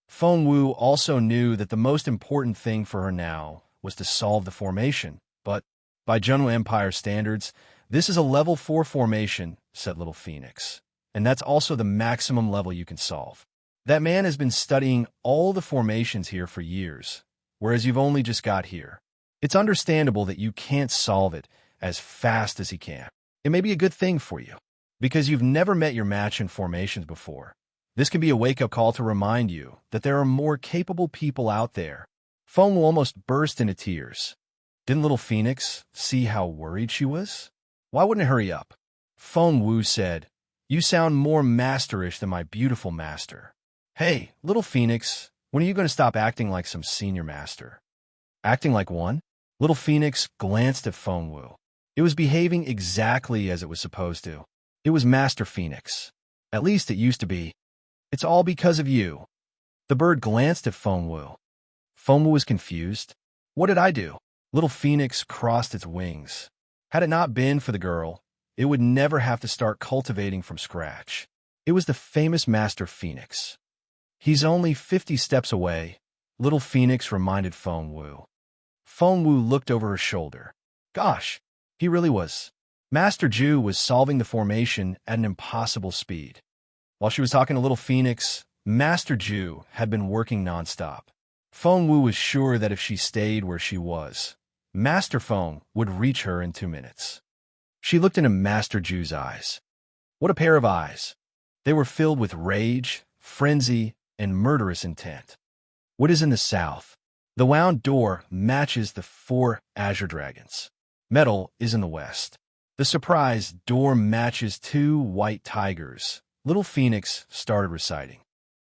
Feng Wu also knew that the most important thing for her now was to solve the formation, but by Zhenwu Empire standards, this is a level 4 formation, said Little Phoenix, and that's also the maximum level you can solve. That man has been studying all the formations here for years, whereas you've only just got here. It's understandable that you can't solve it as fast as he can. It may be a good thing for you, because you've never met your match in formations before. This can be a wake-up call to remind you that there are more capable people out there. Feng Wu almost burst into tears. Didn't Little Phoenix see how worried she was? Why wouldn't it hurry up? Feng Wu said, You sound more masterish than my beautiful master. Hey, Little Phoenix, when are you going to stop acting like some senior master? Acting like one? Little Phoenix glanced at Feng Wu. It was behaving exactly as it was supposed to. It was Master Phoenix. At least it used to be. It's all because of you. The bird glanced at Feng Wu. Feng Wu was confused. What did I do? Little Phoenix crossed its wings. Had it not been for the girl, it would never have to start cultivating from scratch. It was the famous Master Phoenix. He's only 50 steps away, Little Phoenix reminded Feng Wu. Feng Wu looked over her shoulder. Gosh, he really was. Master Zhu was solving the formation at an impossible speed. While she was talking to Little Phoenix, Master Zhu had been working nonstop. Feng Wu was sure that if she stayed where she was, Master Feng would reach her in 2 minutes. She looked into Master Zhu's eyes. What a pair of eyes! They were filled with rage, frenzy, and murderous intent. Wood is in the south. The wound door matches the 4 azure dragons. Metal is in the west. The surprise door matches 2 white tigers. Little Phoenix started reciting.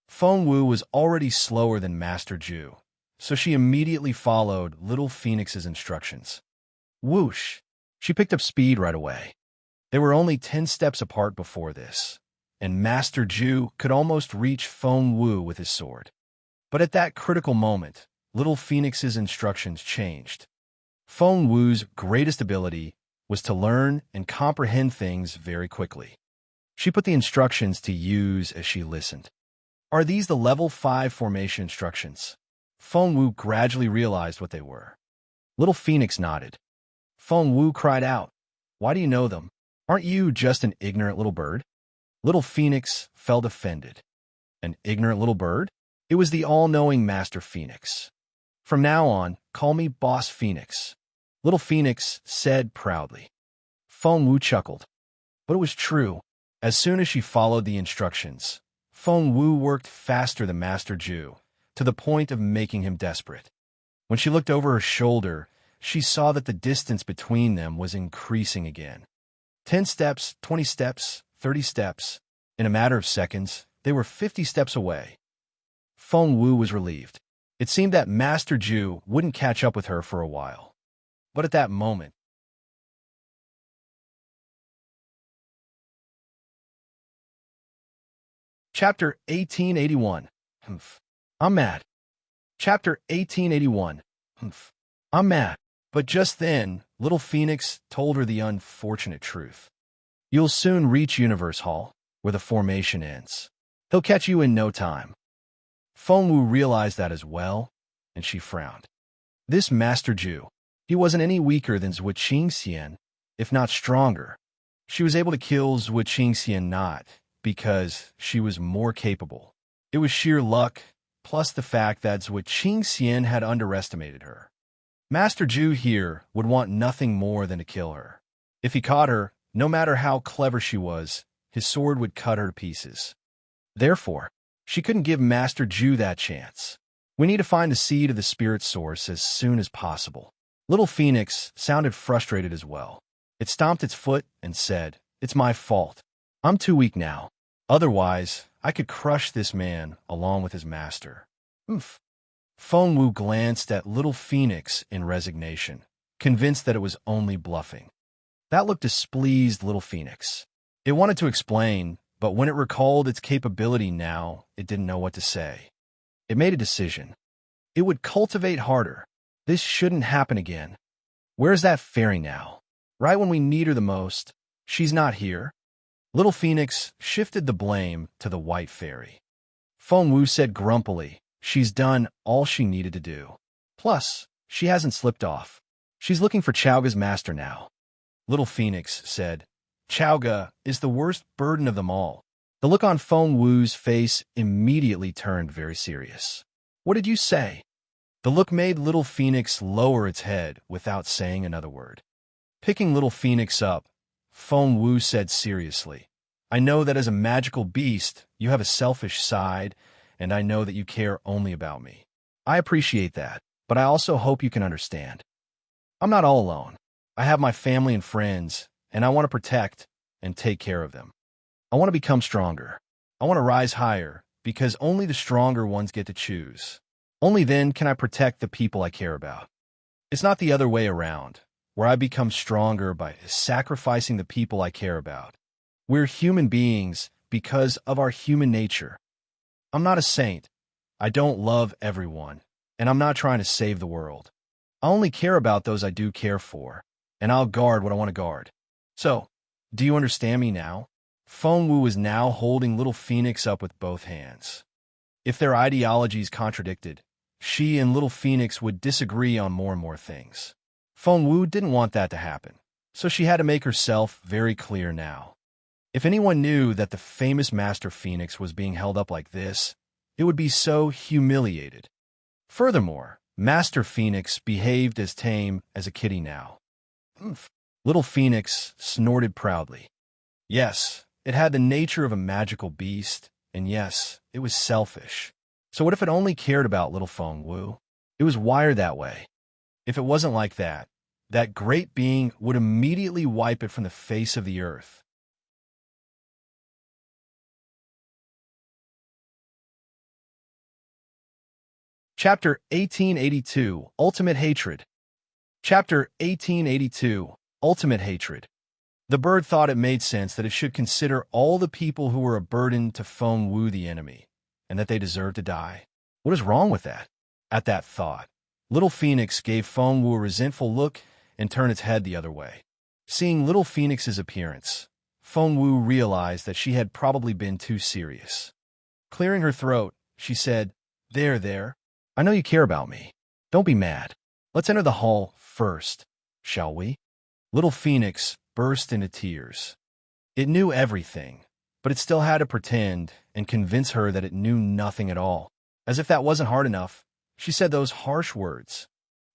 Feng Wu was already slower than Master Ju, so she immediately followed Little Phoenix's instructions. Whoosh! She picked up speed right away. They were only 10 steps apart before this, and Master Ju could almost reach Feng Wu with his sword. But at that critical moment, Little Phoenix's instructions changed. Feng Wu's greatest ability was to learn and comprehend things very quickly. She put the instructions to use as she listened. Are these the level 5 formation instructions? Feng Wu gradually realized what they were. Little Phoenix nodded. Feng Wu cried out, "Why do you know them? Aren't you just an ignorant little bird?" Little Phoenix felt offended. An ignorant little bird? It was the all-knowing Master Phoenix. "From now on, call me Boss Phoenix," Little Phoenix said proudly. Feng Wu chuckled. But it was true. As soon as she followed the instructions, Feng Wu worked faster than Master Ju, to the point of making him desperate. When she looked over her shoulder, she saw that the distance between them was increasing again. 10 steps, 20 steps, 30 steps. In a matter of seconds, they were 50 steps away. Feng Wu was relieved. It seemed that Master Ju wouldn't catch up with her for a while. But at that moment, Chapter 1881. I'm mad. Chapter 1881. I'm mad. But just then, Little Phoenix told her the unfortunate truth. You'll soon reach Universe Hall, where the formation ends. He'll catch you in no time. Feng Wu realized that as well, and she frowned. This Master Ju, he wasn't any weaker than Zhuo Qingxian, if not stronger. She was able to kill Zhuo Qingxian not because she was more capable. It was sheer luck, plus the fact that Zhuo Qingxian had underestimated her. Master Ju here would want nothing more than to kill her. If he caught her, no matter how clever she was, his sword would cut her to pieces. Therefore, she couldn't give Master Ju that chance. We need to find the seed of the spirit source as soon as possible. Little Phoenix sounded frustrated as well. It stomped its foot and said, "It's my fault. I'm too weak now. Otherwise, I could crush this man along with his master." Feng Wu glanced at Little Phoenix in resignation, convinced that it was only bluffing. That look displeased Little Phoenix. It wanted to explain, but when it recalled its capability now, it didn't know what to say. It made a decision. It would cultivate harder. This shouldn't happen again. Where's that fairy now? Right when we need her the most, she's not here. Little Phoenix shifted the blame to the white fairy. Feng Wu said grumpily, she's done all she needed to do. Plus, she hasn't slipped off. She's looking for Chaoga's master now. Little Phoenix said, Chaoga is the worst burden of them all. The look on Feng Wu's face immediately turned very serious. What did you say? The look made Little Phoenix lower its head without saying another word. Picking Little Phoenix up, Feng Wu said seriously, I know that as a magical beast, you have a selfish side, and I know that you care only about me. I appreciate that, but I also hope you can understand. I'm not all alone. I have my family and friends, and I want to protect and take care of them. I want to become stronger. I want to rise higher, because only the stronger ones get to choose. Only then can I protect the people I care about. It's not the other way around, where I become stronger by sacrificing the people I care about. We're human beings because of our human nature. I'm not a saint. I don't love everyone, and I'm not trying to save the world. I only care about those I do care for, and I'll guard what I want to guard. So, do you understand me now? Feng Wu is now holding Little Phoenix up with both hands. If their ideologies contradicted, she and Little Phoenix would disagree on more and more things. Feng Wu didn't want that to happen, so she had to make herself very clear now. If anyone knew that the famous Master Phoenix was being held up like this, it would be so humiliated. Furthermore, Master Phoenix behaved as tame as a kitty now. Little Phoenix snorted proudly. Yes, it had the nature of a magical beast, And yes, it was selfish. So what if it only cared about little Feng Wu? It was wired that way. If it wasn't like that, that great being would immediately wipe it from the face of the earth. Chapter 1882, Ultimate Hatred. Chapter 1882, Ultimate Hatred. The bird thought it made sense that it should consider all the people who were a burden to Feng Wu the enemy, and that they deserved to die. What is wrong with that? At that thought, Little Phoenix gave Feng Wu a resentful look and turned its head the other way. Seeing Little Phoenix's appearance, Feng Wu realized that she had probably been too serious. Clearing her throat, she said, There. I know you care about me. Don't be mad. Let's enter the hall first, shall we?" Little Phoenix burst into tears. It knew everything, but it still had to pretend and convince her that it knew nothing at all. As if that wasn't hard enough, she said those harsh words.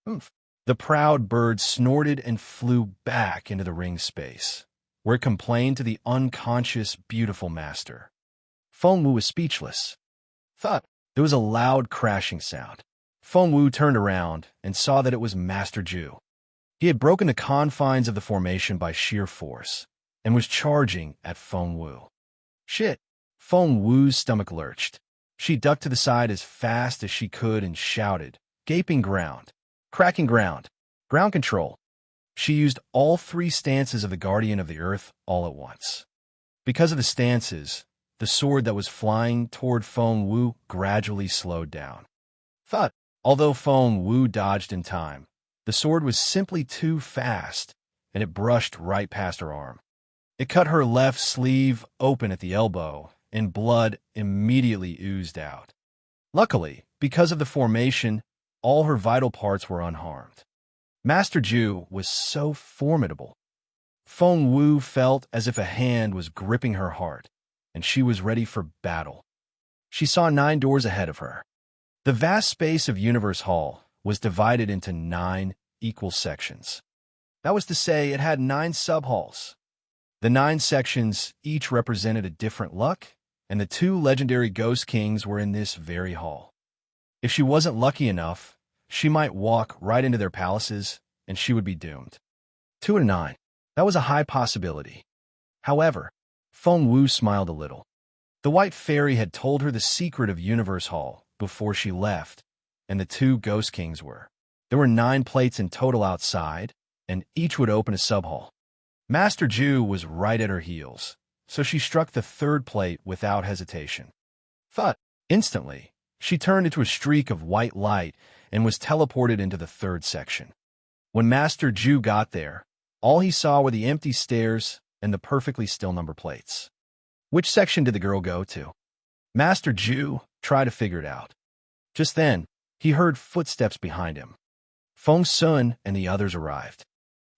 "Oomph." The proud bird snorted and flew back into the ring space, where it complained to the unconscious, beautiful master. Feng Wu was speechless. Thud! There was a loud crashing sound. Feng Wu turned around and saw that it was Master Ju. He had broken the confines of the formation by sheer force and was charging at Feng Wu. Shit! Feng Wu's stomach lurched. She ducked to the side as fast as she could and shouted, "Gaping ground! Cracking ground! Ground control!" She used all three stances of the Guardian of the Earth all at once. Because of the stances, the sword that was flying toward Feng Wu gradually slowed down. Thud! Although Feng Wu dodged in time, the sword was simply too fast, and it brushed right past her arm. It cut her left sleeve open at the elbow, and blood immediately oozed out. Luckily, because of the formation, all her vital parts were unharmed. Master Ju was so formidable. Feng Wu felt as if a hand was gripping her heart, and she was ready for battle. She saw 9 doors ahead of her. The vast space of Universe Hall was divided into 9 equal sections. That was to say, it had 9 sub-halls. The 9 sections each represented a different luck, and the 2 legendary Ghost Kings were in this very hall. If she wasn't lucky enough, she might walk right into their palaces, and she would be doomed. 2 out of 9. That was a high possibility. However, Feng Wu smiled a little. The White Fairy had told her the secret of Universe Hall before she left, and the 2 Ghost Kings were. There were 9 plates in total outside, and each would open a sub-hall. Master Ju was right at her heels, so she struck the 3rd plate without hesitation. Thud! Instantly, she turned into a streak of white light and was teleported into the 3rd section. When Master Ju got there, all he saw were the empty stairs and the perfectly still number plates. Which section did the girl go to? Master Ju tried to figure it out. Just then, he heard footsteps behind him. Feng Sun and the others arrived.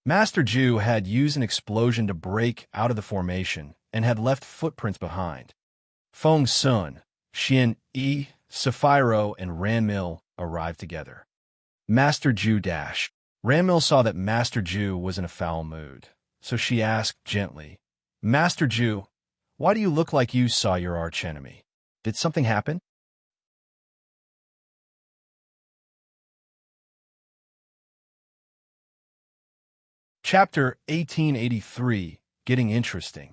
Master Ju had used an explosion to break out of the formation and had left footprints behind. Feng Sun, Xin Yi, Sapphiro, and Ranmil arrived together. Master Ju dashed. Ranmil saw that Master Ju was in a foul mood, so she asked gently, "Master Ju, why do you look like you saw your archenemy? Did something happen?" Chapter 1883, Getting Interesting.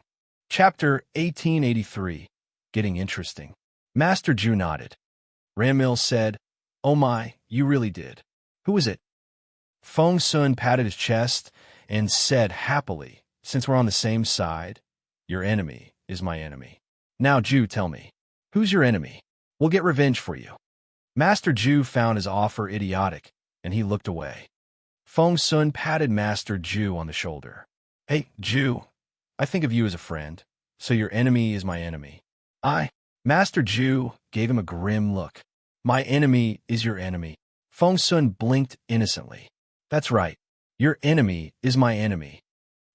Chapter 1883, Getting Interesting. Master Ju nodded. Ranmil said, "Oh my, you really did. Who is it?" Feng Sun patted his chest and said happily, "Since we're on the same side, your enemy is my enemy. Now, Ju, tell me, who's your enemy? We'll get revenge for you." Master Ju found his offer idiotic, and he looked away. Feng Sun patted Master Ju on the shoulder. "Hey, Ju, I think of you as a friend, so your enemy is my enemy." Master Ju gave him a grim look. "My enemy is your enemy." Feng Sun blinked innocently. "That's right. Your enemy is my enemy."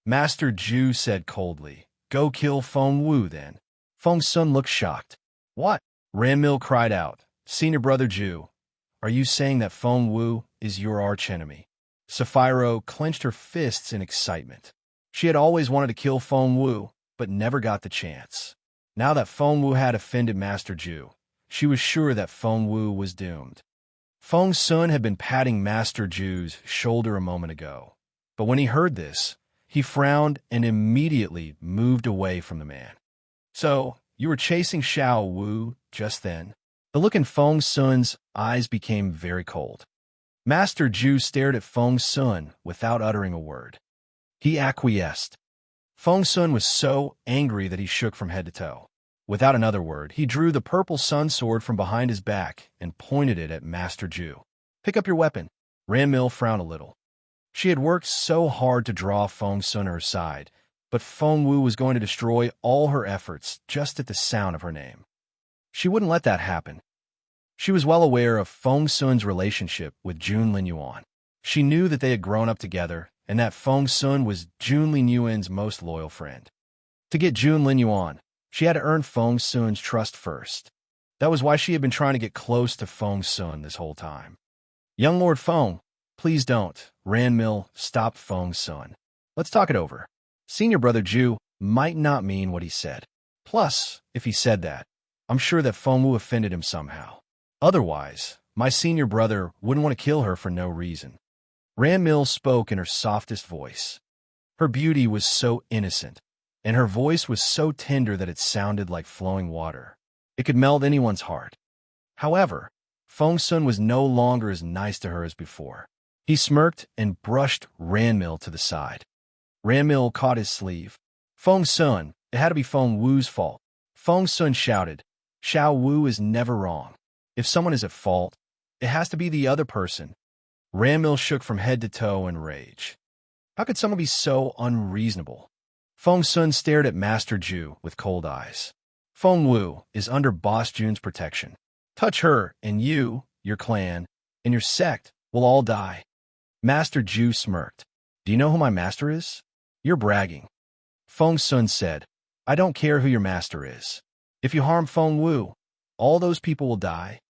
Master Ju said coldly, "Go kill Feng Wu, then." Feng Sun looked shocked. "What?" Ranmil cried out. "Senior brother Ju, are you saying that Feng Wu is your archenemy?" Sapphiro clenched her fists in excitement. She had always wanted to kill Feng Wu, but never got the chance. Now that Feng Wu had offended Master Ju, she was sure that Feng Wu was doomed. Feng Sun had been patting Master Ju's shoulder a moment ago, but when he heard this, he frowned and immediately moved away from the man. So, you were chasing Xiao Wu just then? The look in Feng Sun's eyes became very cold. Master Ju stared at Feng Sun without uttering a word. He acquiesced. Feng Sun was so angry that he shook from head to toe. Without another word, he drew the purple sun sword from behind his back and pointed it at Master Ju. "Pick up your weapon." Ranmil frowned a little. She had worked so hard to draw Feng Sun to her side, but Feng Wu was going to destroy all her efforts just at the sound of her name. She wouldn't let that happen. She was well aware of Feng Sun's relationship with Jun Linyuan. She knew that they had grown up together and that Feng Sun was Jun Linyuan's most loyal friend. To get Jun Linyuan, she had to earn Feng Sun's trust first. That was why she had been trying to get close to Feng Sun this whole time. "Young Lord Feng, please don't." Ranmil stopped Feng Sun. "Let's talk it over. Senior Brother Ju might not mean what he said. Plus, if he said that, I'm sure that Feng Wu offended him somehow. Otherwise, my senior brother wouldn't want to kill her for no reason." Ranmil spoke in her softest voice. Her beauty was so innocent, and her voice was so tender that it sounded like flowing water. It could melt anyone's heart. However, Feng Sun was no longer as nice to her as before. He smirked and brushed Ranmil to the side. Ranmil caught his sleeve. "Feng Sun, it had to be Feng Wu's fault." Feng Sun shouted, "Xiao Wu is never wrong. If someone is at fault, it has to be the other person." Ranmil shook from head to toe in rage. How could someone be so unreasonable? Feng Sun stared at Master Ju with cold eyes. "Feng Wu is under Boss Jun's protection. Touch her, and you, your clan, and your sect will all die." Master Ju smirked. "Do you know who my master is? You're bragging." Feng Sun said, "I don't care who your master is. If you harm Feng Wu, all those people will die."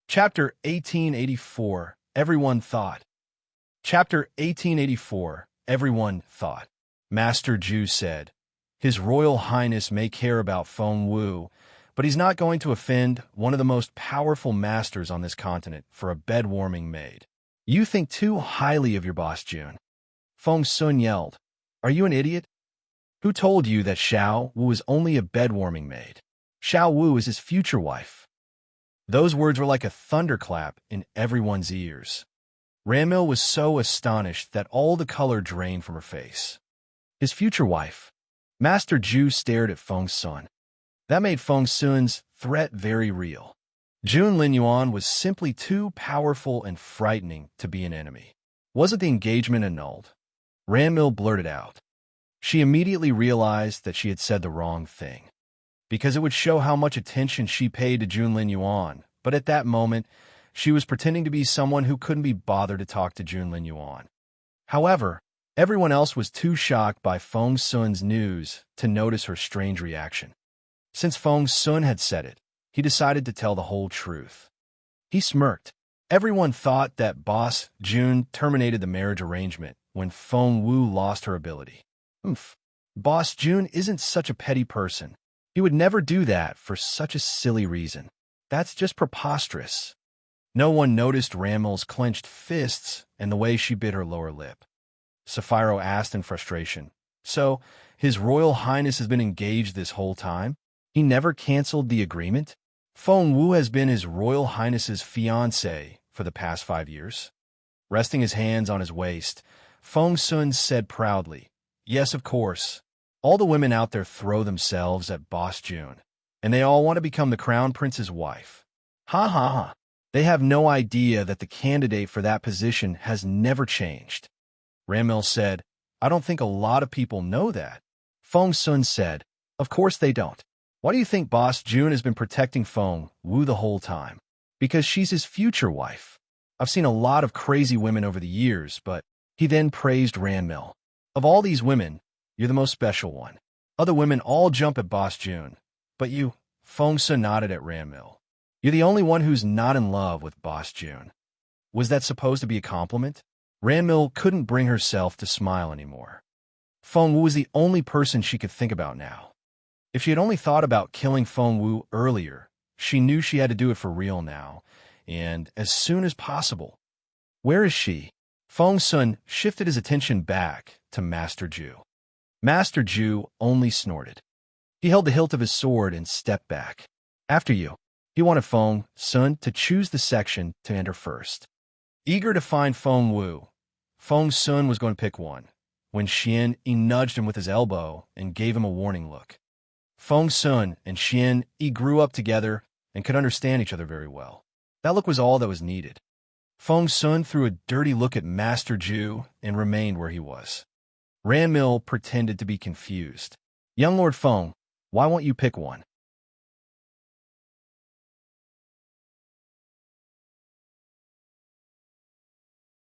Chapter 1884, Everyone Thought. Chapter 1884, Everyone Thought. Master Ju said, "His Royal Highness may care about Feng Wu, but he's not going to offend one of the most powerful masters on this continent for a bed-warming maid. You think too highly of your boss, Jun." Feng Sun yelled, "Are you an idiot? Who told you that Xiao Wu is only a bed-warming maid? Xiao Wu is his future wife." Those words were like a thunderclap in everyone's ears. Ranmil was so astonished that all the color drained from her face. His future wife. Master Ju stared at Feng Sun. That made Feng Sun's threat very real. Jun Linyuan was simply too powerful and frightening to be an enemy. Wasn't the engagement annulled? Ranmil blurted out. She immediately realized that she had said the wrong thing, because it would show how much attention she paid to Jun Linyuan, but at that moment, she was pretending to be someone who couldn't be bothered to talk to Jun Linyuan. However, everyone else was too shocked by Feng Sun's news to notice her strange reaction. Since Feng Sun had said it, he decided to tell the whole truth. He smirked. Everyone thought that Boss Jun terminated the marriage arrangement when Feng Wu lost her ability. Boss Jun isn't such a petty person. He would never do that for such a silly reason. That's just preposterous. No one noticed Ranmil's clenched fists and the way she bit her lower lip. Sapphiro asked in frustration, "So, His Royal Highness has been engaged this whole time? He never canceled the agreement? Feng Wu has been His Royal Highness's fiancé for the past 5 years?" Resting his hands on his waist, Feng Sun said proudly, "Yes, of course. All the women out there throw themselves at Boss Jun, and they all want to become the Crown Prince's wife. Ha ha ha. They have no idea that the candidate for that position has never changed." Ranmil said, "I don't think a lot of people know that." Feng Sun said, "Of course they don't. Why do you think Boss Jun has been protecting Feng Wu the whole time? Because she's his future wife. I've seen a lot of crazy women over the years, but..." He then praised Ranmil. "Of all these women, you're the most special one. Other women all jump at Boss Jun, but you..." Feng Sun nodded at Ranmil. "You're the only one who's not in love with Boss Jun." Was that supposed to be a compliment? Ranmil couldn't bring herself to smile anymore. Feng Wu was the only person she could think about now. If she had only thought about killing Feng Wu earlier, she knew she had to do it for real now, and as soon as possible. Where is she? Feng Sun shifted his attention back to Master Ju. Master Ju only snorted. He held the hilt of his sword and stepped back. After you. He wanted Feng Sun to choose the section to enter first. Eager to find Feng Wu, Feng Sun was going to pick one, when Xian Yi nudged him with his elbow and gave him a warning look. Feng Sun and Xian Yi grew up together and could understand each other very well. That look was all that was needed. Feng Sun threw a dirty look at Master Ju and remained where he was. Ranmil pretended to be confused. Young Lord Feng, why won't you pick one?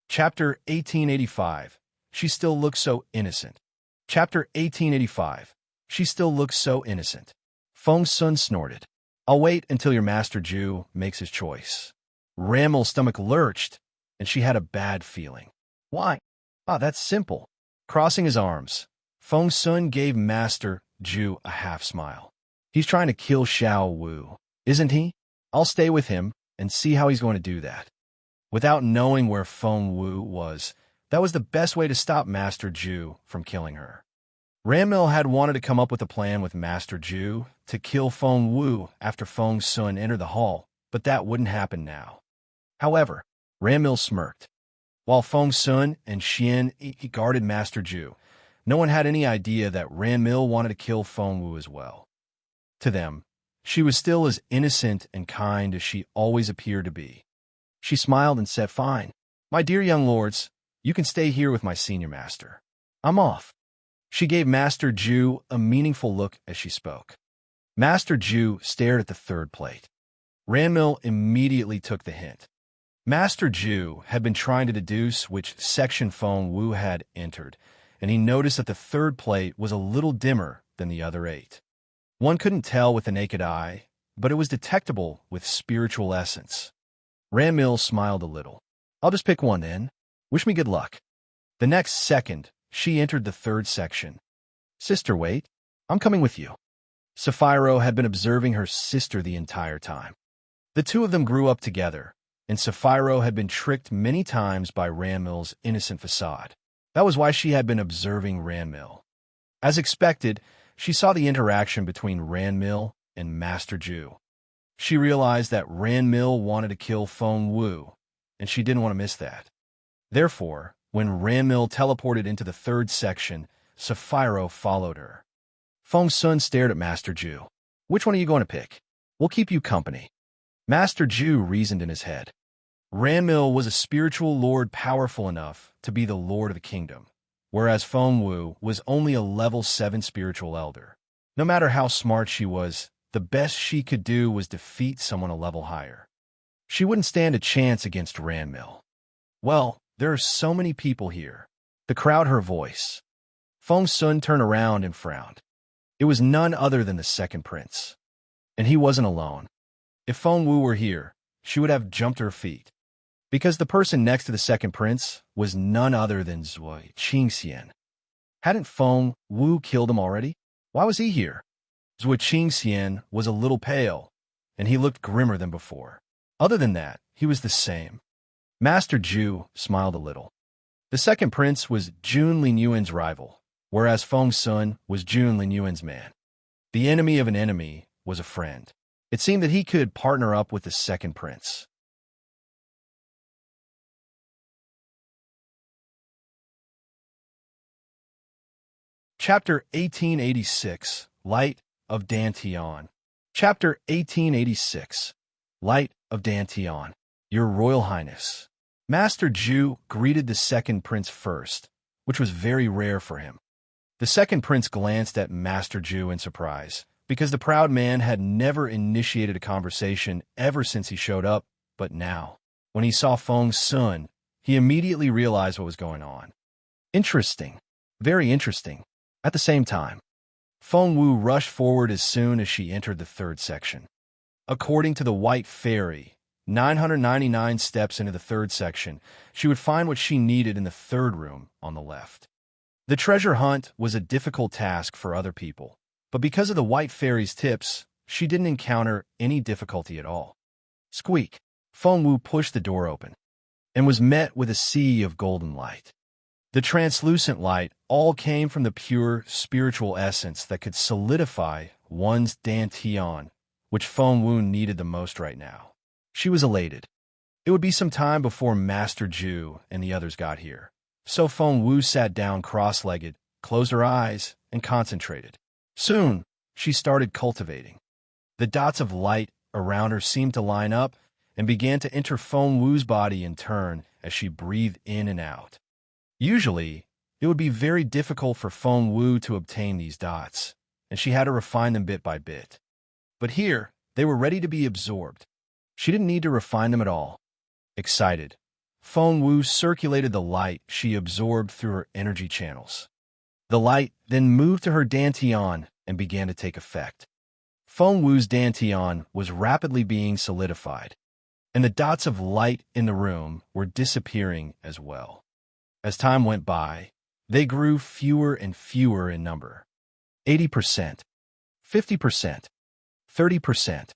Chapter 1885. She still looks so innocent. Chapter 1885. She still looks so innocent. Feng Sun snorted. I'll wait until your Master Ju makes his choice. Ranmil's stomach lurched, and she had a bad feeling. Why? That's simple. Crossing his arms, Feng Sun gave Master Ju a half-smile. He's trying to kill Xiao Wu, isn't he? I'll stay with him and see how he's going to do that. Without knowing where Feng Wu was, that was the best way to stop Master Ju from killing her. Ranmil had wanted to come up with a plan with Master Ju to kill Feng Wu after Feng Sun entered the hall, but that wouldn't happen now. However, Ranmil smirked. While Feng Sun and Xian Yi guarded Master Ju, no one had any idea that Ranmil wanted to kill Feng Wu as well. To them, she was still as innocent and kind as she always appeared to be. She smiled and said, Fine. My dear young lords, you can stay here with my senior master. I'm off. She gave Master Ju a meaningful look as she spoke. Master Ju stared at the third plate. Ranmil immediately took the hint. Master Ju had been trying to deduce which section Feng Wu had entered, and he noticed that the third plate was a little dimmer than the other 8. One couldn't tell with the naked eye, but it was detectable with spiritual essence. Ranmil smiled a little. I'll just pick one then. Wish me good luck. The next second, she entered the third section. Sister, wait. I'm coming with you. Sapphiro had been observing her sister the entire time. The two of them grew up together, and Sapphiro had been tricked many times by Ranmil's innocent facade. That was why she had been observing Ranmil. As expected, she saw the interaction between Ranmil and Master Ju. She realized that Ranmil wanted to kill Feng Wu, and she didn't want to miss that. Therefore, when Ranmil teleported into the third section, Sapphiro followed her. Feng Sun stared at Master Ju. Which one are you going to pick? We'll keep you company. Master Ju reasoned in his head. Ranmil was a spiritual lord powerful enough to be the lord of the kingdom, whereas Feng Wu was only a level 7 spiritual elder. No matter how smart she was, the best she could do was defeat someone a level higher. She wouldn't stand a chance against Ranmil. Well, there are so many people here. The crowd her voice. Feng Sun turned around and frowned. It was none other than the second prince. And he wasn't alone. If Feng Wu were here, she would have jumped to her feet. Because the person next to the second prince was none other than Zui Qingxian. Hadn't Feng Wu killed him already? Why was he here? Zui Qingxian was a little pale, and he looked grimmer than before. Other than that, he was the same. Master Ju smiled a little. The second prince was Jun Linyuan's rival, whereas Feng Sun was Jun Linyuan's man. The enemy of an enemy was a friend. It seemed that he could partner up with the second prince. Chapter 1886, Light of Dantian. Chapter 1886, Light of Dantian. Your Royal Highness. Master Ju greeted the second prince first, which was very rare for him. The second prince glanced at Master Ju in surprise, because the proud man had never initiated a conversation ever since he showed up, but now, when he saw Feng Sun, he immediately realized what was going on. Interesting. Very interesting. At the same time, Feng Wu rushed forward as soon as she entered the third section. According to the White Fairy, 999 steps into the third section, she would find what she needed in the third room on the left. The treasure hunt was a difficult task for other people, but because of the White Fairy's tips, she didn't encounter any difficulty at all. Squeak! Feng Wu pushed the door open and was met with a sea of golden light. The translucent light all came from the pure spiritual essence that could solidify one's dantian, which Feng Wu needed the most right now. She was elated. It would be some time before Master Ju and the others got here, so Feng Wu sat down cross-legged, closed her eyes, and concentrated. Soon, she started cultivating. The dots of light around her seemed to line up and began to enter Feng Wu's body in turn as she breathed in and out. Usually, it would be very difficult for Feng Wu to obtain these dots, and she had to refine them bit by bit. But here, they were ready to be absorbed. She didn't need to refine them at all. Excited, Feng Wu circulated the light she absorbed through her energy channels. The light then moved to her dantian and began to take effect. Feng Wu's dantian was rapidly being solidified, and the dots of light in the room were disappearing as well. As time went by, they grew fewer and fewer in number. 80%, 50%, 30%.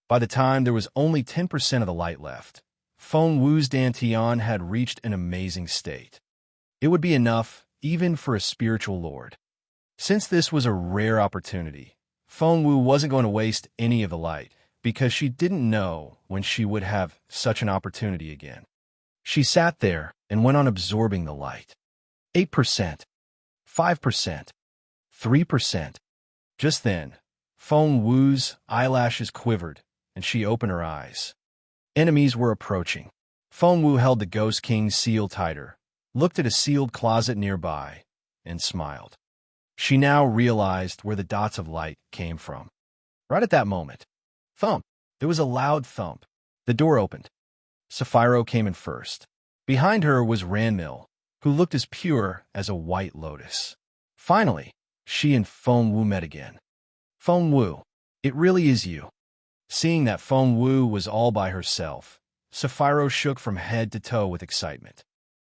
By the time there was only 10% of the light left, Feng Wu's dantian had reached an amazing state. It would be enough even for a spiritual lord. Since this was a rare opportunity, Feng Wu wasn't going to waste any of the light because she didn't know when she would have such an opportunity again. She sat there and went on absorbing the light. 8%, 5%, 3%. Just then, Feng Wu's eyelashes quivered and she opened her eyes. Enemies were approaching. Feng Wu held the Ghost King's seal tighter, looked at a sealed closet nearby, and smiled. She now realized where the dots of light came from. Right at that moment, thump! There was a loud thump. The door opened. Sapphiro came in first. Behind her was Ranmil, who looked as pure as a white lotus. Finally, she and Feng Wu met again. Feng Wu, it really is you. Seeing that Feng Wu was all by herself, Sapphiro shook from head to toe with excitement.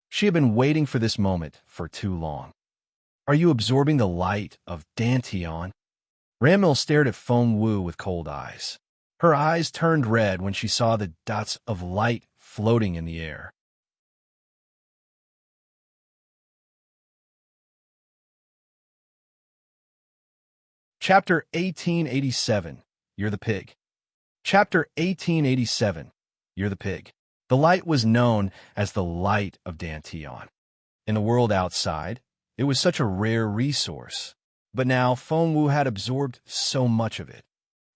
She had been waiting for this moment for too long. Are you absorbing the light of dantian? Ranmil stared at Feng Wu with cold eyes. Her eyes turned red when she saw the dots of light floating in the air. Chapter 1887, You're the Pig. Chapter 1887, You're the Pig. The light was known as the light of dantian. In the world outside, it was such a rare resource, but now Feng Wu had absorbed so much of it.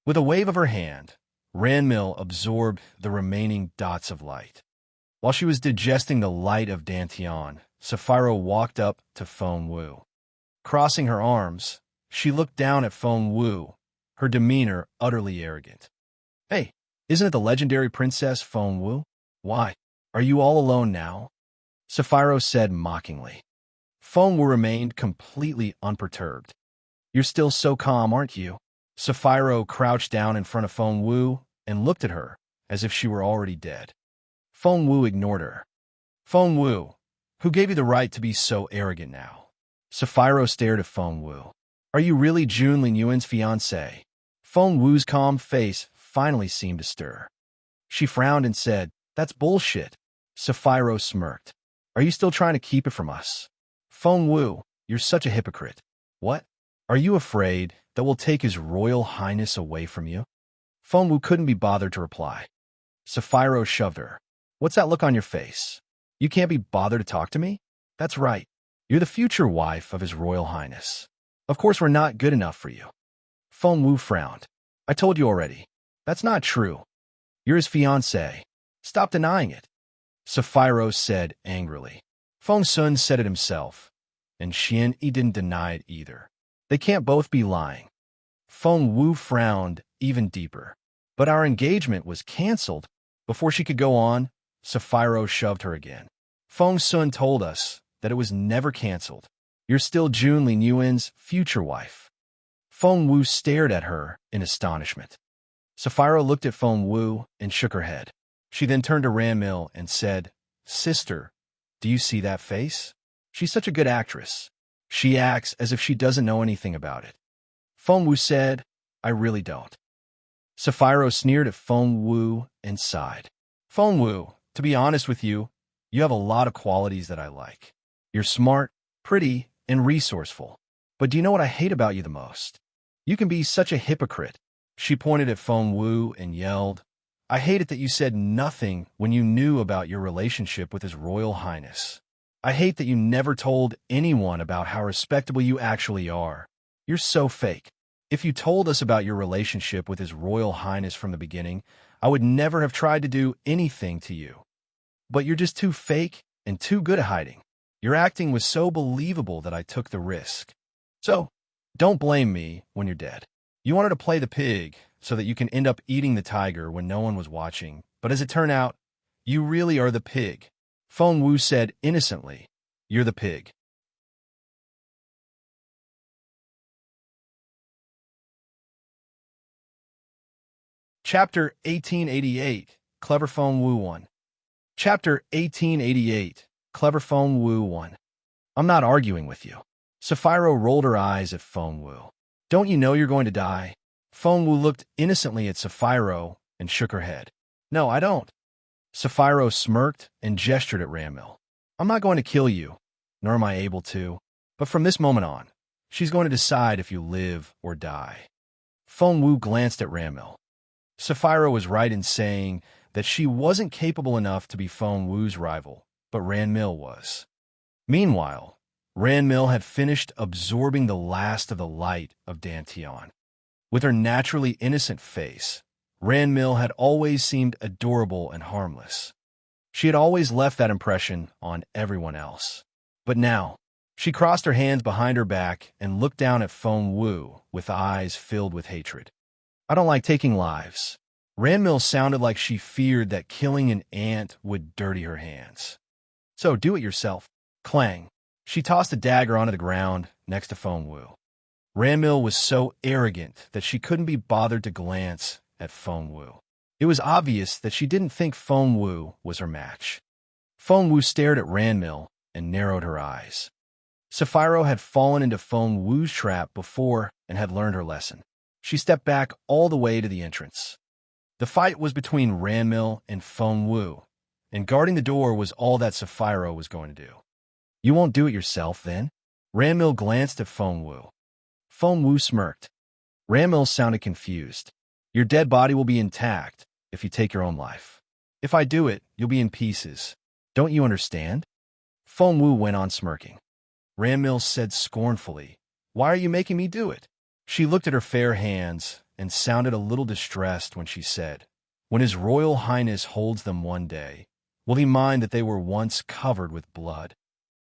With a wave of her hand, Ranmil absorbed the remaining dots of light. While she was digesting the light of dantian, Sapphiro walked up to Feng Wu. Crossing her arms, she looked down at Feng Wu, her demeanor utterly arrogant. Hey, isn't it the legendary princess Feng Wu? Why, are you all alone now? Sapphiro said mockingly. Feng Wu remained completely unperturbed. You're still so calm, aren't you? Sapphiro crouched down in front of Feng Wu and looked at her as if she were already dead. Feng Wu ignored her. Feng Wu, who gave you the right to be so arrogant now? Sapphiro stared at Feng Wu. Are you really Jun Linyuan's fiancé? Feng Wu's calm face finally seemed to stir. She frowned and said, That's bullshit. Sapphiro smirked. Are you still trying to keep it from us? Feng Wu, you're such a hypocrite. What? Are you afraid that we'll take His Royal Highness away from you? Feng Wu couldn't be bothered to reply. Sapphiro shoved her. What's that look on your face? You can't be bothered to talk to me? That's right. You're the future wife of His Royal Highness. Of course we're not good enough for you. Feng Wu frowned. I told you already. That's not true. You're his fiancé. Stop denying it. Sapphiro said angrily. Feng Sun said it himself, and Xian Yi didn't deny it either. They can't both be lying. Feng Wu frowned even deeper. But our engagement was cancelled. Before she could go on, Sapphiro shoved her again. Feng Sun told us that it was never cancelled. You're still Jun Linyuan's future wife. Feng Wu stared at her in astonishment. Sapphiro looked at Feng Wu and shook her head. She then turned to Ranmil and said, "Sister, do you see that face? She's such a good actress. She acts as if she doesn't know anything about it." Feng Wu said, "I really don't." Sapphiro sneered at Feng Wu and sighed. "Feng Wu, to be honest with you, you have a lot of qualities that I like. You're smart, pretty, and resourceful. But do you know what I hate about you the most? You can be such a hypocrite." She pointed at Feng Wu and yelled, "I hate it that you said nothing when you knew about your relationship with His Royal Highness. I hate that you never told anyone about how respectable you actually are. You're so fake. If you told us about your relationship with His Royal Highness from the beginning, I would never have tried to do anything to you. But you're just too fake and too good at hiding. Your acting was so believable that I took the risk. So, don't blame me when you're dead. You wanted to play the pig so that you can end up eating the tiger when no one was watching, but as it turned out, you really are the pig." Feng Wu said innocently, "You're the pig." Chapter 1888, Clever Feng Wu 1. Chapter 1888, Clever Feng Wu 1. "I'm not arguing with you." Sapphiro rolled her eyes at Feng Wu. "Don't you know you're going to die?" Feng Wu looked innocently at Sapphiro and shook her head. "No, I don't." Sapphiro smirked and gestured at Ranmil. "I'm not going to kill you, nor am I able to, but from this moment on, she's going to decide if you live or die." Feng Wu glanced at Ranmil. Sapphiro was right in saying that she wasn't capable enough to be Feng Wu's rival, but Ranmil was. Meanwhile, Ranmil had finished absorbing the last of the light of Dantian. With her naturally innocent face, Ranmil had always seemed adorable and harmless. She had always left that impression on everyone else. But now, she crossed her hands behind her back and looked down at Feng Wu with eyes filled with hatred. "I don't like taking lives." Ranmil sounded like she feared that killing an ant would dirty her hands. "So do it yourself." Clang. She tossed a dagger onto the ground next to Feng Wu. Ranmil was so arrogant that she couldn't be bothered to glance at Feng Wu. It was obvious that she didn't think Feng Wu was her match. Feng Wu stared at Ranmil and narrowed her eyes. Sapphiro had fallen into Feng Wu's trap before and had learned her lesson. She stepped back all the way to the entrance. The fight was between Ranmil and Feng Wu, and guarding the door was all that Sapphiro was going to do. "You won't do it yourself, then?" Ranmil glanced at Feng Wu. Feng Wu smirked. Ranmil sounded confused. "Your dead body will be intact if you take your own life. If I do it, you'll be in pieces. Don't you understand?" Feng Wu went on smirking. Ranmil said scornfully, "Why are you making me do it?" She looked at her fair hands and sounded a little distressed when she said, "When His Royal Highness holds them one day, will he mind that they were once covered with blood?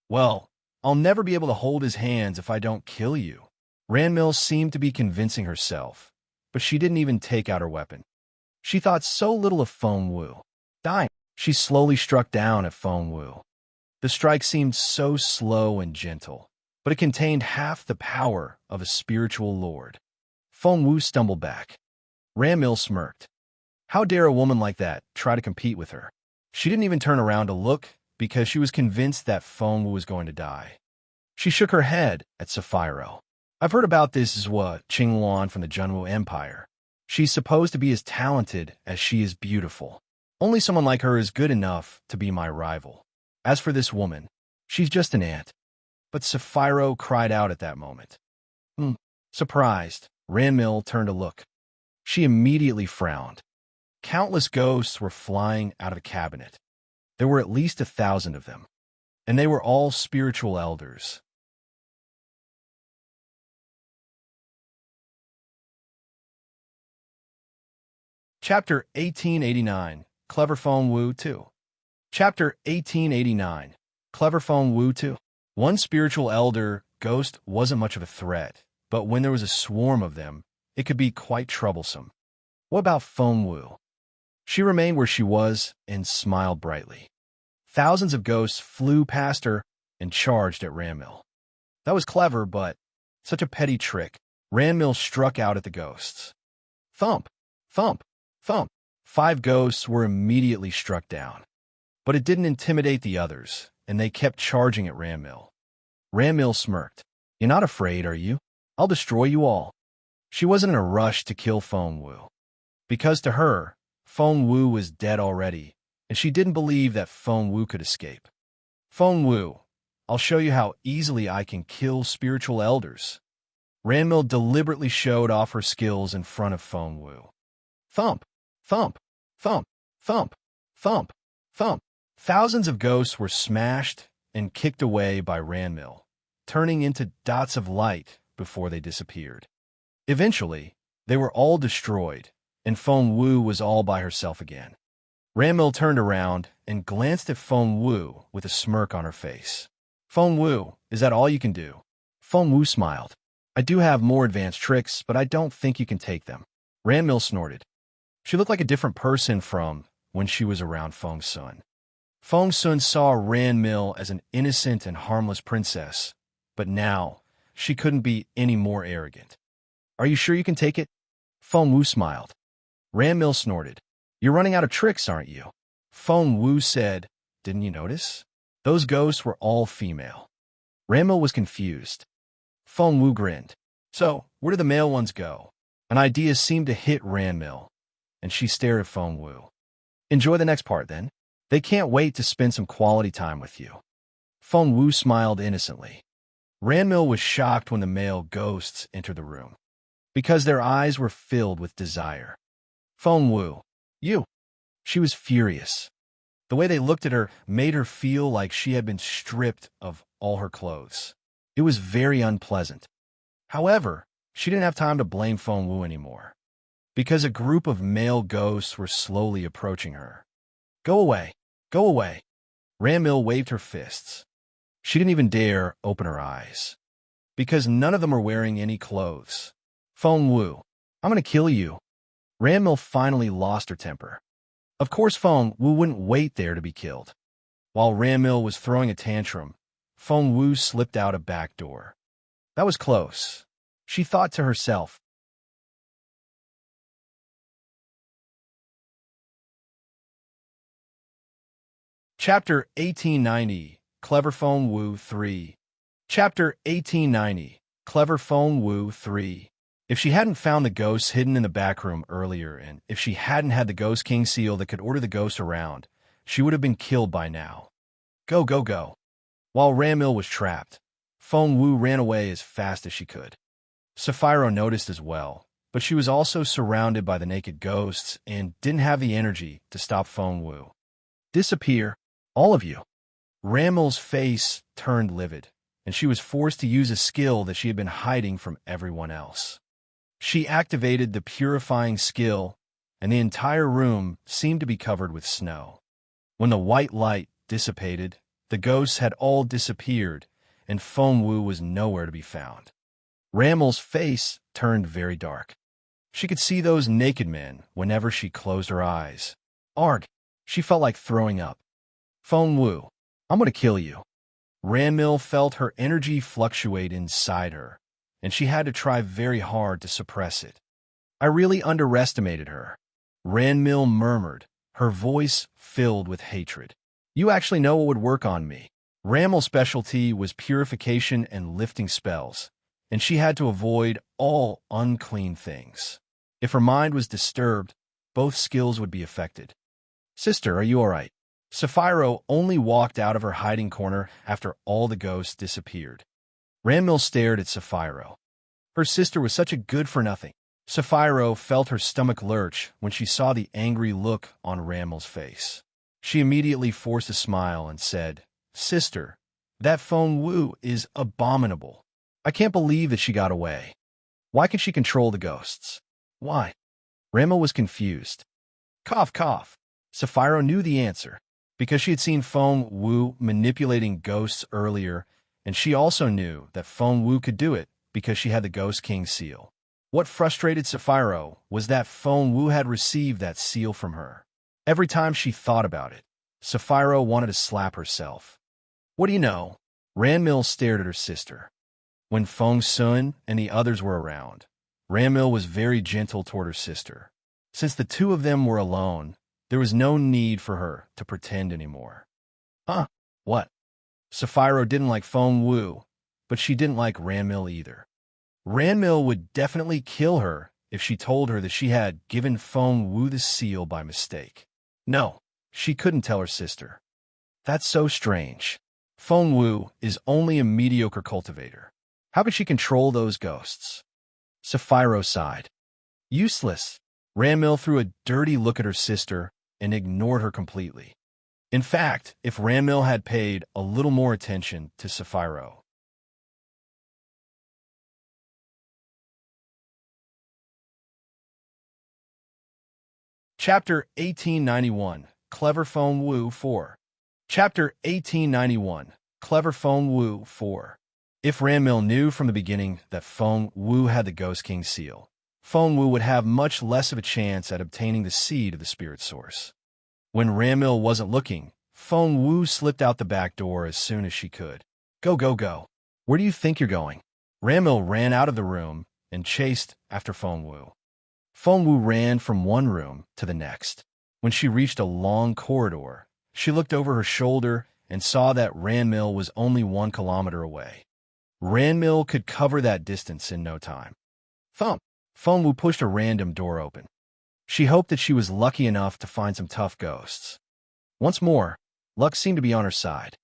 Well, I'll never be able to hold his hands if I don't kill you." Ranmil seemed to be convincing herself, but she didn't even take out her weapon. She thought so little of Feng Wu. Dying, she slowly struck down at Feng Wu. The strike seemed so slow and gentle, but it contained half the power of a spiritual lord. Feng Wu stumbled back. Ranmil smirked. How dare a woman like that try to compete with her? She didn't even turn around to look because she was convinced that Feng Wu was going to die. She shook her head at Sapphiro. "I've heard about this Zhua Qingluan from the Junwu Empire. She's supposed to be as talented as she is beautiful. Only someone like her is good enough to be my rival. As for this woman, she's just an ant." But Sapphiro cried out at that moment. Surprised, Ranmil turned to look. She immediately frowned. Countless ghosts were flying out of the cabinet. There were at least 1,000 of them, and they were all spiritual elders. Chapter 1889, Clever Feng Wu 2. Chapter 1889, Clever Feng Wu 2. One spiritual elder ghost wasn't much of a threat, but when there was a swarm of them, it could be quite troublesome. What about Feng Wu? She remained where she was and smiled brightly. Thousands of ghosts flew past her and charged at Ranmil. That was clever, but such a petty trick. Ranmil struck out at the ghosts. Thump, thump, thump. 5 ghosts were immediately struck down. But it didn't intimidate the others, and they kept charging at Ranmil. Ranmil smirked. "You're not afraid, are you? I'll destroy you all." She wasn't in a rush to kill Feng Wu, because to her, Feng Wu was dead already, and she didn't believe that Feng Wu could escape. "Feng Wu, I'll show you how easily I can kill spiritual elders." Ranmil deliberately showed off her skills in front of Feng Wu. Thump, thump, thump, thump, thump, thump. Thousands of ghosts were smashed and kicked away by Ranmil, turning into dots of light before they disappeared. Eventually, they were all destroyed, and Feng Wu was all by herself again. Ranmil turned around and glanced at Feng Wu with a smirk on her face. "Feng Wu, is that all you can do?" Feng Wu smiled. "I do have more advanced tricks, but I don't think you can take them." Ranmil snorted. She looked like a different person from when she was around Feng Sun. Feng Sun saw Ranmil as an innocent and harmless princess, but now she couldn't be any more arrogant. "Are you sure you can take it?" Feng Wu smiled. Ranmil snorted. "You're running out of tricks, aren't you?" Feng Wu said, "Didn't you notice? Those ghosts were all female." Ranmil was confused. Feng Wu grinned. "So, where do the male ones go?" An idea seemed to hit Ranmil, and she stared at Feng Wu. "Enjoy the next part, then. They can't wait to spend some quality time with you." Feng Wu smiled innocently. Ranmil was shocked when the male ghosts entered the room, because their eyes were filled with desire. "Feng Wu, you!" She was furious. The way they looked at her made her feel like she had been stripped of all her clothes. It was very unpleasant. However, she didn't have time to blame Feng Wu anymore, because a group of male ghosts were slowly approaching her. "Go away! Go away!" Ranmil waved her fists. She didn't even dare open her eyes, because none of them were wearing any clothes. "Feng Wu, I'm going to kill you." Ranmil finally lost her temper. Of course, Feng Wu wouldn't wait there to be killed. While Ranmil was throwing a tantrum, Feng Wu slipped out a back door. That was close, she thought to herself. Chapter 1890, Clever Feng Wu 3. Chapter 1890, Clever Feng Wu 3. If she hadn't found the ghosts hidden in the back room earlier, and if she hadn't had the Ghost King seal that could order the ghosts around, she would have been killed by now. Go, go, go. While Ranmil was trapped, Feng Wu ran away as fast as she could. Sapphiro noticed as well, but she was also surrounded by the naked ghosts and didn't have the energy to stop Feng Wu. "Disappear, all of you." Ranmil's face turned livid, and she was forced to use a skill that she had been hiding from everyone else. She activated the purifying skill, and the entire room seemed to be covered with snow. When the white light dissipated, the ghosts had all disappeared, and Feng Wu was nowhere to be found. Ranmil's face turned very dark. She could see those naked men whenever she closed her eyes. Arg! She felt like throwing up. "Feng Wu, I'm going to kill you." Ranmil felt her energy fluctuate inside her, and she had to try very hard to suppress it. "I really underestimated her," Ranmil murmured, her voice filled with hatred. "You actually know what would work on me." Ranmil's specialty was purification and lifting spells, and she had to avoid all unclean things. If her mind was disturbed, both skills would be affected. "Sister, are you all right?" Sapphiro only walked out of her hiding corner after all the ghosts disappeared. Ranmil stared at Sapphiro. Her sister was such a good-for-nothing. Sapphiro felt her stomach lurch when she saw the angry look on Ranmil's face. She immediately forced a smile and said, "Sister, that Feng Wu is abominable. I can't believe that she got away. Why can she control the ghosts? Why?" Ranmil was confused. Cough, cough. Sapphiro knew the answer, because she had seen Feng Wu manipulating ghosts earlier, and she also knew that Feng Wu could do it because she had the Ghost King seal. What frustrated Sapphiro was that Feng Wu had received that seal from her. Every time she thought about it, Sapphiro wanted to slap herself. "What do you know?" Ranmil stared at her sister. When Feng Sun and the others were around, Ranmil was very gentle toward her sister. Since the two of them were alone, there was no need for her to pretend anymore. Huh? What? Saphiro didn't like Feng Wu, but she didn't like Ranmil either. Ranmil would definitely kill her if she told her that she had given Feng Wu the seal by mistake. No, she couldn't tell her sister. That's so strange. Feng Wu is only a mediocre cultivator. How could she control those ghosts? Saphiro sighed. Useless. Ranmil threw a dirty look at her sister and ignored her completely. In fact, if Ranmil had paid a little more attention to Saphiro. Chapter 1891, Clever Feng Wu 4. Chapter 1891, Clever Feng Wu 4. If Ranmil knew from the beginning that Feng Wu had the Ghost King seal, Feng Wu would have much less of a chance at obtaining the seed of the spirit source. When Ranmil wasn't looking, Feng Wu slipped out the back door as soon as she could. Go, go, go. Where do you think you're going? Ranmil ran out of the room and chased after Feng Wu. Feng Wu ran from one room to the next. When she reached a long corridor, she looked over her shoulder and saw that Ranmil was only 1 kilometer away. Ranmil could cover that distance in no time. Thump! Feng Wu pushed a random door open. She hoped that she was lucky enough to find some tough ghosts. Once more, luck seemed to be on her side,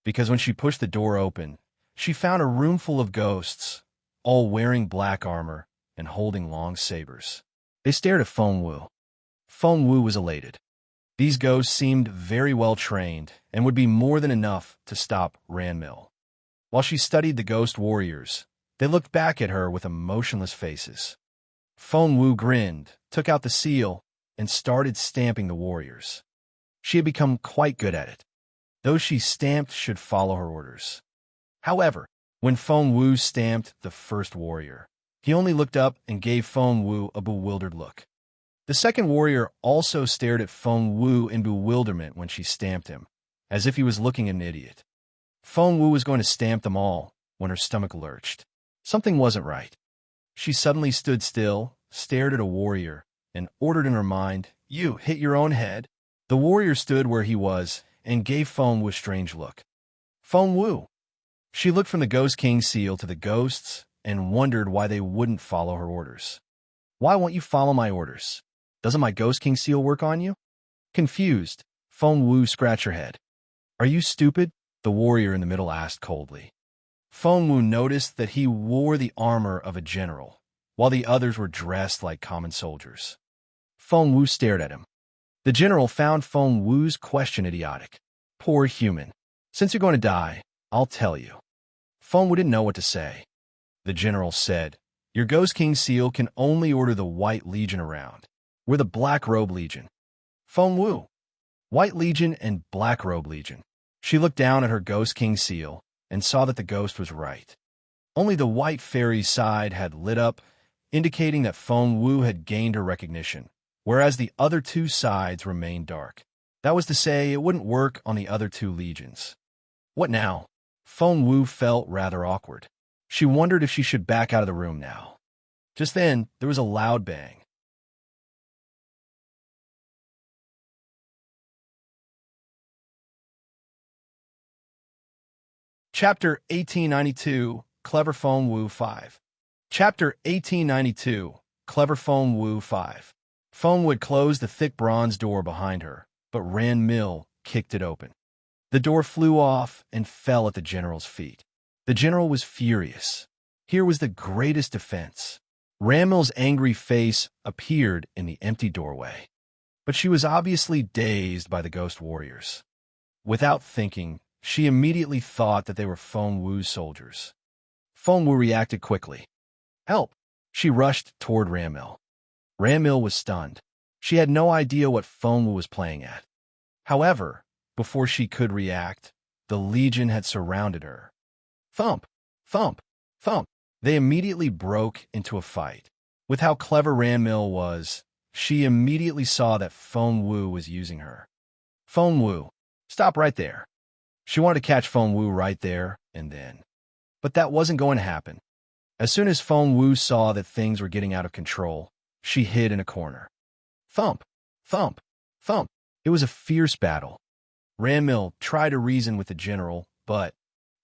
because when she pushed the door open, she found a room full of ghosts, all wearing black armor and holding long sabers. They stared at Feng Wu. Feng Wu was elated. These ghosts seemed very well trained and would be more than enough to stop Ranmil. While she studied the ghost warriors, they looked back at her with emotionless faces. Feng Wu grinned, took out the seal, and started stamping the warriors. She had become quite good at it. Those she stamped should follow her orders. However, when Feng Wu stamped the first warrior, he only looked up and gave Feng Wu a bewildered look. The second warrior also stared at Feng Wu in bewilderment when she stamped him, as if he was looking at an idiot. Feng Wu was going to stamp them all when her stomach lurched. Something wasn't right. She suddenly stood still, stared at a warrior, and ordered in her mind, "You hit your own head." The warrior stood where he was and gave Feng Wu a strange look. Feng Wu! She looked from the Ghost King's seal to the ghosts and wondered why they wouldn't follow her orders. Why won't you follow my orders? Doesn't my Ghost King seal work on you? Confused, Feng Wu scratched her head. Are you stupid? The warrior in the middle asked coldly. Feng Wu noticed that he wore the armor of a general, while the others were dressed like common soldiers. Feng Wu stared at him. The general found Feng Wu's question idiotic. Poor human. Since you're going to die, I'll tell you. Feng Wu didn't know what to say. The general said, Your Ghost King seal can only order the White Legion around. We're the Black Robe Legion. Feng Wu. White Legion and Black Robe Legion. She looked down at her Ghost King seal and saw that the ghost was right. Only the White Fairy's side had lit up, indicating that Feng Wu had gained her recognition, whereas the other two sides remained dark. That was to say, it wouldn't work on the other two legions. What now? Feng Wu felt rather awkward. She wondered if she should back out of the room now. Just then, there was a loud bang. Chapter 1892, Clever Feng Wu 5. Chapter 1892, Clever Feng Wu 5. Feng Wu had closed the thick bronze door behind her, but Ranmil kicked it open. The door flew off and fell at the general's feet. The general was furious. Here was the greatest defense. Ranmil's angry face appeared in the empty doorway. But she was obviously dazed by the ghost warriors. Without thinking, she immediately thought that they were Feng Wu's soldiers. Feng Wu reacted quickly. Help! She rushed toward Ranmil. Ranmil was stunned. She had no idea what Feng Wu was playing at. However, before she could react, the Legion had surrounded her. Thump! Thump! Thump! They immediately broke into a fight. With how clever Ranmil was, she immediately saw that Feng Wu was using her. Feng Wu, stop right there. She wanted to catch Feng Wu right there and then. But that wasn't going to happen. As soon as Feng Wu saw that things were getting out of control, she hid in a corner. Thump, thump, thump. It was a fierce battle. Ranmil tried to reason with the general, but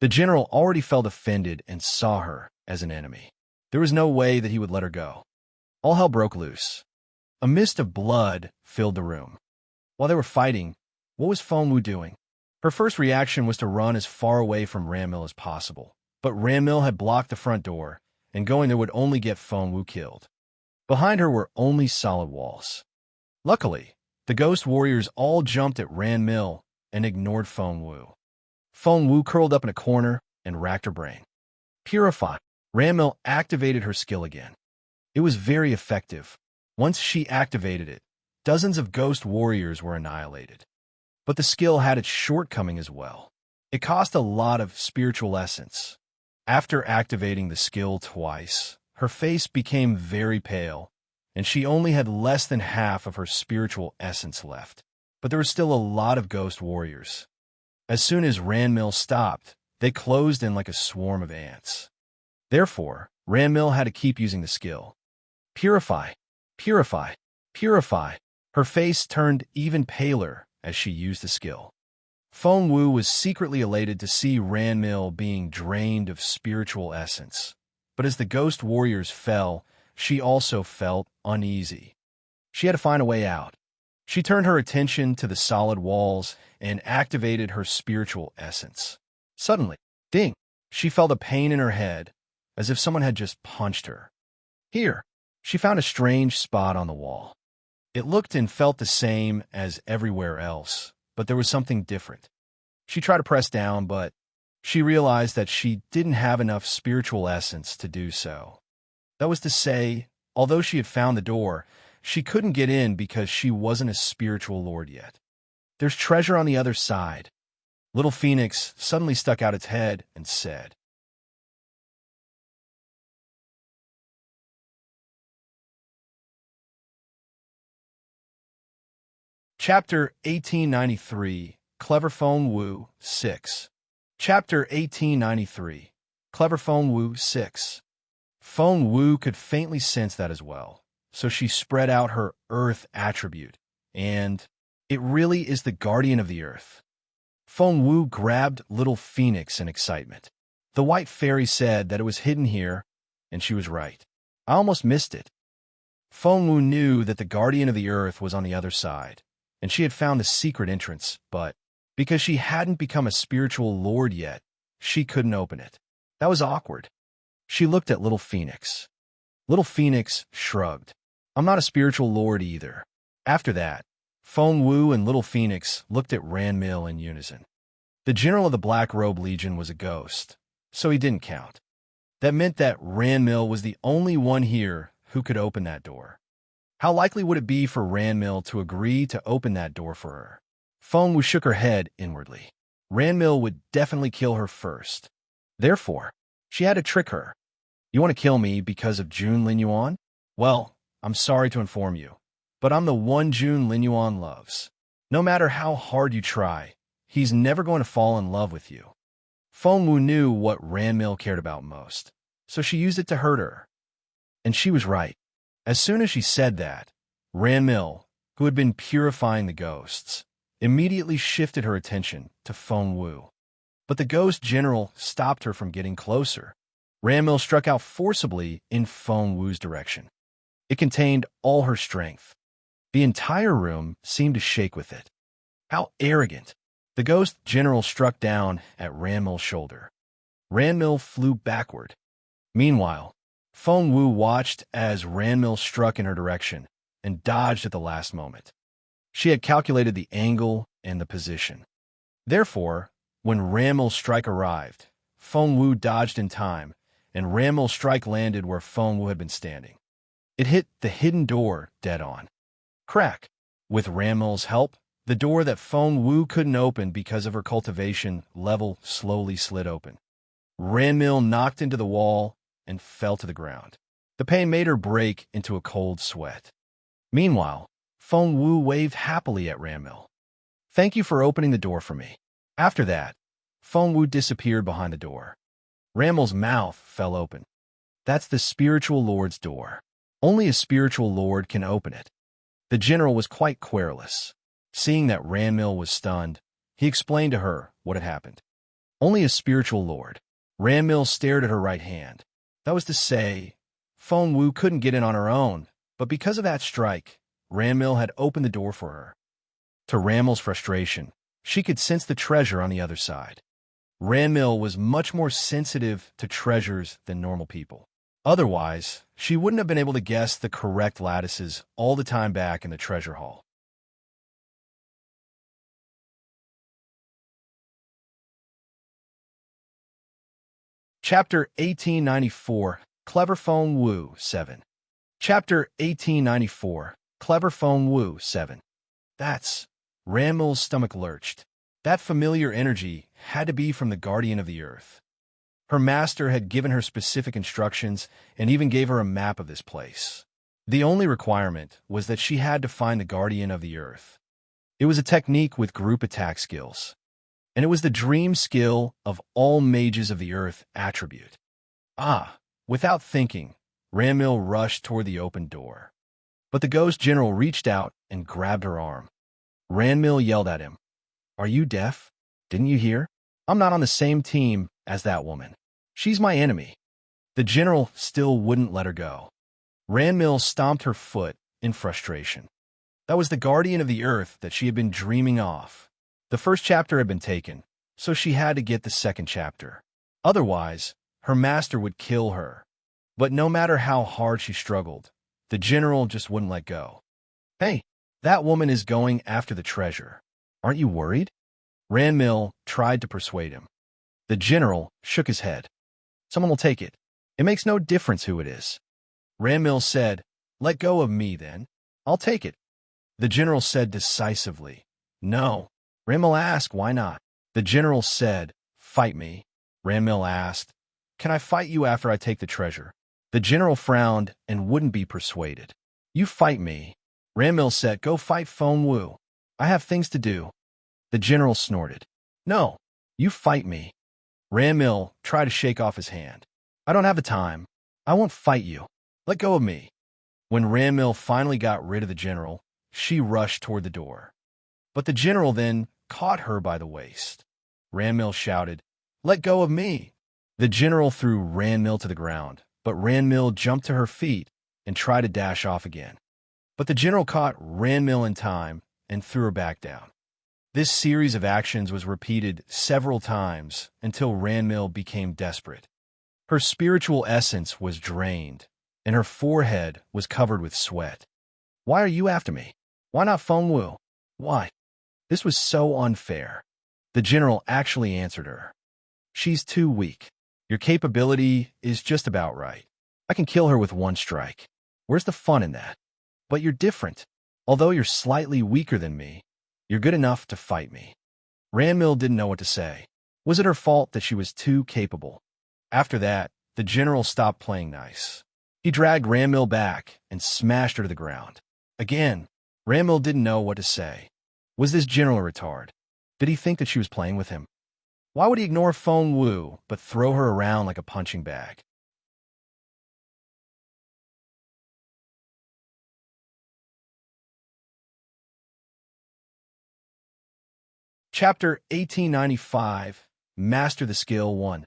the general already felt offended and saw her as an enemy. There was no way that he would let her go. All hell broke loose. A mist of blood filled the room. While they were fighting, what was Fengwu doing? Her first reaction was to run as far away from Ranmil as possible, but Ranmil had blocked the front door, and going there would only get Fengwu killed. Behind her were only solid walls. Luckily, the ghost warriors all jumped at Ranmil and ignored Fengwu. Fengwu curled up in a corner and racked her brain. Purify. Ranmil activated her skill again. It was very effective. Once she activated it, dozens of ghost warriors were annihilated. But the skill had its shortcoming as well. It cost a lot of spiritual essence. After activating the skill twice, her face became very pale, and she only had less than half of her spiritual essence left. But there were still a lot of ghost warriors. As soon as Ranmil stopped, they closed in like a swarm of ants. Therefore, Ranmil had to keep using the skill. Purify, purify, purify. Her face turned even paler as she used the skill. Fengwu was secretly elated to see Ranmil being drained of spiritual essence. But as the ghost warriors fell, she also felt uneasy. She had to find a way out. She turned her attention to the solid walls and activated her spiritual essence. Suddenly, ding! She felt a pain in her head, as if someone had just punched her. Here, she found a strange spot on the wall. It looked and felt the same as everywhere else, but there was something different. She tried to press down, but she realized that she didn't have enough spiritual essence to do so. That was to say, although she had found the door, she couldn't get in because she wasn't a spiritual lord yet. There's treasure on the other side. Little Phoenix suddenly stuck out its head and said, Chapter 1893, Clever Fengwu 6. Chapter 1893, Clever Fengwu 6. Fengwu could faintly sense that as well, so she spread out her earth attribute, and it really is the guardian of the earth. Fengwu grabbed Little Phoenix in excitement. The white fairy said that it was hidden here, and she was right. I almost missed it. Fengwu knew that the guardian of the earth was on the other side, and she had found the secret entrance, but because she hadn't become a spiritual lord yet, she couldn't open it. That was awkward. She looked at Little Phoenix. Little Phoenix shrugged. I'm not a spiritual lord either. After that, Fengwu and Little Phoenix looked at Ranmil in unison. The general of the Black Robe Legion was a ghost, so he didn't count. That meant that Ranmil was the only one here who could open that door. How likely would it be for Ranmil to agree to open that door for her? Fengwu shook her head inwardly. Ranmil would definitely kill her first. Therefore, she had to trick her. You want to kill me because of Jun Linyuan? Well, I'm sorry to inform you, but I'm the one Jun Linyuan loves. No matter how hard you try, he's never going to fall in love with you. Fengwu knew what Ranmil cared about most, so she used it to hurt her. And she was right. As soon as she said that, Ranmil, who had been purifying the ghosts, immediately shifted her attention to Fengwu. But the ghost general stopped her from getting closer. Ranmil struck out forcibly in Fengwu's direction. It contained all her strength. The entire room seemed to shake with it. How arrogant! The ghost general struck down at Ranmil's shoulder. Ranmil flew backward. Meanwhile, Fengwu watched as Ranmil struck in her direction and dodged at the last moment. She had calculated the angle and the position. Therefore, when Ranmil's strike arrived, Fengwu dodged in time, and Ranmil's strike landed where Fengwu had been standing. It hit the hidden door dead on. Crack! With Ranmil's help, the door that Fengwu couldn't open because of her cultivation level slowly slid open. Ranmil knocked into the wall and fell to the ground. The pain made her break into a cold sweat. Meanwhile, Fengwu waved happily at Ranmil. Thank you for opening the door for me. After that, Fengwu disappeared behind the door. Ranmil's mouth fell open. That's the spiritual lord's door. Only a spiritual lord can open it. The general was quite querulous. Seeing that Ranmil was stunned, he explained to her what had happened. Only a spiritual lord. Ranmil stared at her right hand. That was to say, Feng Wu couldn't get in on her own, but because of that strike, Ranmil had opened the door for her. To Ranmil's frustration, she could sense the treasure on the other side. Ranmil was much more sensitive to treasures than normal people. Otherwise, she wouldn't have been able to guess the correct lattices all the time back in the treasure hall. Chapter 1894, Clever Feng Wu 7. Chapter 1894, Clever Feng Wu 7. That's... Ranmil's stomach lurched. That familiar energy had to be from the Guardian of the Earth. Her master had given her specific instructions and even gave her a map of this place. The only requirement was that she had to find the Guardian of the Earth. It was a technique with group attack skills, and it was the dream skill of all mages of the Earth attribute. Without thinking, Ranmil rushed toward the open door. But the ghost general reached out and grabbed her arm. Ranmil yelled at him, "Are you deaf? Didn't you hear? I'm not on the same team as that woman. She's my enemy." The general still wouldn't let her go. Ranmil stomped her foot in frustration. That was the Guardian of the Earth that she had been dreaming of. The first chapter had been taken, so she had to get the second chapter. Otherwise, her master would kill her. But no matter how hard she struggled, the general just wouldn't let go. "Hey, that woman is going after the treasure. Aren't you worried?" Ranmil tried to persuade him. The general shook his head. "Someone will take it. It makes no difference who it is." Ranmil said, "Let go of me, then. I'll take it." The general said decisively, "No." Ranmil asked, "Why not?" The general said, "Fight me." Ranmil asked, "Can I fight you after I take the treasure?" The general frowned and wouldn't be persuaded. "You fight me." Ranmil said, "Go fight Feng Wu. I have things to do." The general snorted. "No, you fight me." Ranmil tried to shake off his hand. "I don't have the time. I won't fight you. Let go of me." When Ranmil finally got rid of the general, she rushed toward the door. But the general then caught her by the waist. Ranmil shouted, "Let go of me." The general threw Ranmil to the ground, but Ranmil jumped to her feet and tried to dash off again. But the general caught Ranmil in time and threw her back down. This series of actions was repeated several times until Ranmil became desperate. Her spiritual essence was drained, and her forehead was covered with sweat. "Why are you after me? Why not Feng Wu? Why?" This was so unfair. The general actually answered her. "She's too weak. Your capability is just about right. I can kill her with one strike. Where's the fun in that? But you're different. Although you're slightly weaker than me, you're good enough to fight me." Ranmil didn't know what to say. Was it her fault that she was too capable? After that, the general stopped playing nice. He dragged Ranmil back and smashed her to the ground. Again, Ranmil didn't know what to say. Was this general a retard? Did he think that she was playing with him? Why would he ignore Feng Wu but throw her around like a punching bag? Chapter 1895, Master the Skill 1.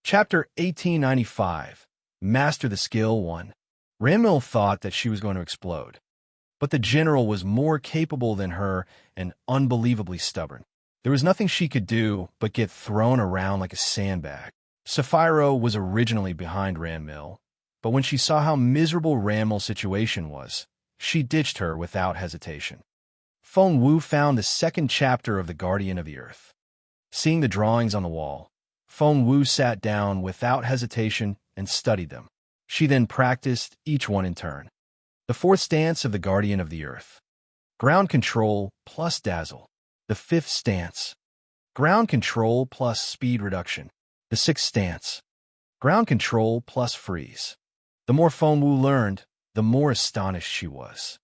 Chapter 1895, Master the Skill 1. Ranmil thought that she was going to explode. But the general was more capable than her and unbelievably stubborn. There was nothing she could do but get thrown around like a sandbag. Sapphiro was originally behind Ranmil, but when she saw how miserable Ranmil's situation was, she ditched her without hesitation. Feng Wu found the second chapter of The Guardian of the Earth. Seeing the drawings on the wall, Feng Wu sat down without hesitation and studied them. She then practiced each one in turn. The fourth stance of the Guardian of the Earth. Ground control plus dazzle. The fifth stance. Ground control plus speed reduction. The sixth stance. Ground control plus freeze. The more Feng Wu learned, the more astonished she was.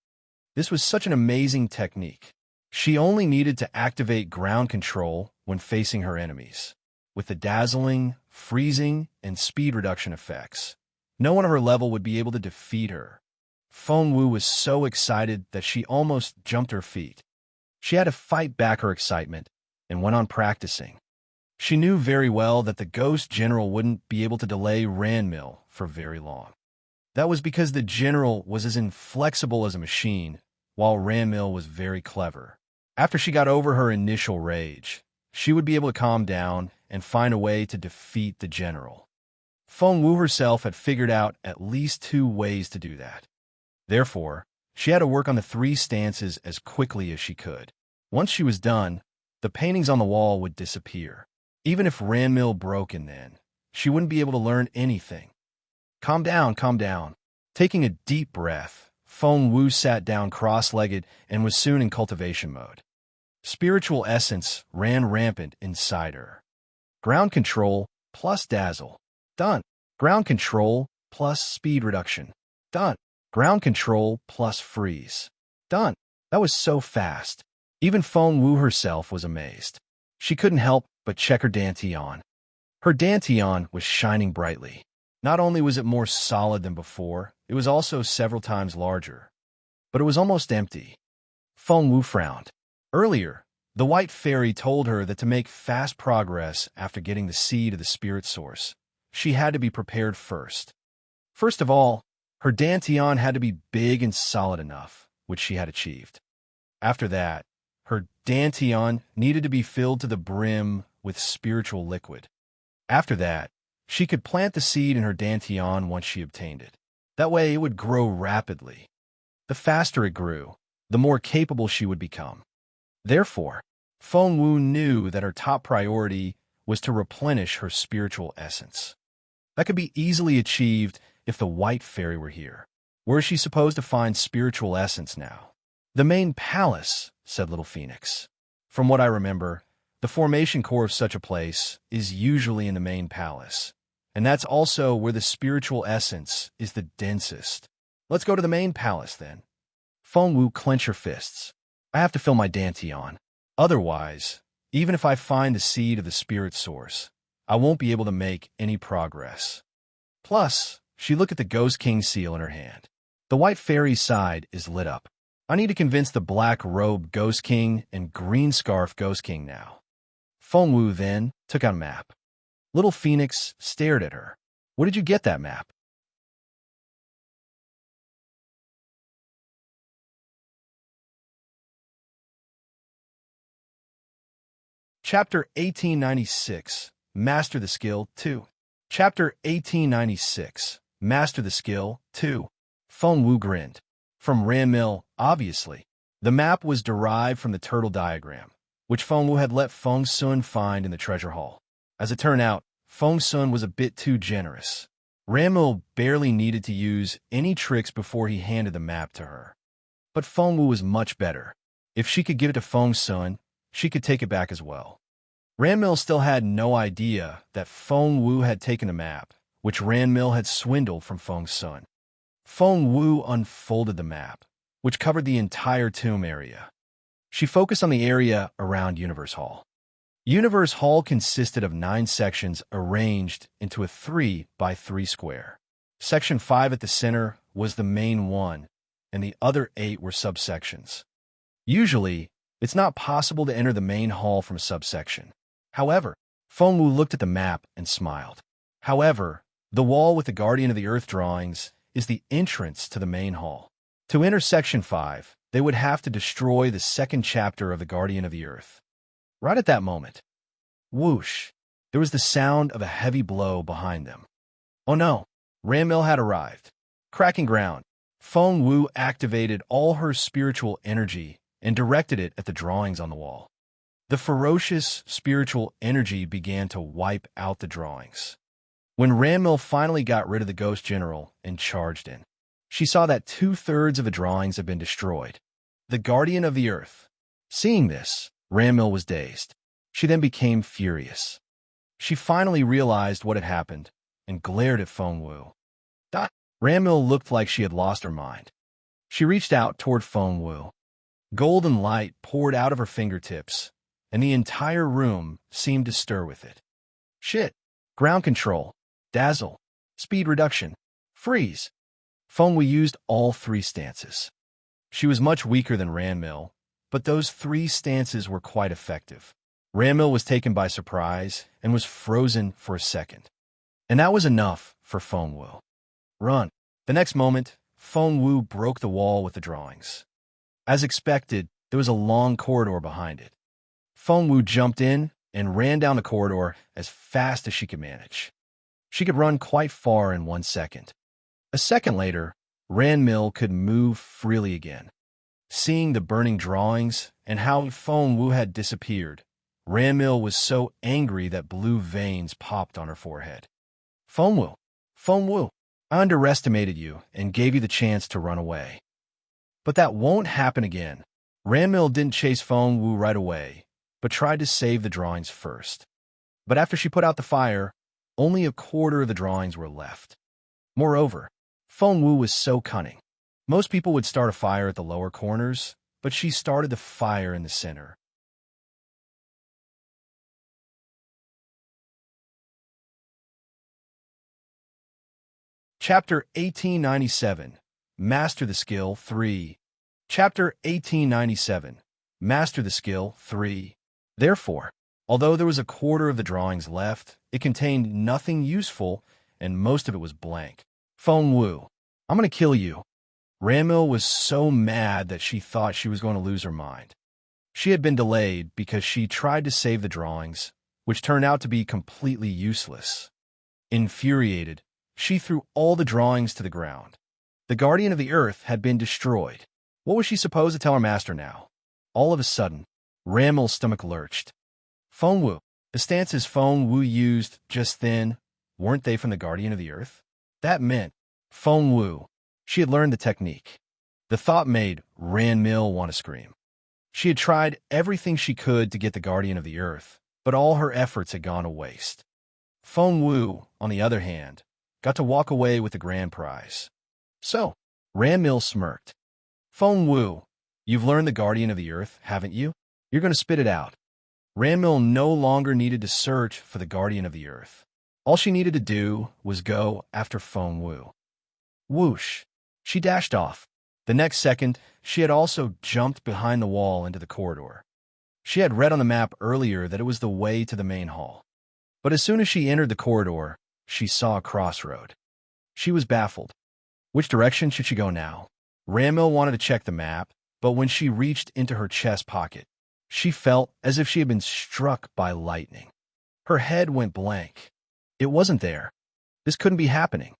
This was such an amazing technique. She only needed to activate ground control when facing her enemies. With the dazzling, freezing, and speed reduction effects, no one of her level would be able to defeat her. Feng Wu was so excited that she almost jumped her feet. She had to fight back her excitement and went on practicing. She knew very well that the ghost general wouldn't be able to delay Ranmil for very long. That was because the general was as inflexible as a machine, while Ranmil was very clever. After she got over her initial rage, she would be able to calm down and find a way to defeat the general. Feng Wu herself had figured out at least 2 ways to do that. Therefore, she had to work on the 3 stances as quickly as she could. Once she was done, the paintings on the wall would disappear. Even if Ranmil broke in then, she wouldn't be able to learn anything. Calm down, calm down. Taking a deep breath, Feng Wu sat down cross-legged and was soon in cultivation mode. Spiritual essence ran rampant inside her. Ground control plus dazzle. Done. Ground control plus speed reduction. Done. Ground control plus freeze. Done. That was so fast. Even Feng Wu herself was amazed. She couldn't help but check her dantian. Her dantian was shining brightly. Not only was it more solid than before, it was also several times larger. But it was almost empty. Feng Wu frowned. Earlier, the white fairy told her that to make fast progress after getting the seed of the spirit source, she had to be prepared first. First of all, her dantian had to be big and solid enough, which she had achieved. After that, her dantian needed to be filled to the brim with spiritual liquid. After that, she could plant the seed in her dantian once she obtained it. That way it would grow rapidly. The faster it grew, the more capable she would become. Therefore, Feng Wu knew that her top priority was to replenish her spiritual essence. That could be easily achieved if the white fairy were here. Where is she supposed to find spiritual essence now? The main palace, said Little Phoenix. From what I remember, the formation core of such a place is usually in the main palace, and that's also where the spiritual essence is the densest. Let's go to the main palace, then. Feng Wu clenched her fists. I have to fill my dantian. Otherwise, even if I find the seed of the spirit source, I won't be able to make any progress. Plus, she looked at the Ghost King seal in her hand. The white fairy's side is lit up. I need to convince the black-robed Ghost King and green-scarf Ghost King now. Feng Wu then took out a map. Little Phoenix stared at her. Where did you get that map? Chapter 1896, Master the Skill 2. Chapter 1896, Master the Skill 2. Feng Wu grinned. From Ranmil, obviously. The map was derived from the turtle diagram, which Feng Wu had let Feng Sun find in the treasure hall. As it turned out, Feng Sun was a bit too generous. Ranmil barely needed to use any tricks before he handed the map to her. But Feng Wu was much better. If she could give it to Feng Sun, she could take it back as well. Ranmil still had no idea that Feng Wu had taken the map, which Ranmil had swindled from Feng Sun. Feng Wu unfolded the map, which covered the entire tomb area. She focused on the area around Universe Hall. Universe Hall consisted of 9 sections arranged into a 3 by 3 square. Section 5 at the center was the main one, and the other 8 were subsections. Usually, it's not possible to enter the main hall from a subsection. However, Feng Wu looked at the map and smiled. However, the wall with the Guardian of the Earth drawings is the entrance to the main hall. To enter Section 5, they would have to destroy the 2nd chapter of the Guardian of the Earth. Right at that moment, whoosh, there was the sound of a heavy blow behind them. Oh no, Ranmil had arrived. Cracking ground, Feng Wu activated all her spiritual energy and directed it at the drawings on the wall. The ferocious spiritual energy began to wipe out the drawings. When Ranmil finally got rid of the Ghost General and charged in, she saw that 2/3 of the drawings had been destroyed. The Guardian of the Earth. Seeing this, Ranmil was dazed. She then became furious. She finally realized what had happened and glared at Feng Wu. Ranmil looked like she had lost her mind. She reached out toward Feng Wu. Golden light poured out of her fingertips, and the entire room seemed to stir with it. Shit! Ground control, dazzle, speed reduction, freeze. Feng Wu used all 3 stances. She was much weaker than Ranmil, but those 3 stances were quite effective. Ranmil was taken by surprise and was frozen for a second. And that was enough for Feng Wu. Run. The next moment, Feng Wu broke the wall with the drawings. As expected, there was a long corridor behind it. Feng Wu jumped in and ran down the corridor as fast as she could manage. She could run quite far in 1 second. A second later, Ranmil could move freely again. Seeing the burning drawings and how Feng Wu had disappeared, Ranmil was so angry that blue veins popped on her forehead. Feng Wu, I underestimated you and gave you the chance to run away. But that won't happen again. Ranmil didn't chase Feng Wu right away, but tried to save the drawings first. But after she put out the fire, only a quarter of the drawings were left. Moreover, Feng Wu was so cunning. Most people would start a fire at the lower corners, but she started the fire in the center. Chapter 1897, Master the Skill 3. Chapter 1897, Master the Skill 3. Therefore, although there was a quarter of the drawings left, it contained nothing useful, and most of it was blank. Feng Wu, I'm going to kill you. Ranmil was so mad that she thought she was going to lose her mind. She had been delayed because she tried to save the drawings, which turned out to be completely useless. Infuriated, she threw all the drawings to the ground. The Guardian of the Earth had been destroyed. What was she supposed to tell her master now? All of a sudden, Ranmil's stomach lurched. Feng Wu, the stances Feng Wu used just then, weren't they from the Guardian of the Earth? That meant Feng Wu. She had learned the technique. The thought made Ranmil want to scream. She had tried everything she could to get the Guardian of the Earth, but all her efforts had gone to waste. Feng Wu, on the other hand, got to walk away with the grand prize. So, Ranmil smirked. Feng Wu, you've learned the Guardian of the Earth, haven't you? You're going to spit it out. Ranmil no longer needed to search for the Guardian of the Earth. All she needed to do was go after Feng Wu. Whoosh! She dashed off. The next second, she had also jumped behind the wall into the corridor. She had read on the map earlier that it was the way to the main hall. But as soon as she entered the corridor, she saw a crossroad. She was baffled. Which direction should she go now? Ranmil wanted to check the map, but when she reached into her chest pocket, she felt as if she had been struck by lightning. Her head went blank. It wasn't there. This couldn't be happening.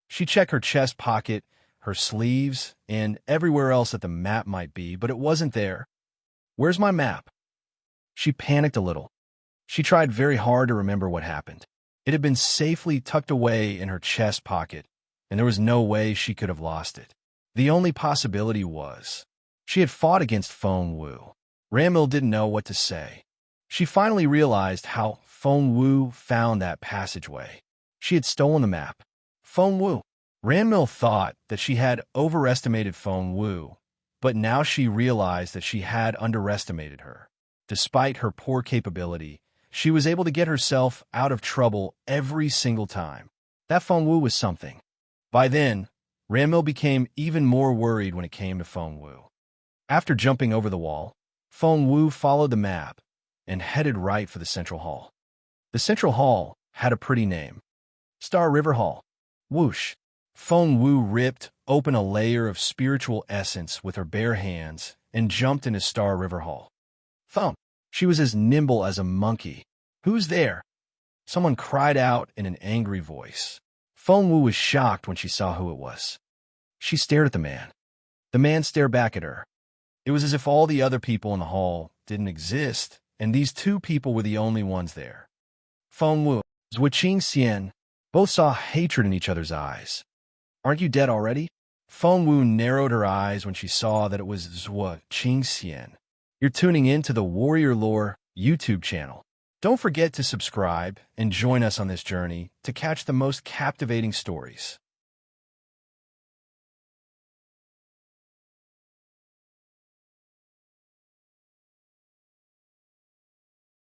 She checked her chest pocket, her sleeves, and everywhere else that the map might be, but it wasn't there. Where's my map? She panicked a little. She tried very hard to remember what happened. It had been safely tucked away in her chest pocket, and there was no way she could have lost it. The only possibility was she had fought against Feng Wu. Ranmil didn't know what to say. She finally realized how Feng Wu found that passageway. She had stolen the map. Feng Wu. Ranmil thought that she had overestimated Feng Wu, but now she realized that she had underestimated her. Despite her poor capability, she was able to get herself out of trouble every single time. That Feng Wu was something. By then, Ranmil became even more worried when it came to Feng Wu. After jumping over the wall, Feng Wu followed the map and headed right for the central hall. The central hall had a pretty name. Star River Hall. Whoosh! Feng Wu ripped open a layer of spiritual essence with her bare hands and jumped into Star River Hall. Thump! She was as nimble as a monkey. Who's there? Someone cried out in an angry voice. Feng Wu was shocked when she saw who it was. She stared at the man. The man stared back at her. It was as if all the other people in the hall didn't exist, and these 2 people were the only ones there. Feng Wu, Zhua Qingxian, both saw hatred in each other's eyes. Aren't you dead already? Feng Wu narrowed her eyes when she saw that it was Zhua Qingxian. You're tuning in to the Warrior Lore YouTube channel. Don't forget to subscribe and join us on this journey to catch the most captivating stories.